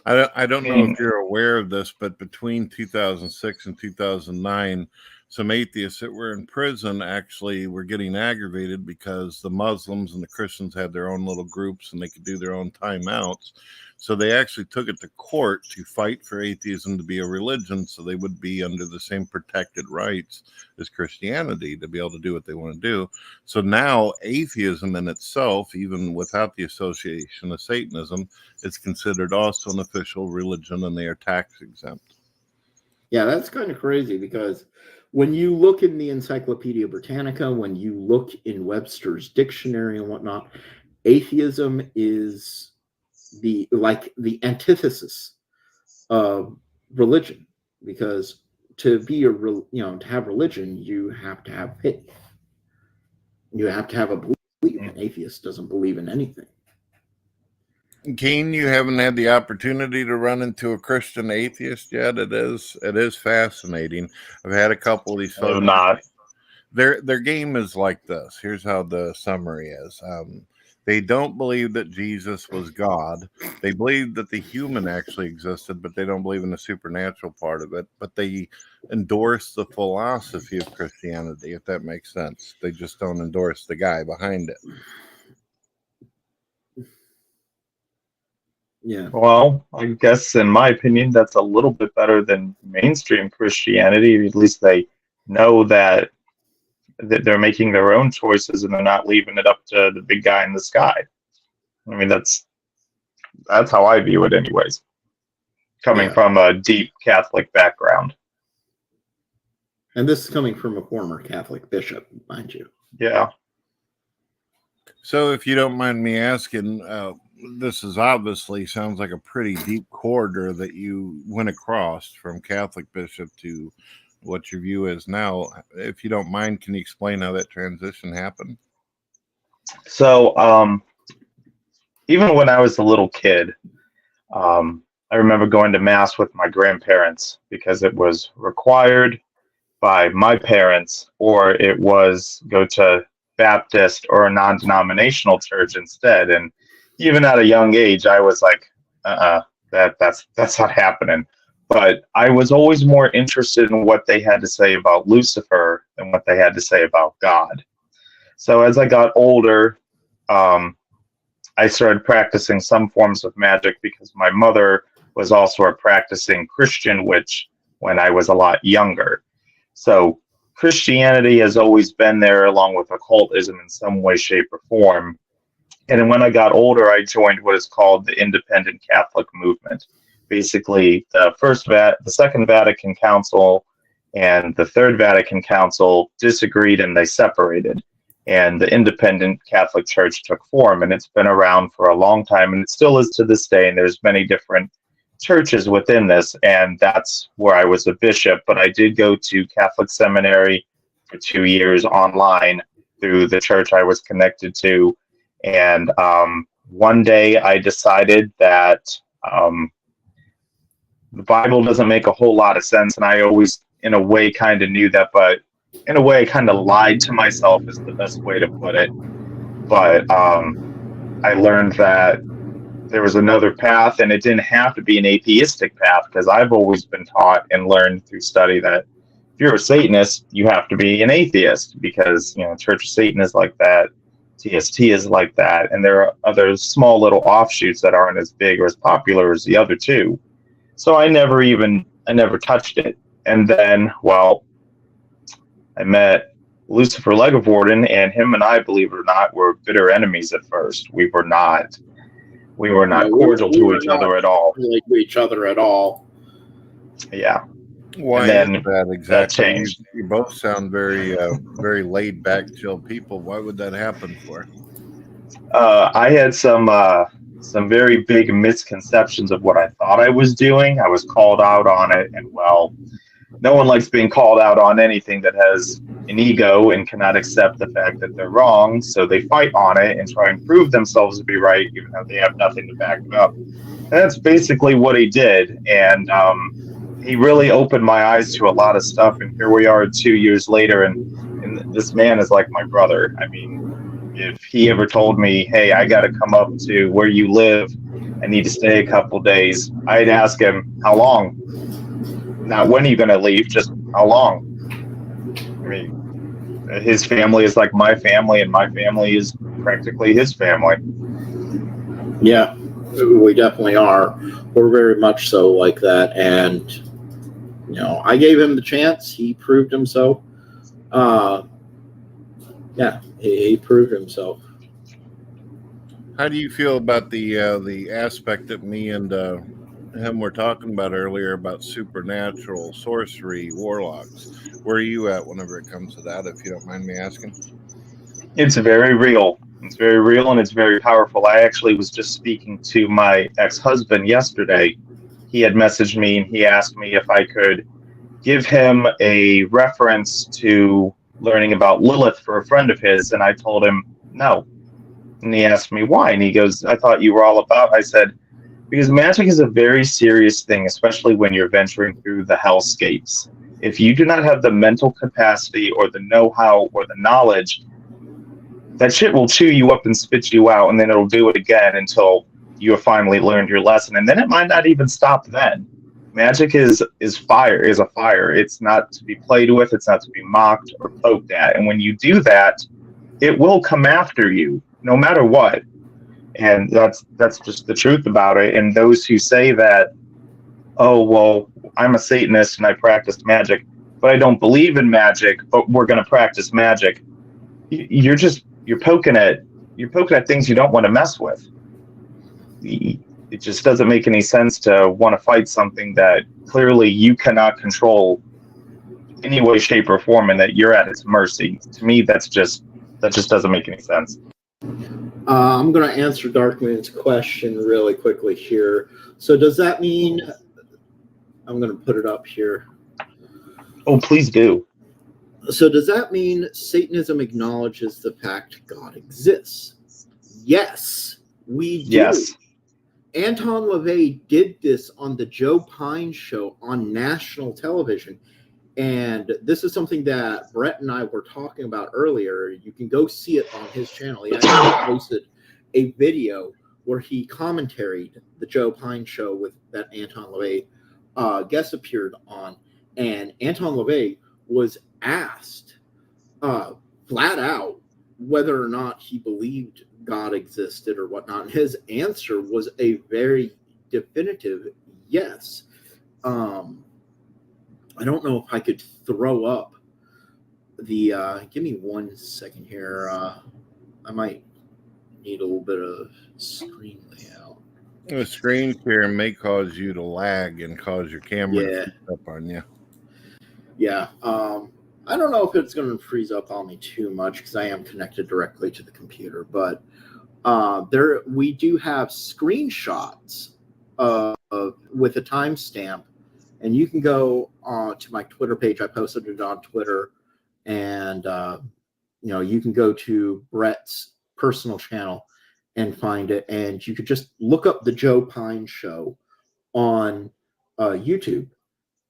I don't know if you're aware of this, but between 2006 and 2009, some atheists that were in prison actually were getting aggravated because the Muslims and the Christians had their own little groups and they could do their own timeouts. So they actually took it to court to fight for atheism to be a religion, so they would be under the same protected rights as Christianity to be able to do what they want to do. So now atheism in itself, even without the association of Satanism, is considered also an official religion, and they are tax exempt. Yeah, that's kind of crazy, because when you look in the Encyclopedia Britannica, when you look in Webster's dictionary and whatnot, atheism is the antithesis of religion, because to have religion, you have to have faith. You have to have a belief. An atheist doesn't believe in anything. Keen, you haven't had the opportunity to run into a Christian atheist yet. It is fascinating. I've had a couple of these folks. Not. Their game is like this. Here's how the summary is. They don't believe that Jesus was God. They believe that the human actually existed, but they don't believe in the supernatural part of it. But they endorse the philosophy of Christianity, if that makes sense. They just don't endorse the guy behind it. Yeah. Well, I guess in my opinion, that's a little bit better than mainstream Christianity. At least they know that they're making their own choices and they're not leaving it up to the big guy in the sky. I mean, that's how I view it anyways, coming from a deep Catholic background. And this is coming from a former Catholic bishop, mind you. Yeah. So if you don't mind me asking, this is obviously sounds like a pretty deep corridor that you went across from Catholic bishop to what your view is now. If you don't mind, can you explain how that transition happened? So even when I was a little kid, I remember going to Mass with my grandparents because it was required by my parents, or it was go to Baptist or a non-denominational church instead. And even at a young age, I was like, that's not happening. But I was always more interested in what they had to say about Lucifer than what they had to say about God. So as I got older, I started practicing some forms of magic because my mother was also a practicing Christian witch when I was a lot younger. So Christianity has always been there along with occultism in some way, shape, or form. And then when I got older, I joined what is called the Independent Catholic Movement. Basically, the Second Vatican Council and the Third Vatican Council disagreed and they separated. And the Independent Catholic Church took form, and it's been around for a long time, and it still is to this day. And there's many different churches within this, and that's where I was a bishop. But I did go to Catholic seminary for 2 years online through the church I was connected to. And one day I decided that the Bible doesn't make a whole lot of sense, and I always, in a way, kind of knew that, but in a way, I kind of lied to myself is the best way to put it. But I learned that there was another path, and it didn't have to be an atheistic path, because I've always been taught and learned through study that if you're a Satanist, you have to be an atheist, because Church of Satan is like that. TST is like that, and there are other small little offshoots that aren't as big or as popular as the other two. So I never touched it. And then, well, I met Lucifer LeGivorden, and him and I, believe it or not, were bitter enemies at first. We were not cordial to each other at all. Really to each other at all. Yeah. Why And then is that exactly? that changed. You both sound very, very laid back, chill people. Why would that happen for? I had some very big misconceptions of what I thought I was doing. I was called out on it, and well, no one likes being called out on anything that has an ego and cannot accept the fact that they're wrong. So they fight on it and try and prove themselves to be right, even though they have nothing to back it up. And that's basically what he did. And he really opened my eyes to a lot of stuff. And here we are 2 years later, and this man is like my brother. I mean, if he ever told me, hey, I got to come up to where you live, I need to stay a couple days, I'd ask him, how long? Not when are you going to leave, just how long? I mean, his family is like my family, and my family is practically his family. Yeah, we definitely are. We're very much so like that. And, you know, I gave him the chance. He proved himself. Yeah, he proved himself. How do you feel about the aspect that me and him were talking about earlier about supernatural, sorcery, warlocks? Where are you at whenever it comes to that, if you don't mind me asking? It's very real. It's very real, and it's very powerful. I actually was just speaking to my ex-husband yesterday. He had messaged me, and he asked me if I could give him a reference to learning about Lilith for a friend of his, and I told him no. And he asked me why, and he goes, I thought you were all about. I said, because magic is a very serious thing, especially when you're venturing through the hellscapes. If you do not have the mental capacity or the know-how or the knowledge, that shit will chew you up and spit you out, and then it'll do it again until you have finally learned your lesson. And then it might not even stop then. Magic is fire, is a fire. It's not to be played with. It's not to be mocked or poked at. And when you do that, it will come after you, no matter what. And that's just the truth about it. And those who say that, oh, well, I'm a Satanist and I practice magic, but I don't believe in magic, but we're going to practice magic. You're poking at things you don't want to mess with. It just doesn't make any sense to want to fight something that clearly you cannot control any way, shape, or form, and that you're at its mercy. To me, that just doesn't make any sense. I'm going to answer Darkman's question really quickly here. So does that mean, I'm going to put it up here. Oh, please do. So does that mean Satanism acknowledges the fact God exists? Yes, we do. Yes. Anton LaVey did this on the Joe Pine show on national television. And this is something that Brett and I were talking about earlier. You can go see it on his channel. He actually posted a video where he commentaried the Joe Pine show with that Anton LaVey guest appeared on. And Anton LaVey was asked flat out whether or not he believed God existed or whatnot. And his answer was a very definitive yes. I don't know if I could throw up the, give me 1 second here. I might need a little bit of screen layout. The screen share may cause you to lag and cause your camera to freeze up on you. Yeah. I don't know if it's going to freeze up on me too much because I am connected directly to the computer, but we do have screenshots with a timestamp. And you can go to my Twitter page. I posted it on Twitter. And, you can go to Brett's personal channel and find it. And you could just look up the Joe Pine show on YouTube.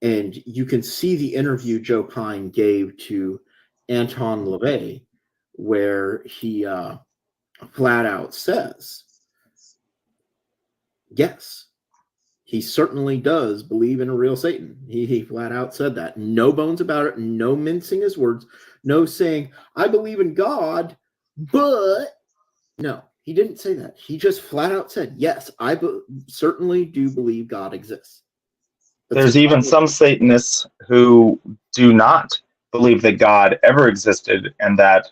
And you can see the interview Joe Pine gave to Anton LaVey, where he flat out says, yes, he certainly does believe in a real Satan. He flat out said that. No bones about it. No mincing his words. No saying, I believe in God, but No, he didn't say that. He just flat out said, yes, I certainly do believe God exists. There's even some Satanists who do not believe that God ever existed, and that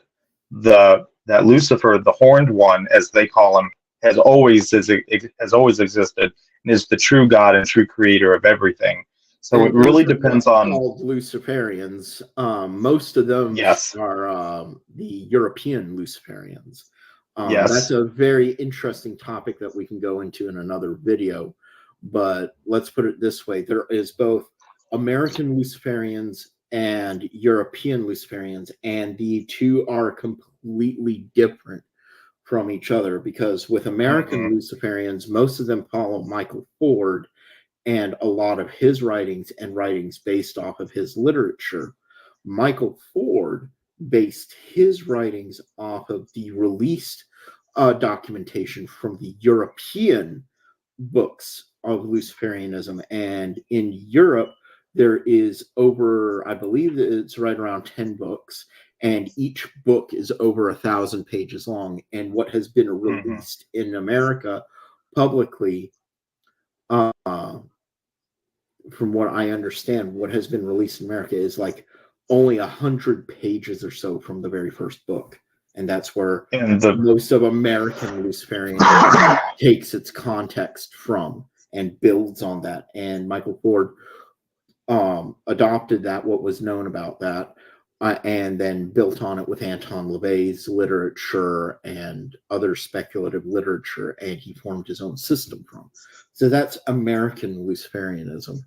that Lucifer, the horned one, as they call him, has always existed and is the true God and true creator of everything. So it really depends on called Luciferians. Most of them yes, are the European Luciferians. yes, That's a very interesting topic that we can go into in another video. But let's put it this way: there is both American Luciferians and European Luciferians, and the two are completely different from each other, because with American Luciferians, most of them follow Michael Ford and a lot of his writings and writings based off of his literature. Michael Ford based his writings off of the released documentation from the European books of Luciferianism. And in Europe, there is over, I believe it's right around 10 books, and each book is over 1,000 pages long. And what has been released in America publicly, from what I understand, what has been released in America is like only 100 pages or so from the very first book. And that's where most of American Luciferian takes its context from and builds on that. And Michael Ford adopted that, what was known about that, and then built on it with Anton LaVey's literature and other speculative literature, and he formed his own system from. So that's American Luciferianism.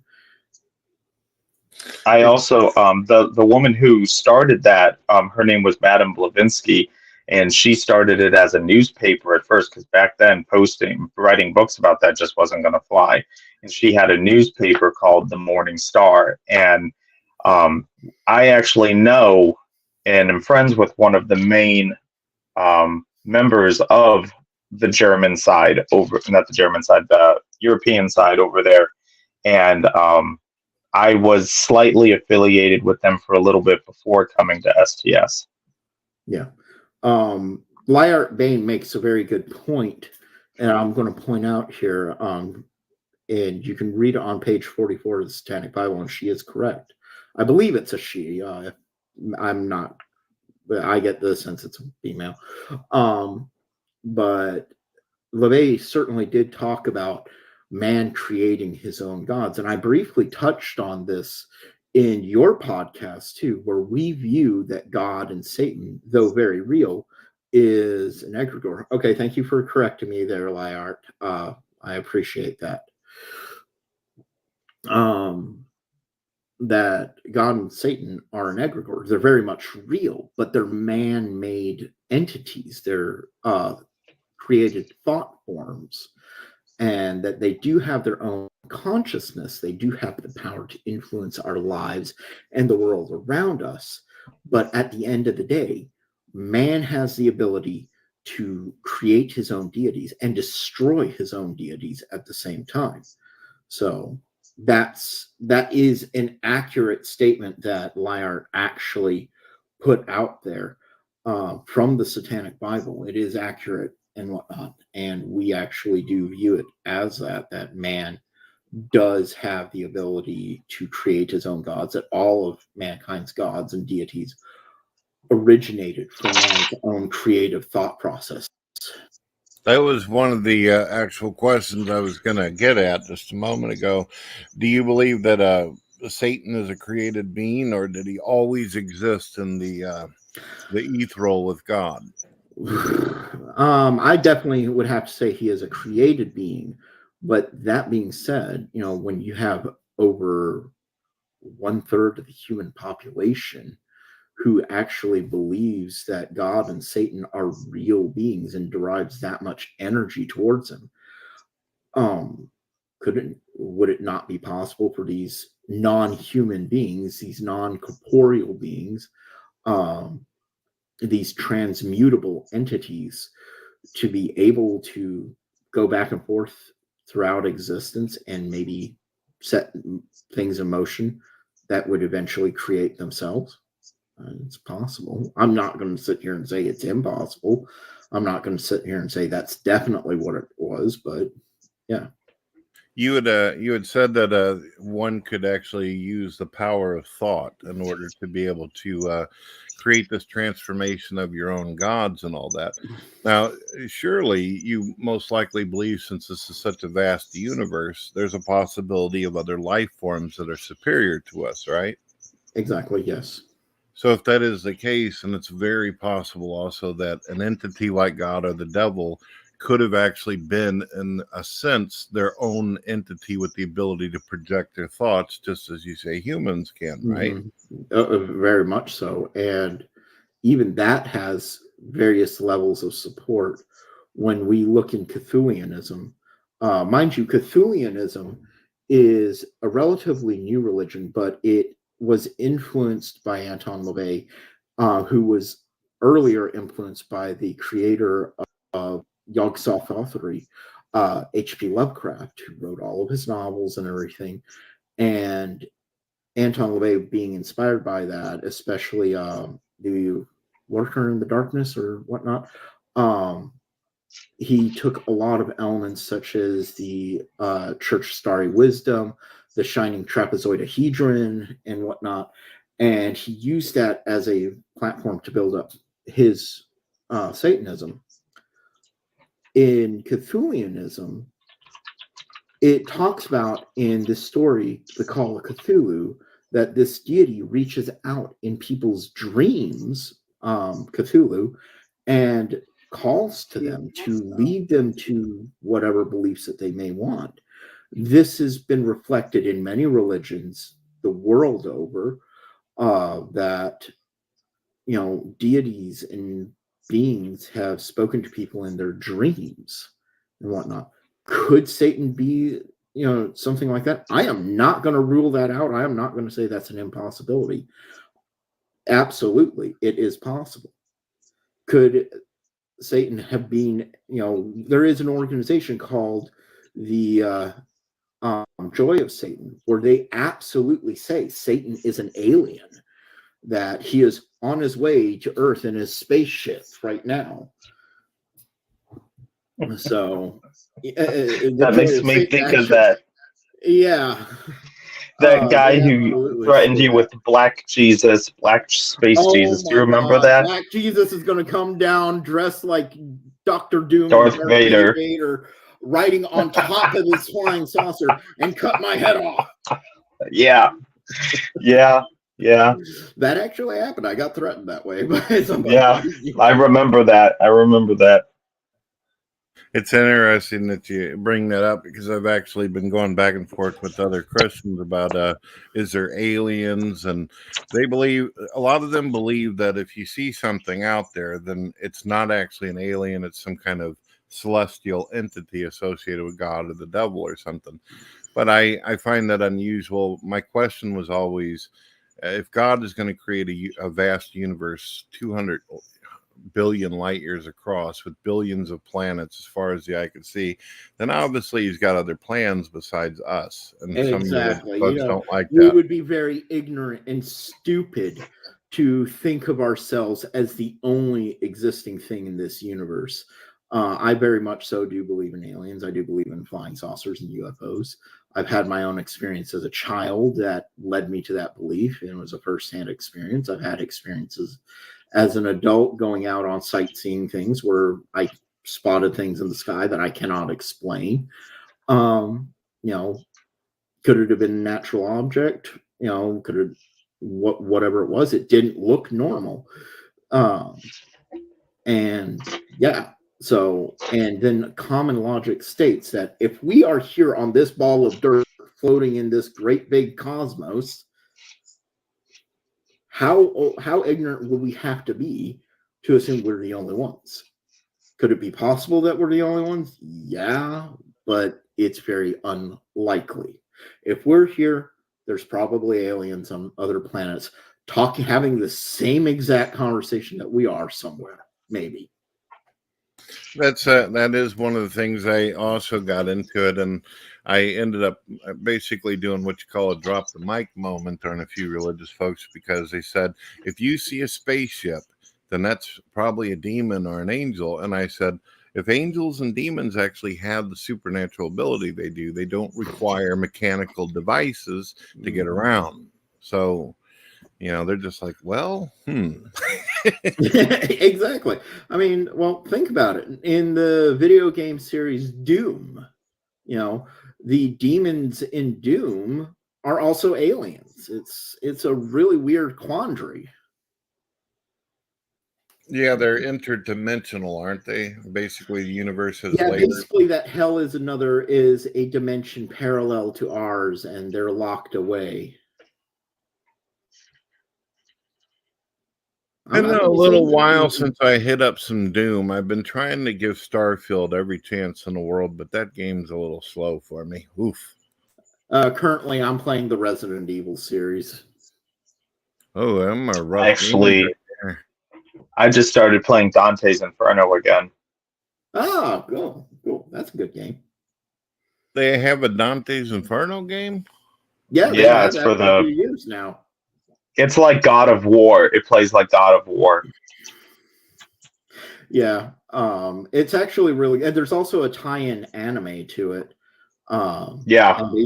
I also the woman who started that, her name was Madame Blavatsky, and she started it as a newspaper at first, because back then writing books about that just wasn't going to fly. And she had a newspaper called the Morning Star, and I actually know and am friends with one of the main members of the German side not the German side, the European side over there, and I was slightly affiliated with them for a little bit before coming to STS. Yeah. Lyart Bain makes a very good point, and I'm going to point out here, and you can read it on page 44 of the Satanic Bible, and she is correct. I believe it's a she. I'm not, but I get the sense it's a female. But LaVey certainly did talk about man creating his own gods. And I briefly touched on this in your podcast too, where we view that God and Satan, though very real, is an egregore. Okay, thank you for correcting me there, Lyart. I appreciate that. That God and Satan are an egregore. They're very much real, but they're man-made entities. They're created thought forms, and that they do have their own consciousness. They do have the power to influence our lives and the world around us. But at the end of the day, man has the ability to create his own deities and destroy his own deities at the same time. So that is an accurate statement that Lyart actually put out there from the Satanic Bible. It is accurate and whatnot, and we actually do view it as that man does have the ability to create his own gods, that all of mankind's gods and deities originated from man's own creative thought process. That was one of the actual questions I was going to get at just a moment ago. Do you believe that Satan is a created being, or did he always exist in the ethereal with God? I definitely would have to say he is a created being. But that being said, when you have over 1/3 of the human population who actually believes that God and Satan are real beings and derives that much energy towards them, would it not be possible for these non-human beings, these non-corporeal beings, these transmutable entities, to be able to go back and forth throughout existence and maybe set things in motion that would eventually create themselves? It's possible. I'm not going to sit here and say it's impossible. I'm not going to sit here and say that's definitely what it was, but yeah. You had said that one could actually use the power of thought in order to be able to create this transformation of your own gods and all that. Now, surely you most likely believe, since this is such a vast universe, there's a possibility of other life forms that are superior to us, right? Exactly, yes. So if that is the case, and it's very possible also that an entity like God or the devil could have actually been, in a sense, their own entity with the ability to project their thoughts, just as you say humans can, right? Very much so. And even that has various levels of support when we look in Cthulhianism. Mind you, Cthulhianism is a relatively new religion, but it was influenced by Anton LaVey, who was earlier influenced by the creator of Yog-Sothoth authority, H.P. Lovecraft, who wrote all of his novels and everything. And Anton LaVey being inspired by that, especially the Lurker in the Darkness or whatnot, he took a lot of elements such as the Church Starry Wisdom, the Shining Trapezoidahedron, and whatnot, and he used that as a platform to build up his Satanism. In Cthulhianism, it talks about in this story, The Call of Cthulhu, that this deity reaches out in people's dreams, Cthulhu, and calls to them to lead them to whatever beliefs that they may want. This has been reflected in many religions the world over, that, you know, deities and beings have spoken to people in their dreams and whatnot. Could Satan be, you know, something like that? I am not going to rule that out. I am not going to say that's an impossibility. Absolutely, it is possible. Could Satan have been, you know, there is an organization called the Joy of Satan, where they absolutely say Satan is an alien, that he is on his way to Earth in his spaceship right now. So that makes me think of that. Yeah. That guy who threatened you with Black Jesus, Black Space Jesus. Do you remember that? Black Jesus is going to come down dressed like Dr. Doom, Darth Vader, riding on top of his flying saucer and cut my head off. Yeah. That actually happened. I got threatened that way. Yeah, I remember that. It's interesting that you bring that up, because I've actually been going back and forth with other Christians about is there aliens, and they believe, a lot of them believe that if you see something out there, then it's not actually an alien, it's some kind of celestial entity associated with God or the devil or something. But I find that unusual. My question was always, if God is going to create a vast universe, 200 billion light years across, with billions of planets as far as the eye can see, then obviously he's got other plans besides us. And exactly. some folks don't like we that. would be very ignorant and stupid to think of ourselves as the only existing thing in this universe. I very much so do believe in aliens. I do believe in flying saucers and UFOs. I've had my own experience as a child that led me to that belief, and it was a firsthand experience. I've had experiences as an adult going out on sightseeing things where I spotted things in the sky that I cannot explain. You know, could it have been a natural object? You know, could it, whatever it was, it didn't look normal. And yeah, so, and then common logic states that if we are here on this ball of dirt floating in this great big cosmos, how ignorant will we have to be to assume we're the only ones? Could it be possible that we're the only ones? Yeah, but it's very unlikely. If we're here, there's probably aliens on other planets having the same exact conversation that we are somewhere, maybe. That is one of the things I also got into it, and I ended up basically doing what you call a drop the mic moment on a few religious folks, because they said, if you see a spaceship, then that's probably a demon or an angel. And I said, if angels and demons actually have the supernatural ability they do, they don't require mechanical devices to get around. So, they're just like, well, Exactly. I mean, well, think about it. In the video game series Doom, the demons in Doom are also aliens. It's a really weird quandary. Yeah, they're interdimensional, aren't they? Basically, the universe has layers. Basically that hell is a dimension parallel to ours, and they're locked away. It's been a little while since I hit up some Doom. I've been trying to give Starfield every chance in the world, but that game's a little slow for me. Oof. Currently, I'm playing the Resident Evil series. Oh, I'm a rough. Actually, I just started playing Dante's Inferno again. Ah, cool. That's a good game. They have a Dante's Inferno game? Yeah, it's for the years now. It's like God of War. It plays like God of War. Yeah, it's actually really good. There's also a tie-in anime to it. Yeah. And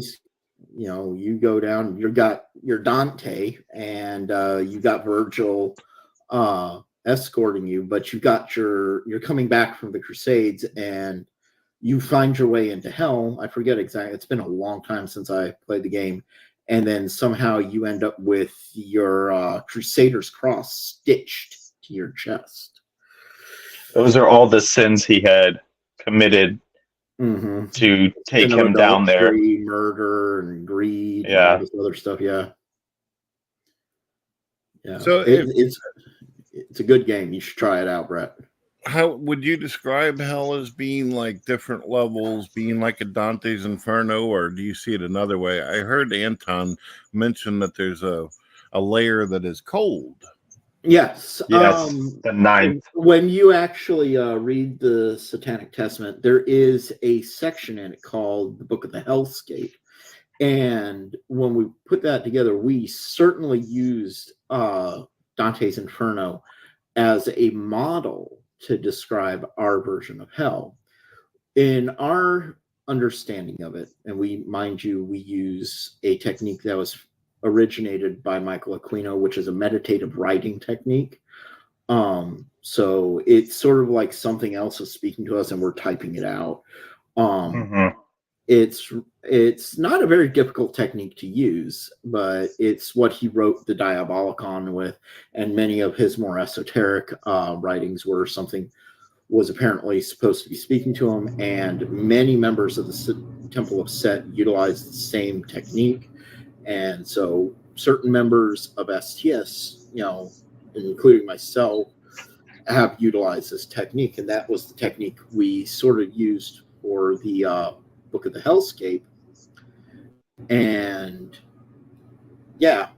you go down. You got your Dante, and you got Virgil escorting you, but you're coming back from the Crusades, and you find your way into hell. I forget exactly. It's been a long time since I played the game. And then somehow you end up with your Crusader's cross stitched to your chest. Those are all the sins he had committed to take him down there. Murder and greed, and all this other stuff. Yeah. So it's a good game. You should try it out, Brett. How would you describe hell as being like different levels, being like a Dante's Inferno, or do you see it another way? I heard Anton mention that there's a layer that is cold. Yes. The ninth. When you actually read the Satanic Testament, there is a section in it called the Book of the Hellscape. And when we put that together, we certainly used Dante's Inferno as a model to describe our version of hell. In our understanding of it, and we use a technique that was originated by Michael Aquino, which is a meditative writing technique. So it's sort of like something else is speaking to us and we're typing it out. It's not a very difficult technique to use, but it's what he wrote the Diabolicon with, and many of his more esoteric writings was apparently supposed to be speaking to him, and many members of the Temple of Set utilized the same technique, and so certain members of STS, including myself, have utilized this technique, and that was the technique we sort of used for the Book of the Hellscape. And yeah,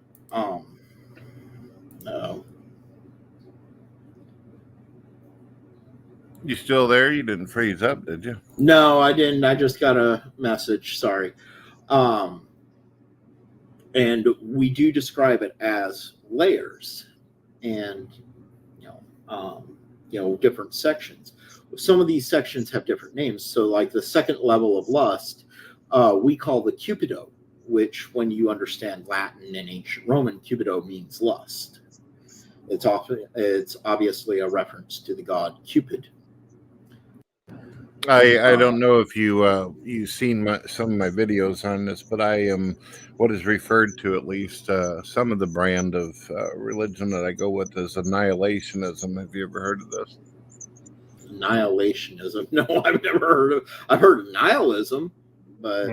you still there? You didn't freeze up, did you? No, I didn't. I just got a message. Sorry. And we do describe it as layers, and different sections. Some of these sections have different names. So, like the second level of lust, we call the Cupido, which, when you understand Latin and ancient Roman, Cupido means lust. It's obviously a reference to the god Cupid. I don't know if you've seen some of my videos on this, but I am what is referred to, at least some of the brand of religion that I go with, is annihilationism. Have you ever heard of this? Annihilationism? No, I've never heard of. I've heard of nihilism, but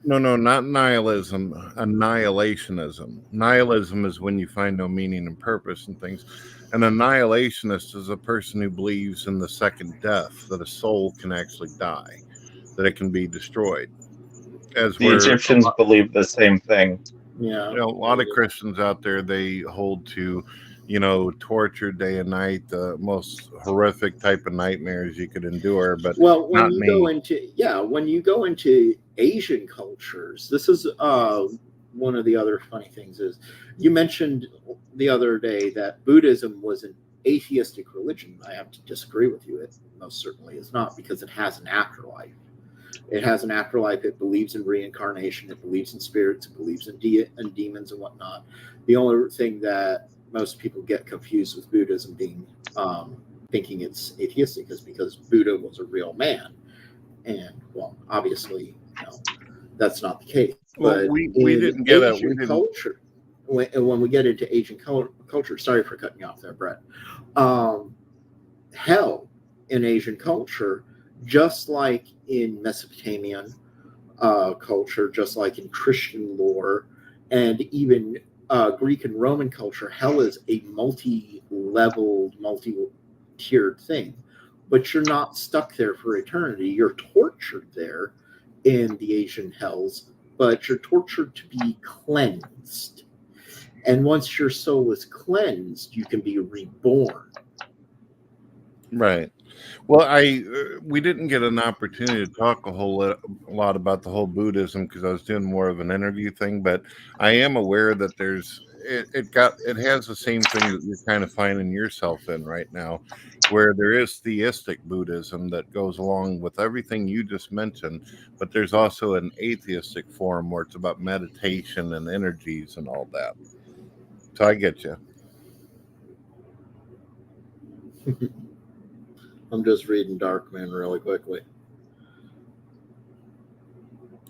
no, not nihilism. Annihilationism. Nihilism is when you find no meaning and purpose and things. An annihilationist is a person who believes in the second death, that a soul can actually die, that it can be destroyed. As the Egyptians believe the same thing. Yeah, a lot of Christians out there, they hold to, torture day and night, the most horrific type of nightmares you could endure. But when you go into Asian cultures, this is one of the other funny things is you mentioned the other day that Buddhism was atheistic religion, I have to disagree with you. It most certainly is not, because it has an afterlife. It has an afterlife. It believes in reincarnation. It believes in spirits. It believes in demons and whatnot. The only thing that most people get confused with Buddhism being thinking it's atheistic is because Buddha was a real man, and well, obviously, that's not the case. Well, But we in didn't get Asian culture, when we get into Asian culture, sorry for cutting you off there, Brett. Hell in Asian culture, just like in Mesopotamian culture, just like in Christian lore, and even Greek and Roman culture, hell is a multi-leveled, multi-tiered thing. But you're not stuck there for eternity. You're tortured there in the Asian hells, but you're tortured to be cleansed. And once your soul is cleansed, you can be reborn. Right. Well, we didn't get an opportunity to talk a lot about the whole Buddhism because I was doing more of an interview thing, but I am aware that it has the same thing that you're kind of finding yourself in right now, where there is theistic Buddhism that goes along with everything you just mentioned, but there's also an atheistic form where it's about meditation and energies and all that. So I get you. I'm just reading Darkman really quickly.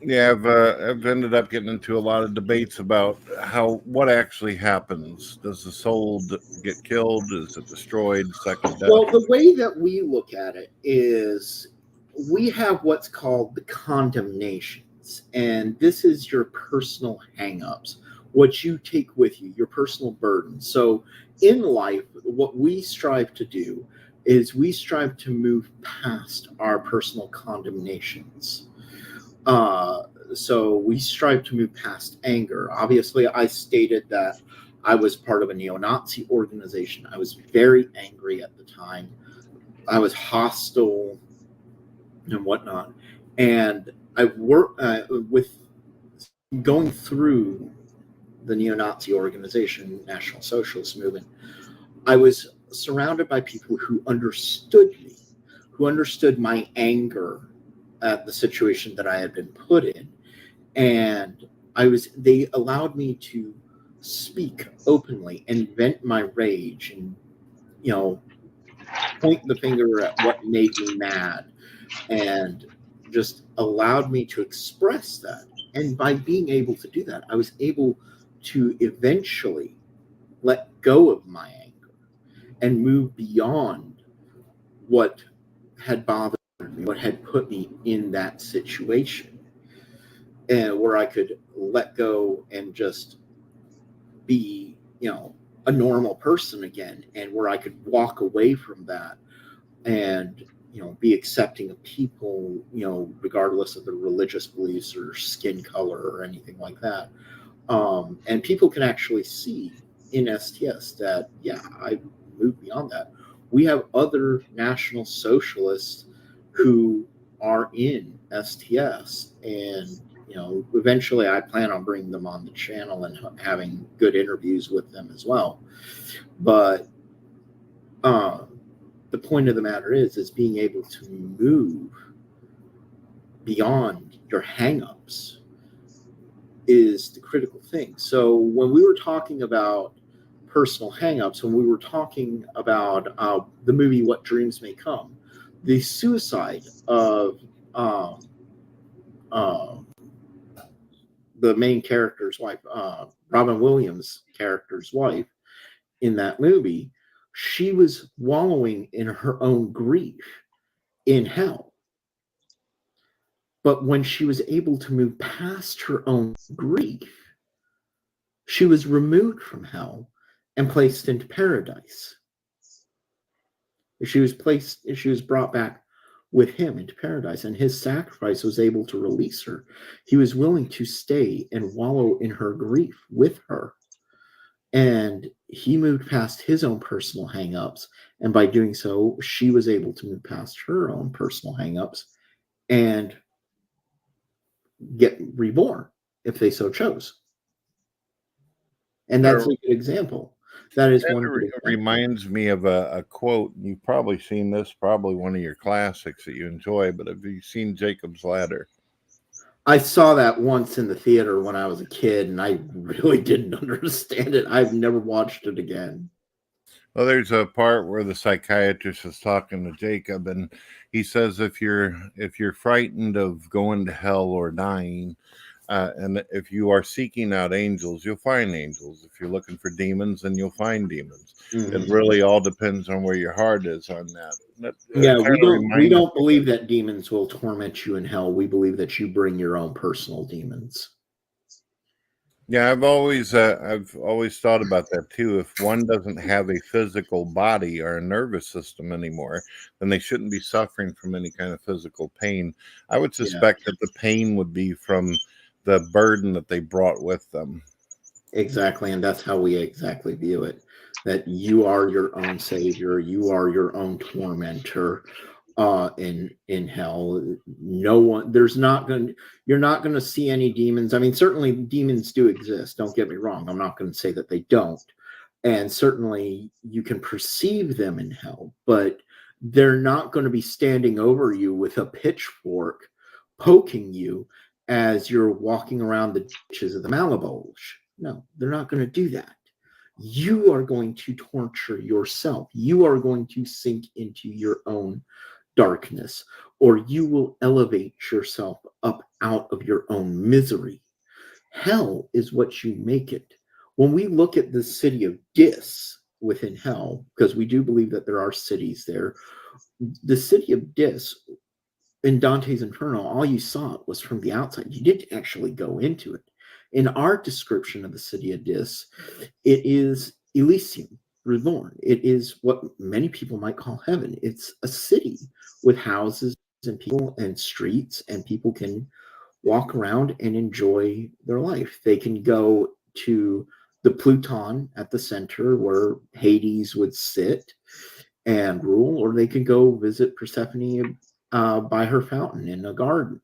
Yeah, I've ended up getting into a lot of debates about what actually happens. Does the soul get killed? Is it destroyed? Second death? Well, the way that we look at it is we have what's called the condemnations, and this is your personal hang-ups, what you take with you, your personal burden. So in life, what we strive to do is we strive to move past our personal condemnations. So we strive to move past anger. Obviously, I stated that I was part of a neo-Nazi organization. I was very angry at the time. I was hostile and whatnot. And I worked with going through the neo-Nazi organization, National Socialist Movement. I was surrounded by people who understood me, who understood my anger at the situation that I had been put in. And they allowed me to speak openly and vent my rage and, point the finger at what made me mad, and just allowed me to express that. And by being able to do that, I was able to eventually let go of my anger and move beyond what had bothered me, what had put me in that situation, and where I could let go and just be, a normal person again, and where I could walk away from that and, be accepting of people, regardless of their religious beliefs or skin color or anything like that. And people can actually see in STS that, yeah, I moved beyond that. We have other National Socialists who are in STS, and eventually I plan on bringing them on the channel and having good interviews with them as well. But the point of the matter is being able to move beyond your hang-ups is the critical thing. So when we were talking about personal hang-ups, when we were talking about the movie What Dreams May Come, the suicide of the main character's wife, Robin Williams' character's wife in that movie, she was wallowing in her own grief in hell. But when she was able to move past her own grief, she was removed from hell and placed into paradise. She was brought back with him into paradise, and his sacrifice was able to release her. He was willing to stay and wallow in her grief with her. And he moved past his own personal hang-ups, and by doing so, she was able to move past her own personal hang-ups and get reborn if they so chose. And that's a good example. That is That one good example. reminds me of a quote. You've probably seen this, probably one of your classics that you enjoy, but have you seen Jacob's Ladder? I saw that once in the theater when I was a kid, and I really didn't understand it. I've never watched it again. Well, there's a part where the psychiatrist is talking to Jacob, and he says, if you're frightened of going to hell or dying, and if you are seeking out angels, you'll find angels. If you're looking for demons, then you'll find demons. It really all depends on where your heart is on that. Yeah, we don't believe that demons will torment you in hell. We believe that you bring your own personal demons. Yeah, I've always thought about that too. If one doesn't have a physical body or a nervous system anymore, then they shouldn't be suffering from any kind of physical pain. I would suspect that the pain would be from the burden that they brought with them. Exactly, and that's how we exactly view it. That you are your own savior, you are your own tormentor in hell. No one, you're not going to see any demons. I mean, certainly demons do exist, don't get me wrong. I'm not going to say that they don't. And certainly you can perceive them in hell, but they're not going to be standing over you with a pitchfork poking you as you're walking around the ditches of the Malabulge. No, they're not going to do that. You are going to torture yourself. You are going to sink into your own darkness, or you will elevate yourself up out of your own misery. Hell is what you make it. When we look at the city of Dis within hell, because we do believe that there are cities there, the city of Dis in Dante's Inferno, all you saw was from the outside. You didn't actually go into it. In our description of the city of Dis, it is Elysium reborn. It is what many people might call heaven. It's a city with houses and people and streets, and people can walk around and enjoy their life. They can go to the Pluton at the center where Hades would sit and rule, or they can go visit Persephone by her fountain in a garden.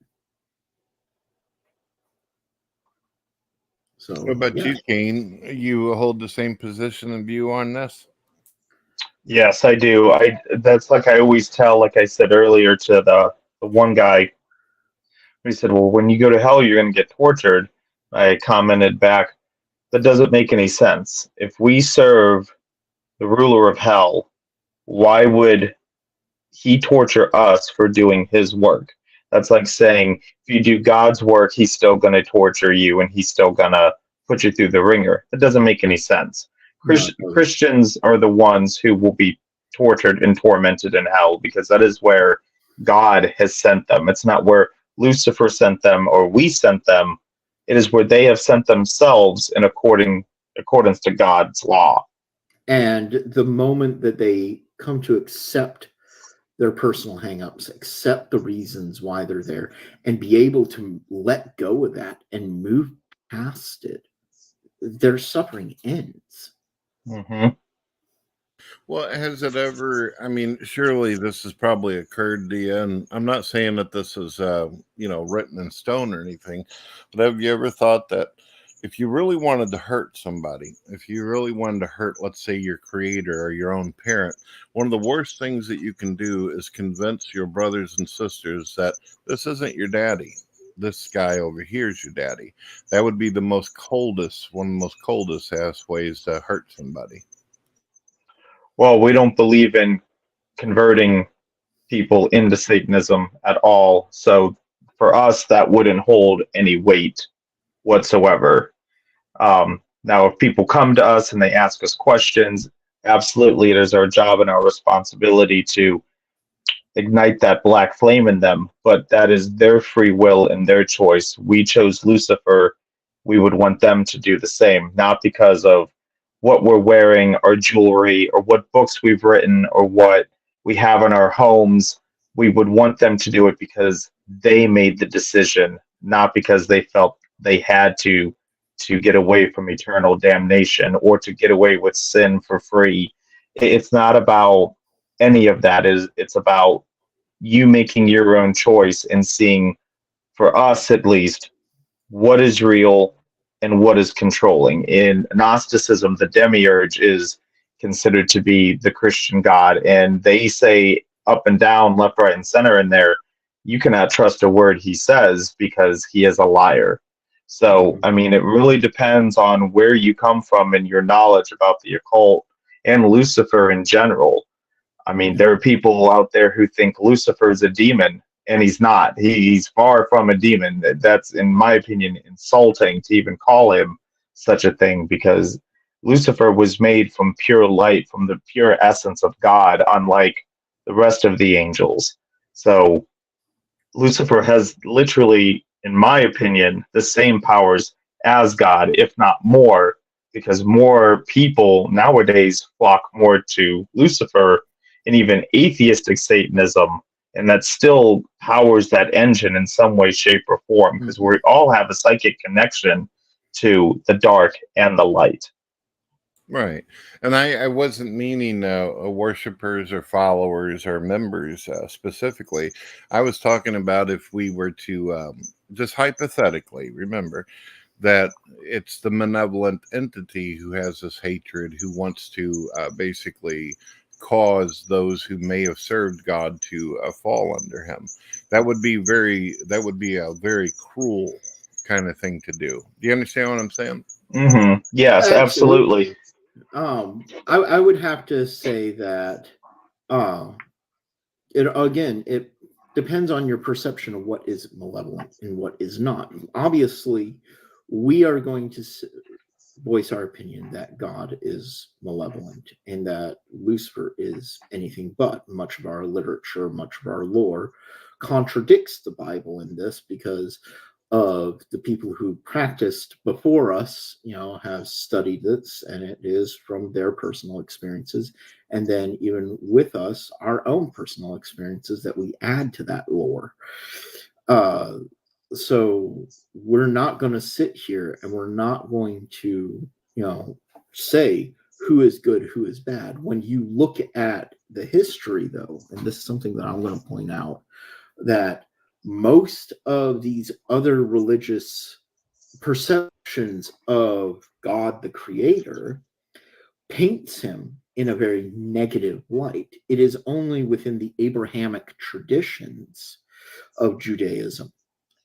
So, what about you, Kane? You hold the same position and view on this? Yes, I do. That's like I always tell, like I said earlier to the one guy. He said, "Well, when you go to hell, you're going to get tortured." I commented back, "That doesn't make any sense. If we serve the ruler of hell, why would he torture us for doing his work?" That's like saying if you do God's work, he's still going to torture you and he's still going to put you through the ringer. That doesn't make any sense. Christians are the ones who will be tortured and tormented in hell because that is where God has sent them. It's not where Lucifer sent them or we sent them. It is where they have sent themselves in accordance to God's law. And the moment that they come to accept their personal hangups, accept the reasons why they're there, and be able to let go of that and move past it, their suffering ends. Mm-hmm. Well, has it ever, I mean, surely this has probably occurred to you, and I'm not saying that this is, written in stone or anything, but have you ever thought that if you really wanted to hurt somebody, if you really wanted to hurt, let's say, your creator or your own parent, one of the worst things that you can do is convince your brothers and sisters that this isn't your daddy. This guy over here is your daddy. That would be one of the most coldest ass ways to hurt somebody. Well, we don't believe in converting people into Satanism at all. So for us, that wouldn't hold any weight whatsoever. Now, if people come to us and they ask us questions, absolutely, it is our job and our responsibility to ignite that black flame in them. But that is their free will and their choice. We chose Lucifer. We would want them to do the same, not because of what we're wearing or jewelry or what books we've written or what we have in our homes. We would want them to do it because they made the decision, not because they felt they had to get away from eternal damnation or to get away with sin for free. It's not about any of that. It's about you making your own choice and seeing, for us at least, what is real, and what is controlling. In Gnosticism, the demiurge is considered to be the Christian God, and they say up and down, left, right, and center in there, you cannot trust a word he says because he is a liar. So, I mean, it really depends on where you come from and your knowledge about the occult and Lucifer in general. I mean, there are people out there who think Lucifer is a demon, and he's not. He's far from a demon. That's, in my opinion, insulting to even call him such a thing, because Lucifer was made from pure light, from the pure essence of God, unlike the rest of the angels. So Lucifer has literally, in my opinion, the same powers as God, if not more, because more people nowadays flock more to Lucifer and even atheistic Satanism, and that still powers that engine in some way, shape, or form, because we all have a psychic connection to the dark and the light. Right. And I wasn't meaning worshipers or followers or members specifically. I was talking about if we were to just hypothetically remember that it's the malevolent entity who has this hatred, who wants to basically cause those who may have served God to fall under him. That would be a very cruel kind of thing to do. Do you understand what I'm saying? Mm-hmm. Yes, absolutely. I would have to say that it depends on your perception of what is malevolent and what is not. Obviously, we are going to voice our opinion that God is malevolent and that Lucifer is anything but. Much of our literature, much of our lore contradicts the Bible in this, because of the people who practiced before us, have studied this, and it is from their personal experiences. And then even with us, our own personal experiences that we add to that lore. So we're not going to sit here and we're not going to, say who is good, who is bad. When you look at the history, though, and this is something that I'm going to point out, that most of these other religious perceptions of God the Creator paints him in a very negative light. It is only within the Abrahamic traditions of Judaism,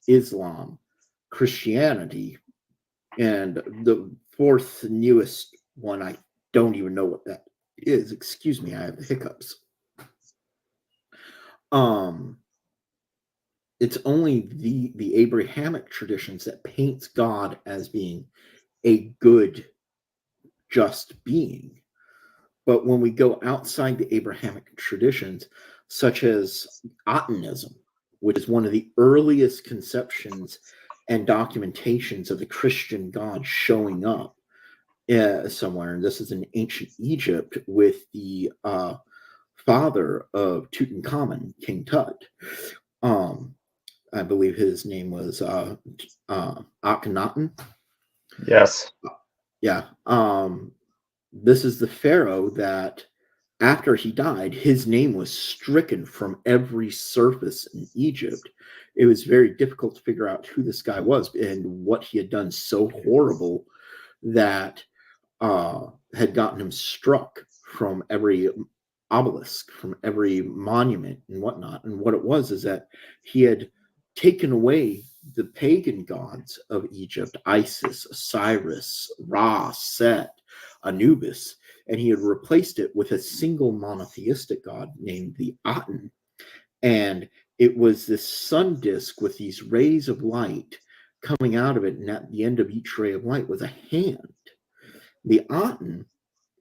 Islam, Christianity, and the fourth newest one, I don't even know what that is. Excuse me, I have the hiccups. It's only the Abrahamic traditions that paints God as being a good, just being. But when we go outside the Abrahamic traditions, such as Atonism, which is one of the earliest conceptions and documentations of the Christian God showing up somewhere, and this is in ancient Egypt with the father of Tutankhamun, King Tut. I believe his name was Akhenaten. Yes. Yeah. This is the pharaoh that, after he died, his name was stricken from every surface in Egypt. It was very difficult to figure out who this guy was and what he had done so horrible that had gotten him struck from every obelisk, from every monument and whatnot. And what it was is that he had taken away the pagan gods of Egypt, Isis, Osiris, Ra, Set, Anubis, and he had replaced it with a single monotheistic god named the Aten. And it was this sun disk with these rays of light coming out of it, and at the end of each ray of light was a hand. The Aten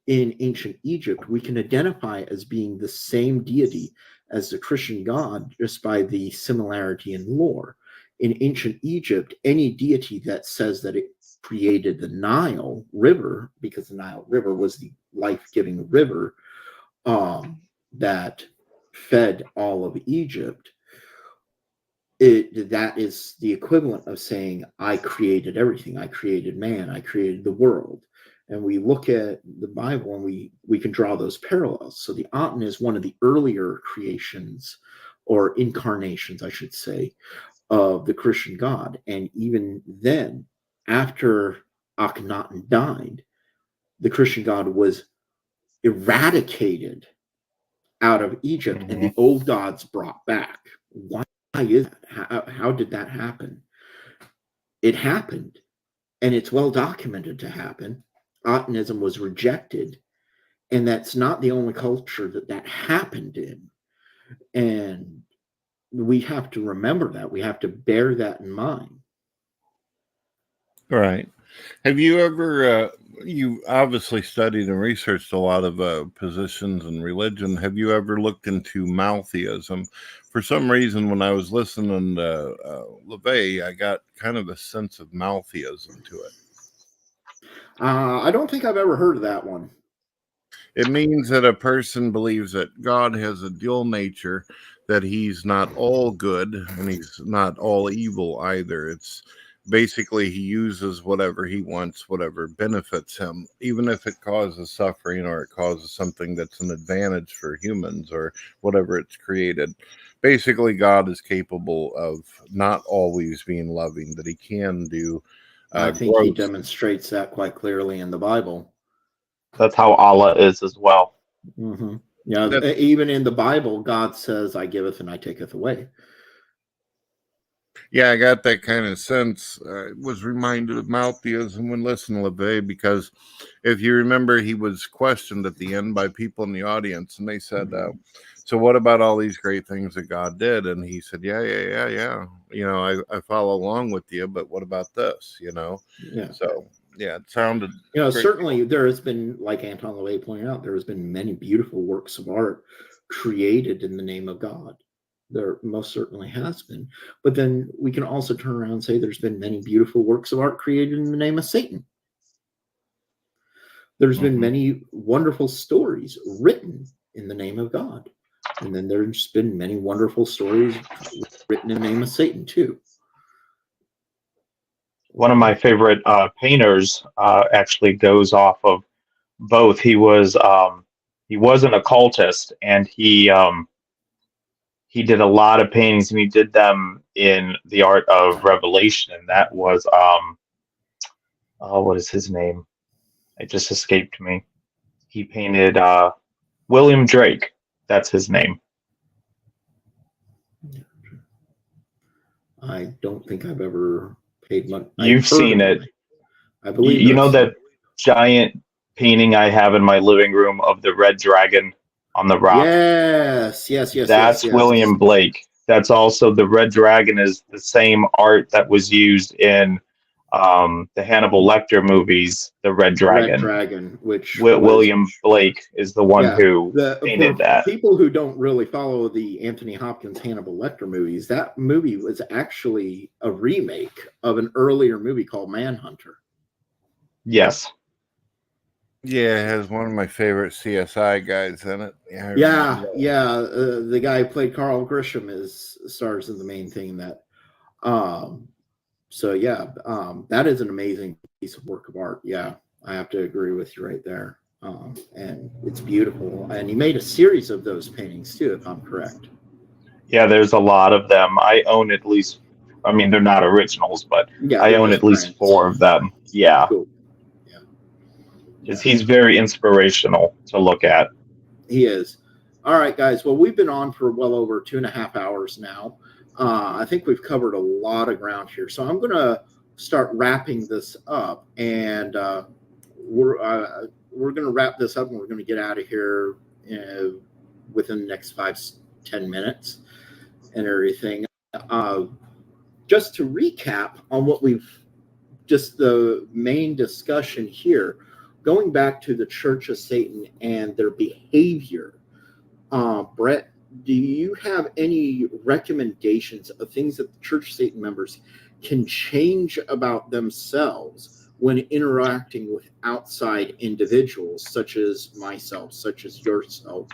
in ancient Egypt, we can identify as being the same deity as the Christian God just by the similarity in lore. In ancient Egypt, any deity that says that it created the Nile River, because the Nile River was the life-giving river that fed all of Egypt, that is the equivalent of saying, I created everything. I created man. I created the world. And we look at the Bible and we can draw those parallels. So the Aten is one of the earlier creations, or incarnations, I should say, of the Christian God. And even then, after Akhenaten died, the Christian God was eradicated out of Egypt and the old gods brought back. Why is that? How did that happen? It happened, and it's well documented to happen. Atenism was rejected, and that's not the only culture that happened in. And we have to remember that. We have to bear that in mind. Right. Have you ever, you obviously studied and researched a lot of positions in religion. Have you ever looked into maltheism? For some reason, when I was listening to LaVey, I got kind of a sense of maltheism to it. I don't think I've ever heard of that one. It means that a person believes that God has a dual nature, that he's not all good and he's not all evil either. It's basically he uses whatever he wants, whatever benefits him, even if it causes suffering or it causes something that's an advantage for humans or whatever it's created. Basically, God is capable of not always being loving, that he can do. I think he demonstrates that quite clearly in the Bible. That's how Allah is as well. Mm-hmm. Yeah, even in the Bible, God says, "I giveth and I taketh away." Yeah, I got that kind of sense. I was reminded of maltheism when listening to LaVey, because if you remember, he was questioned at the end by people in the audience, and they said, so what about all these great things that God did? And he said, yeah. You know, I follow along with you, but what about this? You know? Yeah. So, yeah, it sounded... You know, certainly there has been, like Anton LaVey pointed out, there has been many beautiful works of art created in the name of God. There most certainly has been. But then we can also turn around and say there's been many beautiful works of art created in the name of Satan. There's been many wonderful stories written in the name of God. And then there's been many wonderful stories written in the name of Satan too. One of my favorite painters actually goes off of both. He was an occultist, and he did a lot of paintings, and he did them in the art of Revelation, and that was what is his name? It just escaped me. He painted William Drake. That's his name. I don't think I've ever paid much. You've seen it. I believe you know that giant painting I have in my living room of the red dragon on the rock? Yes. That's William Blake. That's also the red dragon is the same art that was used in the Hannibal Lecter movies, The Red Dragon. Red Dragon, which William Blake is the one who painted that. People who don't really follow the Anthony Hopkins Hannibal Lecter movies, that movie was actually a remake of an earlier movie called Manhunter. Yes. Yeah, it has one of my favorite CSI guys in it. The guy who played Carl Grisham stars in the main thing in that. That is an amazing piece of work of art. Yeah, I have to agree with you right there. And it's beautiful. And he made a series of those paintings too, if I'm correct. Yeah, there's a lot of them. I own at least, I mean, they're not originals, but I own at least 4 of them. Yeah. Cool. Because he's very inspirational to look at. He is. All right, guys. Well, we've been on for well over 2.5 hours now. I think we've covered a lot of ground here. So I'm going to start wrapping this up. And we're going to wrap this up, and we're going to get out of here within the next 5-10 minutes and everything. Just to recap on what just the main discussion here, going back to the Church of Satan and their behavior, Brett, do you have any recommendations of things that the Church of Satan members can change about themselves when interacting with outside individuals, such as myself, such as yourself,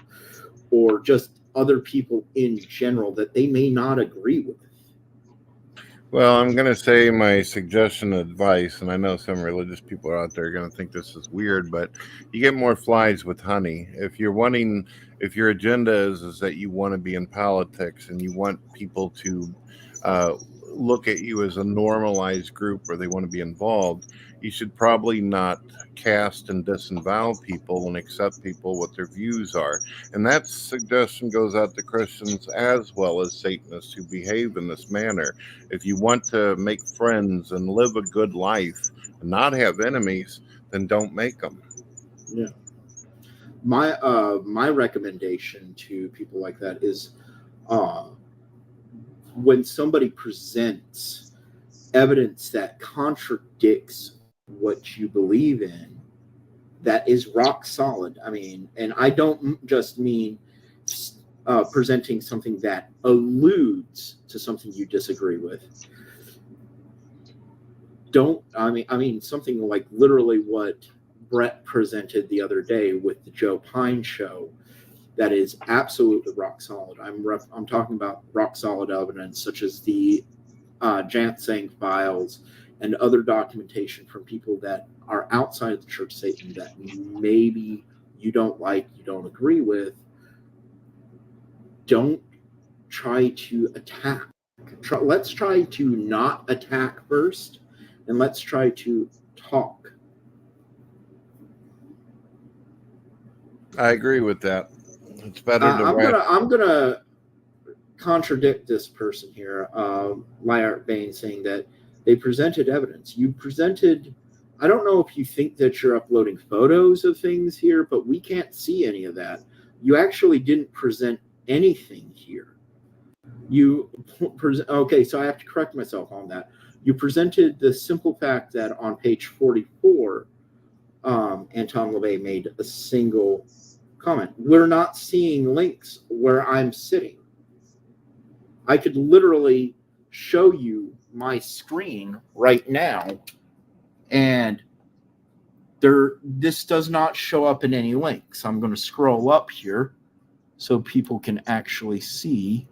or just other people in general that they may not agree with? Well, I'm going to say my suggestion advice, and I know some religious people out there are going to think this is weird, but you get more flies with honey. If your agenda is that you want to be in politics and you want people to look at you as a normalized group where they want to be involved, you should probably not cast and disavow people and accept people what their views are. And that suggestion goes out to Christians as well as Satanists who behave in this manner. If you want to make friends and live a good life and not have enemies, then don't make them. Yeah. My recommendation to people like that is when somebody presents evidence that contradicts what you believe in, that is rock solid. I mean, and I don't just mean presenting something that alludes to something you disagree with. I mean something like literally what Brett presented the other day with the Joe Pine show. That is absolutely rock solid. I'm talking about rock solid evidence such as the Jansang files and other documentation from people that are outside of the Church of Satan that maybe you don't like, you don't agree with. Don't try to attack. Let's try to not attack first, and let's try to talk. I agree with that. It's better to. I'm gonna contradict this person here, Lyart Bain, saying that they presented evidence. You presented. I don't know if you think that you're uploading photos of things here, but we can't see any of that. You actually didn't present anything here. Okay, so I have to correct myself on that. You presented the simple fact that on page 44, Anton LaVey made a single comment. We're not seeing links where I'm sitting. I could literally show you my screen right now, and this does not show up in any links. I'm going to scroll up here so people can actually see.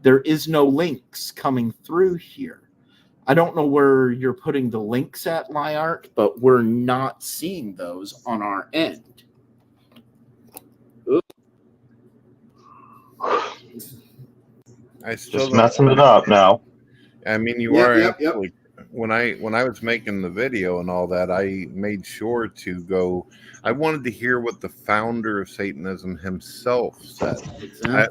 There is no links coming through here. I don't know where you're putting the links at, Lyart, but we're not seeing those on our end. I still just messing it up now. I mean, you are absolutely. When I was making the video and all that, I made sure to go. I wanted to hear what the founder of Satanism himself said,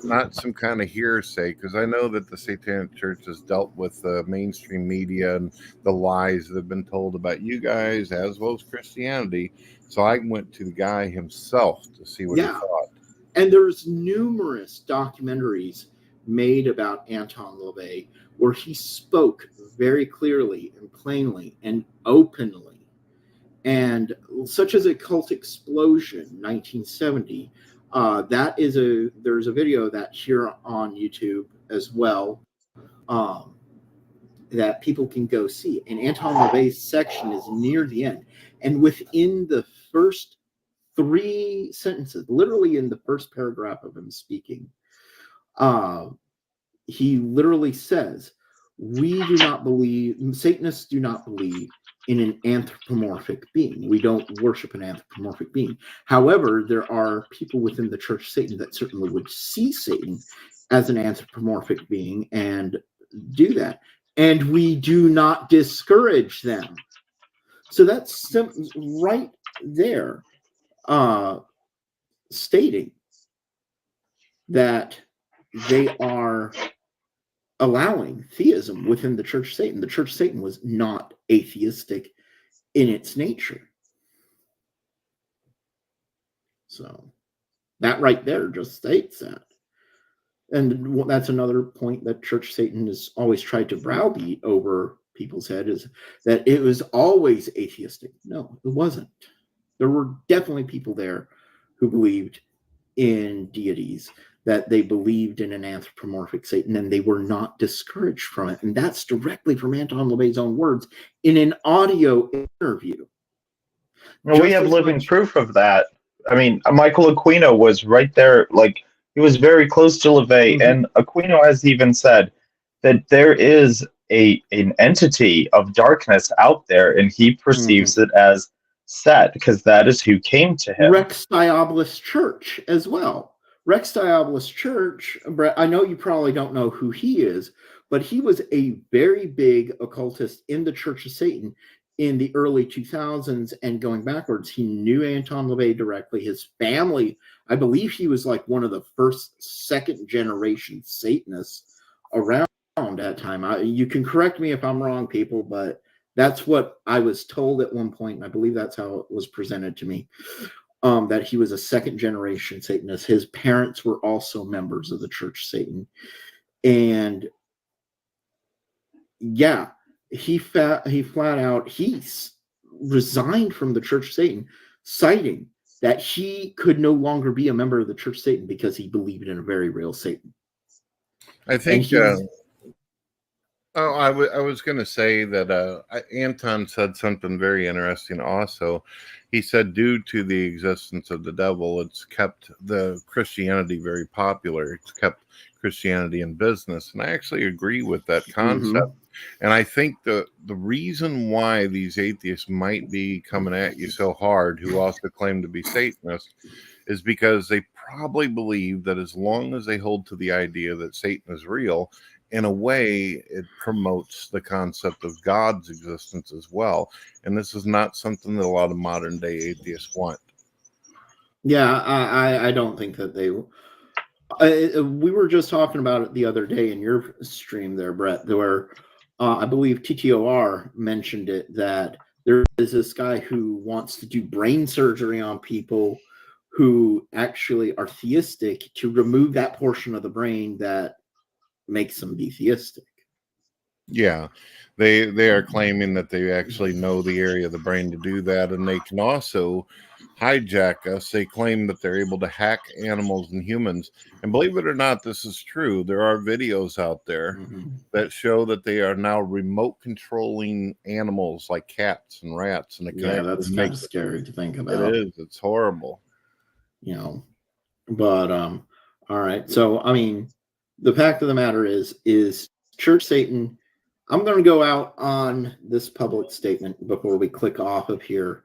not some kind of hearsay, because I know that the Satanic Church has dealt with the mainstream media and the lies that have been told about you guys as well as Christianity. So I went to the guy himself to see what he thought. And there's numerous documentaries made about Anton LaVey where he spoke very clearly and plainly and openly. And such as a Cult Explosion 1970, there's a video that here on YouTube as well that people can go see. And Anton LaVey's section is near the end. And within the first 3 sentences, literally in the first paragraph of him speaking, he literally says, Satanists do not believe in an anthropomorphic being. We don't worship an anthropomorphic being. However, there are people within the Church of Satan that certainly would see Satan as an anthropomorphic being and do that. And we do not discourage them. So that's right there, stating that they are allowing theism within the Church of Satan. The Church of Satan was not atheistic in its nature. So that right there just states that. And that's another point that Church of Satan has always tried to browbeat over people's head, is that it was always atheistic. No, it wasn't. There were definitely people there who believed in deities, that they believed in an anthropomorphic Satan, and they were not discouraged from it. And that's directly from Anton LaVey's own words in an audio interview. Well, we have living proof of that. I mean, Michael Aquino was right there. Like, he was very close to LaVey, and Aquino has even said that there is an entity of darkness out there, and he perceives it as Set, because that is who came to him. Rex Diabolus Church as well. Rex Diabolus Church, Brett, I know you probably don't know who he is, but he was a very big occultist in the Church of Satan in the early 2000s and going backwards. He knew Anton LaVey directly. His family, I believe he was like one of the first second generation Satanists around that time. You can correct me if I'm wrong, people, but that's what I was told at one point, and I believe that's how it was presented to me, that he was a second generation Satanist. His parents were also members of the Church of Satan. And yeah, he flat out resigned from the Church of Satan, citing that he could no longer be a member of the Church of Satan because he believed in a very real Satan. I think I was going to say that Anton said something very interesting also. He said due to the existence of the devil, it's kept the Christianity very popular. It's kept Christianity in business. And I actually agree with that concept. Mm-hmm. And I think the reason why these atheists might be coming at you so hard, who also claim to be Satanists, is because they probably believe that as long as they hold to the idea that Satan is real, in a way, it promotes the concept of God's existence as well. And this is not something that a lot of modern day atheists want. Yeah, I don't think that they... we were just talking about it the other day in your stream there, Brett, where I believe TTOR mentioned it, that there is this guy who wants to do brain surgery on people who actually are theistic to remove that portion of the brain that makes them be theistic. Yeah, they are claiming that they actually know the area of the brain to do that, and they can also hijack us. They claim that they're able to hack animals and humans, and believe it or not, this is true. There are videos out there that show that they are now remote controlling animals like cats and rats, and that's kind of scary to think about. It is. It's horrible. You know, but all right. So I mean, the fact of the matter is Church Satan. I'm going to go out on this public statement before we click off of here.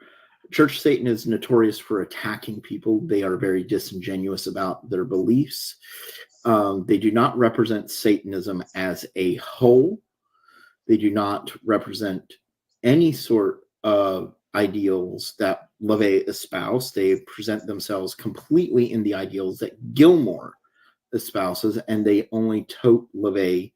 Church Satan is notorious for attacking people. They are very disingenuous about their beliefs. They do not represent Satanism as a whole. They do not represent any sort of ideals that LaVey espoused. They present themselves completely in the ideals that Gilmore espouses, and they only tote LaVey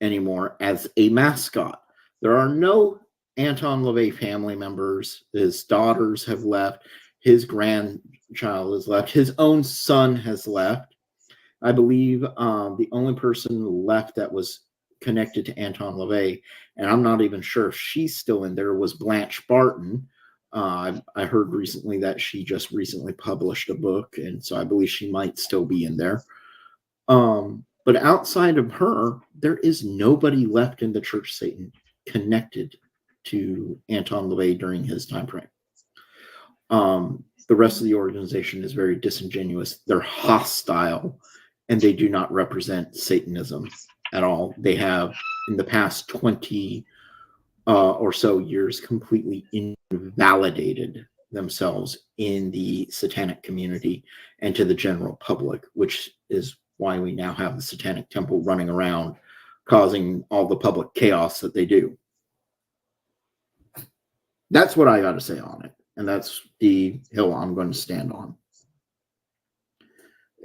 anymore as a mascot. There are no Anton LaVey family members. His daughters have left. His grandchild has left. His own son has left. I believe the only person left that was connected to Anton LaVey, and I'm not even sure if she's still in there, was Blanche Barton. I heard recently that she just recently published a book, and so I believe she might still be in there. But outside of her, there is nobody left in the Church of Satan connected to Anton LaVey during his time frame. The rest of the organization is very disingenuous. They're hostile, and they do not represent Satanism at all. They have, in the past 20 or so years, completely invalidated themselves in the satanic community and to the general public, which is why we now have the Satanic Temple running around causing all the public chaos that they do. That's what I got to say on it. And that's the hill I'm going to stand on.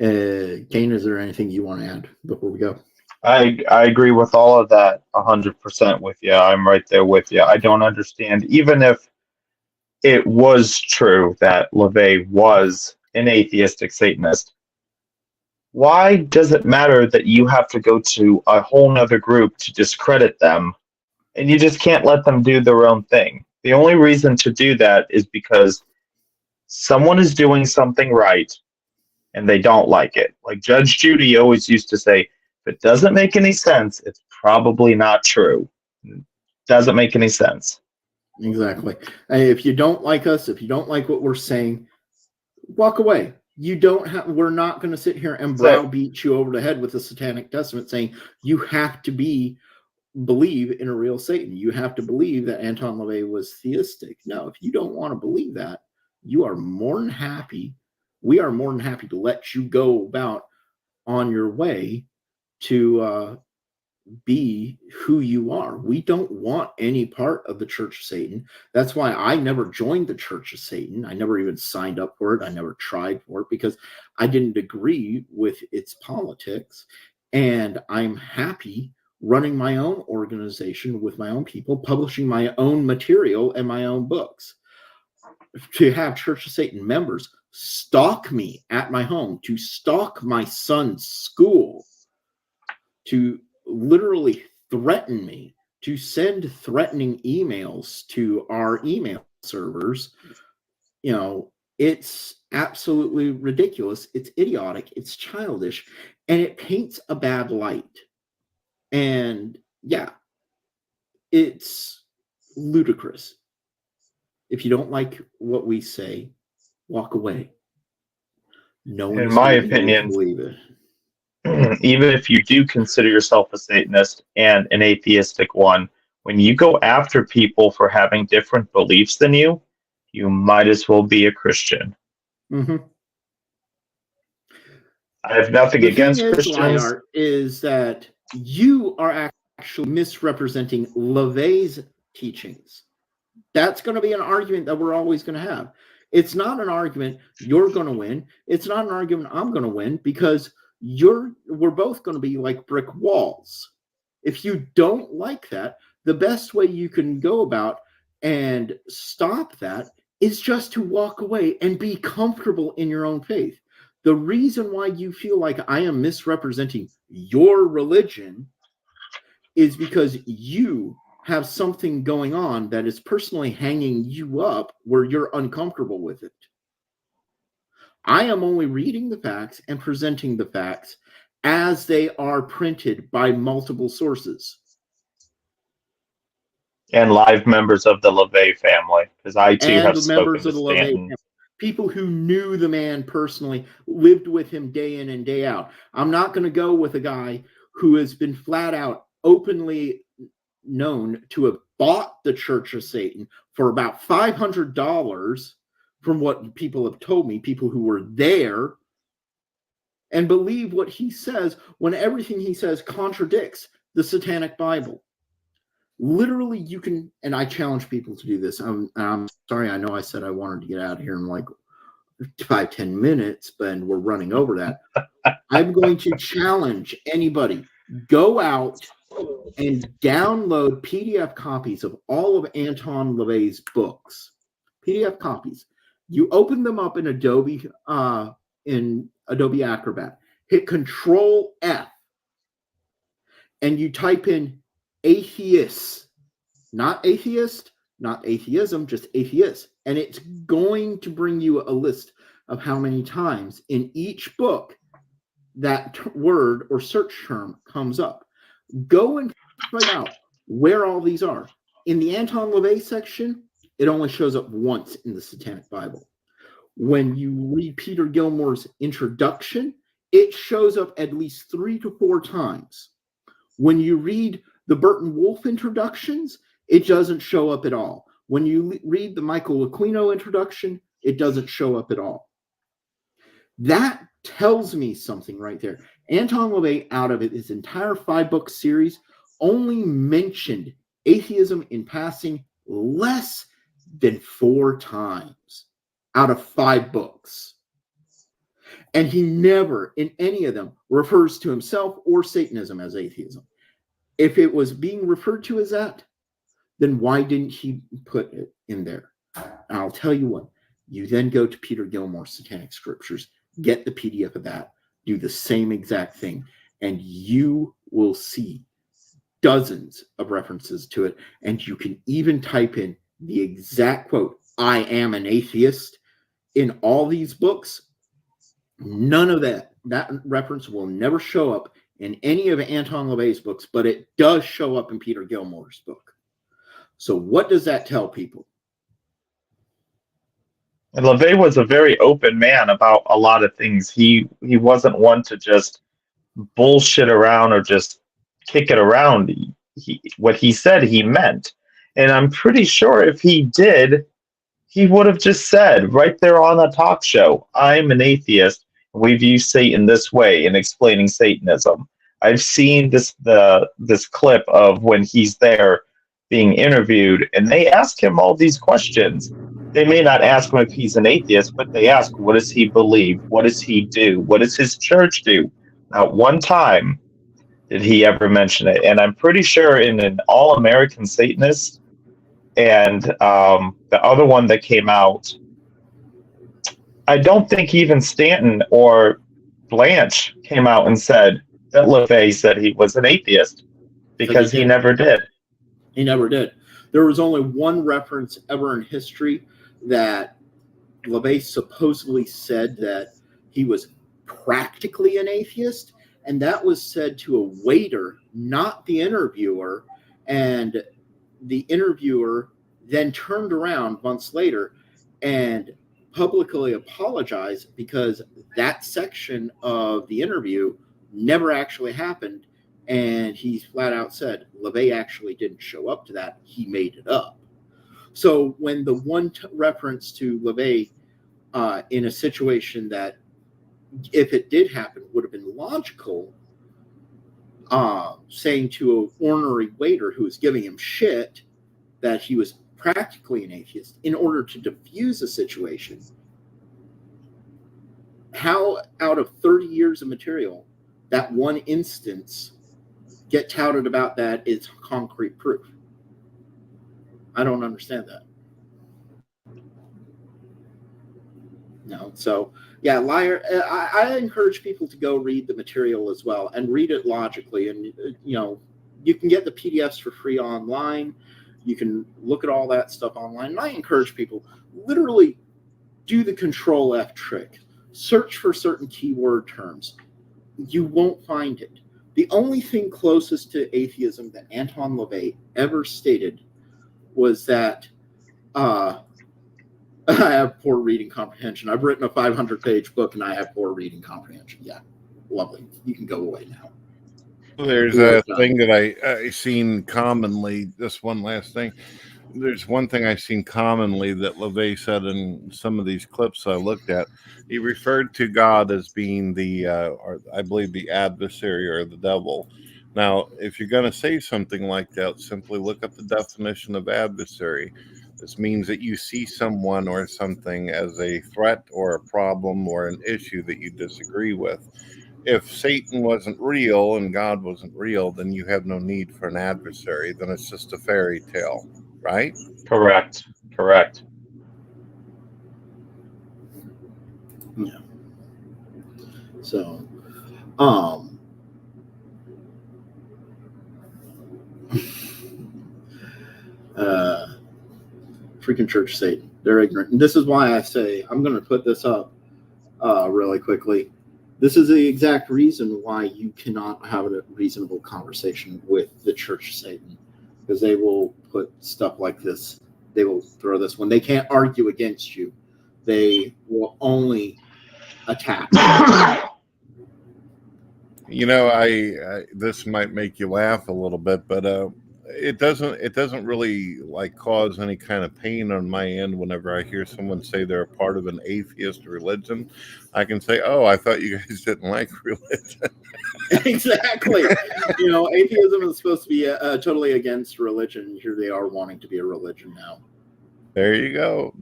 Kane, is there anything you want to add before we go? I agree with all of that 100% with you. I'm right there with you. I don't understand, even if it was true that LaVey was an atheistic Satanist, why does it matter that you have to go to a whole nother group to discredit them, and you just can't let them do their own thing? The only reason to do that is because someone is doing something right and they don't like it. Like Judge Judy always used to say, if it doesn't make any sense, it's probably not true. It doesn't make any sense. Exactly. If you don't like us, if you don't like what we're saying, walk away. You don't have, we're not going to sit here and browbeat you over the head with the Satanic Testament saying you have to believe in a real Satan. You have to believe that Anton LaVey was theistic. No, if you don't want to believe that, you are more than happy. We are more than happy to let you go about on your way to be who you are. We don't want any part of the Church of Satan. That's why I never joined the Church of Satan. I never even signed up for it. I never tried for it because I didn't agree with its politics. And I'm happy running my own organization with my own people, publishing my own material and my own books. To have Church of Satan members stalk me at my home, to stalk my son's school, to literally threaten me, to send threatening emails to our email servers, it's absolutely ridiculous. It's idiotic. It's childish. And it paints a bad light. And yeah, it's ludicrous. If you don't like what we say, walk away. No one, in my opinion, believe it. Even if you do consider yourself a Satanist and an atheistic one, when you go after people for having different beliefs than you, you might as well be a Christian. Mm-hmm. I have nothing against Christians. Liar, is that you are actually misrepresenting LaVey's teachings. That's going to be an argument that we're always going to have. It's not an argument you're going to win. It's not an argument I'm going to win, because we're both going to be like brick walls. If you don't like that, the best way you can go about and stop that is just to walk away and be comfortable in your own faith. The reason why you feel like I am misrepresenting your religion is because you have something going on that is personally hanging you up where you're uncomfortable with it. I am only reading the facts and presenting the facts as they are printed by multiple sources. And live members of the LaVey family, because I too have spoken to Stanton. People who knew the man personally, lived with him day in and day out. I'm not going to go with a guy who has been flat out openly known to have bought the Church of Satan for about $500 from what people have told me, people who were there, and believe what he says when everything he says contradicts the Satanic Bible. Literally, you can, and I challenge people to do this. I'm sorry, I know I said I wanted to get out of here in like 5-10 minutes, but we're running over that. I'm going to challenge anybody, go out and download PDF copies of all of Anton LaVey's books. PDF copies. You open them up in Adobe Acrobat. Hit Control F, and you type in atheist, not atheist, not atheism, just atheist, and it's going to bring you a list of how many times in each book that word or search term comes up. Go and find out where all these are. In the Anton LaVey section, it only shows up once in the Satanic Bible. When you read Peter Gilmore's introduction, it shows up at least 3 to 4 times. When you read the Burton Wolf introductions, it doesn't show up at all. When you read the Michael Aquino introduction, it doesn't show up at all. That tells me something right there. Anton LaVey, out of his entire 5-book series, only mentioned atheism in passing less than 4 times out of 5 books. And he never, in any of them, refers to himself or Satanism as atheism. If it was being referred to as that, then why didn't he put it in there? And I'll tell you what, you then go to Peter Gilmore's Satanic Scriptures, get the PDF of that, do the same exact thing, and you will see dozens of references to it. And you can even type in the exact quote, "I am an atheist," in all these books. None of that reference will never show up in any of Anton LaVey's books, but it does show up in Peter Gilmore's book. So what does that tell people? And LaVey was a very open man about a lot of things. He wasn't one to just bullshit around or just kick it around. What he said, he meant. And I'm pretty sure if he did, he would have just said right there on the talk show, "I'm an atheist. We view Satan this way," in explaining Satanism. I've seen this clip of when he's there being interviewed, and they ask him all these questions. They may not ask him if he's an atheist, but they ask, what does he believe? What does he do? What does his church do? Not one time did he ever mention it. And I'm pretty sure in an All-American Satanist and the other one that came out, I don't think even Stanton or Blanche came out and said that LaVey said he was an atheist, because he never did. He never did. There was only one reference ever in history that LaVey supposedly said that he was practically an atheist, and that was said to a waiter, not the interviewer. And the interviewer then turned around months later and publicly apologized because that section of the interview never actually happened. And he flat out said LaVey actually didn't show up to that. He made it up. So when the one reference to LaVey in a situation that, if it did happen, would have been logical, saying to an ornery waiter who was giving him shit that he was practically an atheist in order to diffuse a situation, how out of 30 years of material that one instance get touted about that is concrete proof? I don't understand that. No, so yeah, liar. I encourage people to go read the material as well and read it logically. And you can get the PDFs for free online. You can look at all that stuff online. And I encourage people literally do the Control F trick. Search for certain keyword terms. You won't find it. The only thing closest to atheism that Anton LaVey ever stated was that I have poor reading comprehension. I've written a 500-page book, and I have poor reading comprehension. Yeah, lovely. You can go away now. There's a thing that I seen commonly. This one last thing. There's one thing I've seen commonly that LaVey said in some of these clips I looked at. He referred to God as being or I believe the adversary or the devil. Now, if you're going to say something like that, simply look up the definition of adversary. This means that you see someone or something as a threat or a problem or an issue that you disagree with. If Satan wasn't real and God wasn't real, then you have no need for an adversary. Then it's just a fairy tale, right? Correct. Yeah. So, freaking church Satan. They're ignorant. And this is why I say I'm going to put this up really quickly. This is the exact reason why you cannot have a reasonable conversation with the church Satan, because they will put stuff like this. They will throw this when they can't argue against you. They will only attack. I this might make you laugh a little bit, but it doesn't really like cause any kind of pain on my end whenever I hear someone say they're a part of an atheist religion. I can say, "Oh, I thought you guys didn't like religion." Exactly. Atheism is supposed to be totally against religion. Here they are wanting to be a religion now. There you go.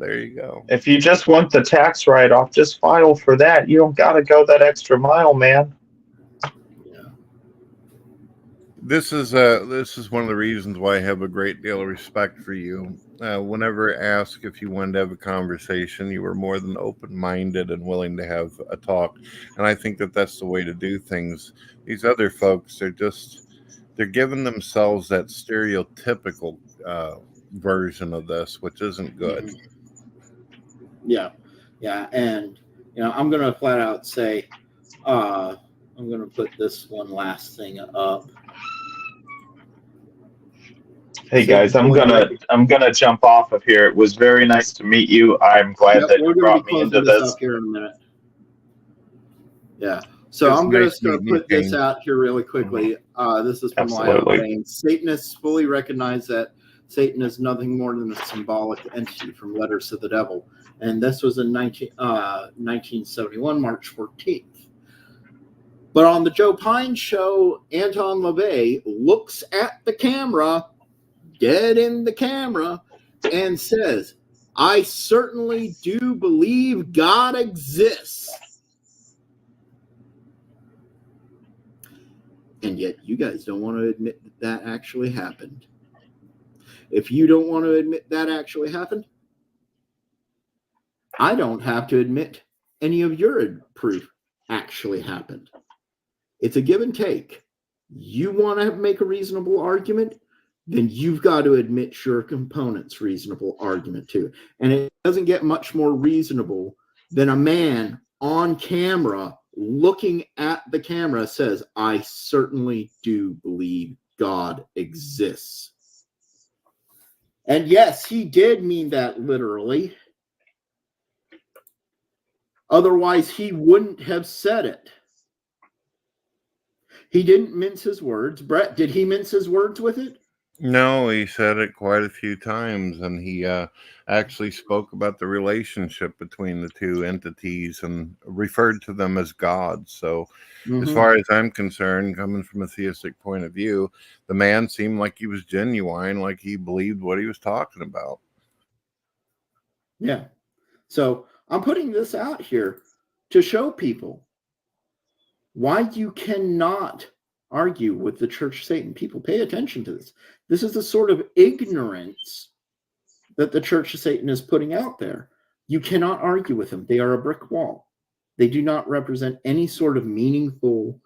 If you just want the tax write-off, just file for that. You don't got to go that extra mile, man. This is one of the reasons why I have a great deal of respect for you. Whenever asked if you wanted to have a conversation, you were more than open-minded and willing to have a talk. And I think that that's the way to do things. These other folks, they're giving themselves that stereotypical version of this, which isn't good. Yeah. And, I'm going to flat out say, I'm going to put this one last thing up. Hey guys, I'm gonna jump off of here. It was very nice to meet you. I'm glad that you brought me into this. Up here in a minute. Yeah. So I'm going to put this out here really quickly. This is from LeGivorden. Satanists fully recognize that Satan is nothing more than a symbolic entity from Letters to the Devil. And this was in 1971, March 14th. But on the Joe Pine show, Anton LaVey looks at the camera, dead in the camera, and says, I certainly do believe God exists. And yet you guys don't want to admit that actually happened. If you don't want to admit that actually happened, I don't have to admit any of your proof actually happened. It's a give and take. You want to make a reasonable argument, then you've got to admit your component's reasonable argument too. And it doesn't get much more reasonable than a man on camera looking at the camera says, I certainly do believe God exists. And yes, he did mean that literally. Otherwise, he wouldn't have said it. He didn't mince his words. Brett, did he mince his words with it? No, he said it quite a few times, and he actually spoke about the relationship between the two entities and referred to them as gods. So as far as I'm concerned, coming from a theistic point of view, the man seemed like he was genuine, like he believed what he was talking about. Yeah. So I'm putting this out here to show people why you cannot argue with the Church of Satan. People, pay attention to this. This is the sort of ignorance that the Church of Satan is putting out there. You cannot argue with them. They are a brick wall. They do not represent any sort of meaningful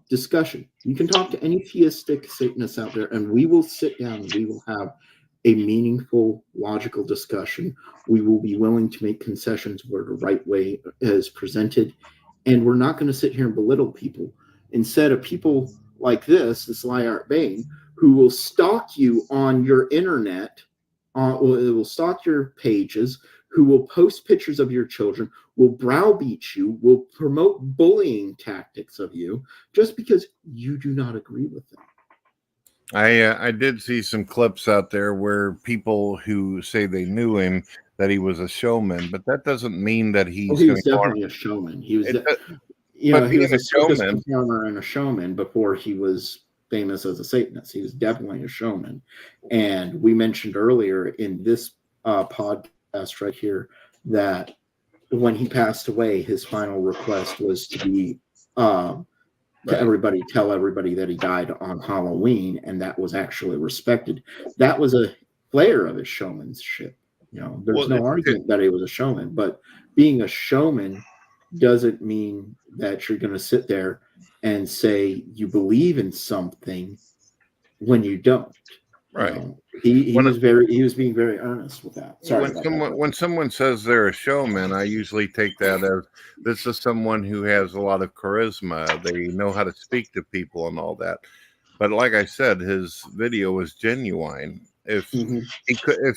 discussion. You can talk to any theistic Satanists out there, and we will sit down and we will have a meaningful, logical discussion. We will be willing to make concessions where the right way is presented, and we're not going to sit here and belittle people. Instead of people like this Liart Bain, who will stalk you on your internet, will stalk your pages, who will post pictures of your children, will browbeat you, will promote bullying tactics of you, just because you do not agree with them. I did see some clips out there where people who say they knew him, that he was a showman, but that doesn't mean that he's he was definitely a showman. He was, he was a circus performer and a showman before he was famous as a Satanist. He was definitely a showman. And we mentioned earlier in this podcast right here that when he passed away, his final request was to be tell everybody that he died on Halloween, and that was actually respected. That was a flare of his showmanship. There's no argument that he was a showman, but being a showman doesn't mean that you're going to sit there and say you believe in something when you don't. Right. He was being very earnest with that. Sorry. When someone says they're a showman, I usually take that as this is someone who has a lot of charisma. They know how to speak to people and all that. But like I said, his video was genuine. If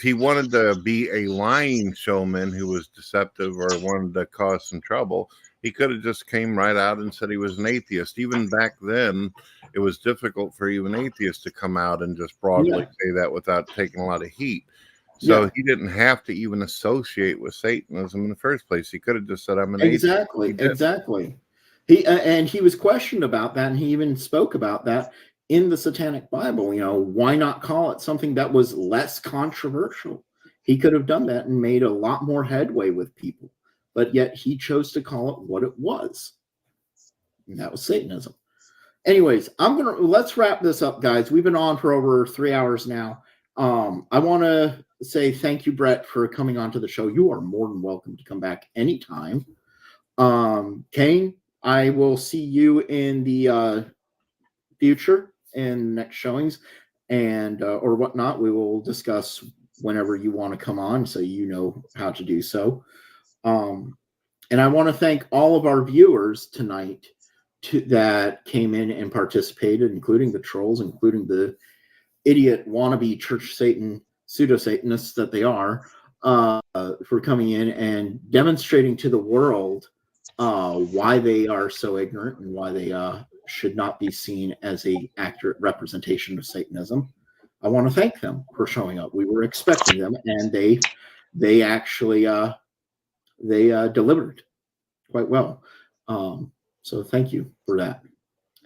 he wanted to be a lying showman who was deceptive or wanted to cause some trouble, he could have just came right out and said he was an atheist. Even back then, it was difficult for even atheists to come out and just broadly say that without taking a lot of heat. So he didn't have to even associate with Satanism in the first place. He could have just said, I'm an atheist. Exactly. He was questioned about that, and he even spoke about that in the Satanic Bible. Why not call it something that was less controversial? He could have done that and made a lot more headway with people, but yet he chose to call it what it was, and that was Satanism. Anyways, let's wrap this up, guys. We've been on for over 3 hours now. I want to say thank you, Brett, for coming onto the show. You are more than welcome to come back anytime. Kane, I will see you in the future in next showings and or whatnot. We will discuss whenever you want to come on, so you know how to do so. And I want to thank all of our viewers tonight that came in and participated, including the trolls, including the idiot wannabe Church Satan pseudo-Satanists that they are, for coming in and demonstrating to the world why they are so ignorant and why they should not be seen as an accurate representation of Satanism. I want to thank them for showing up. We were expecting them, and they actually delivered quite well. So thank you for that.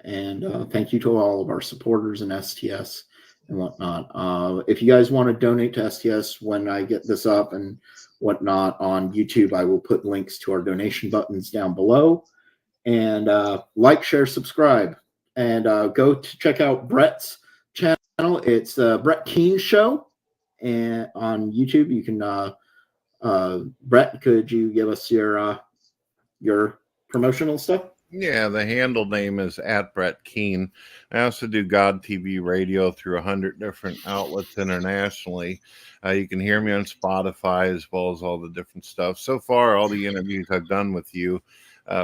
And thank you to all of our supporters in STS and whatnot. If you guys want to donate to STS when I get this up and whatnot on YouTube, I will put links to our donation buttons down below. And like, share, subscribe. And go to check out Brett's channel. It's Brett Keane Show. And on YouTube, you can, Brett, could you give us your promotional stuff? Yeah, the handle name is @BrettKeen. I also do God TV radio through 100 different outlets internationally. You can hear me on Spotify as well as all the different stuff. So far, all the interviews I've done with you,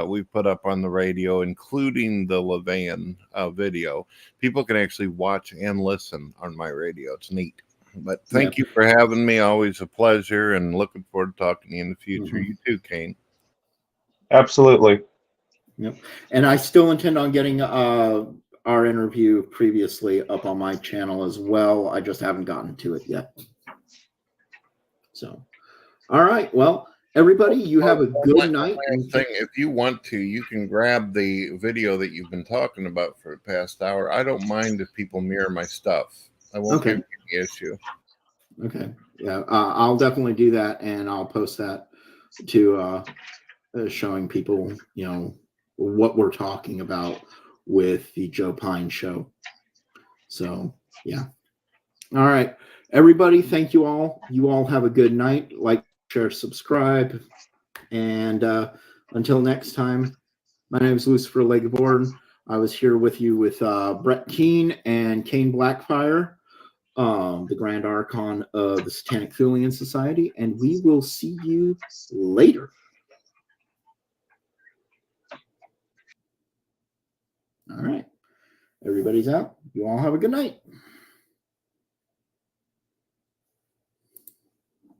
we've put up on the radio, including the LeVey video. People can actually watch and listen on my radio. It's neat. But thank you for having me. Always a pleasure, and looking forward to talking to you in the future. You too, Kane. Absolutely. Yep. And I still intend on getting our interview previously up on my channel as well. I just haven't gotten to it yet. So, all right. Well, everybody, you have a good night. If you want to, you can grab the video that you've been talking about for the past hour. I don't mind if people mirror my stuff. I won't give you any issue. Okay. Yeah, I'll definitely do that, and I'll post that to showing people, what we're talking about with the Joe Pine show. So, yeah. All right. Everybody, thank you all. You all have a good night. Like, share, subscribe. And until next time, my name is Lucifer LeGivorden. I was here with you with Brett Keane and Kane Blackfire, the Grand Archon of the Satanic Thulian Society. And we will see you later. All right. Everybody's out. You all have a good night.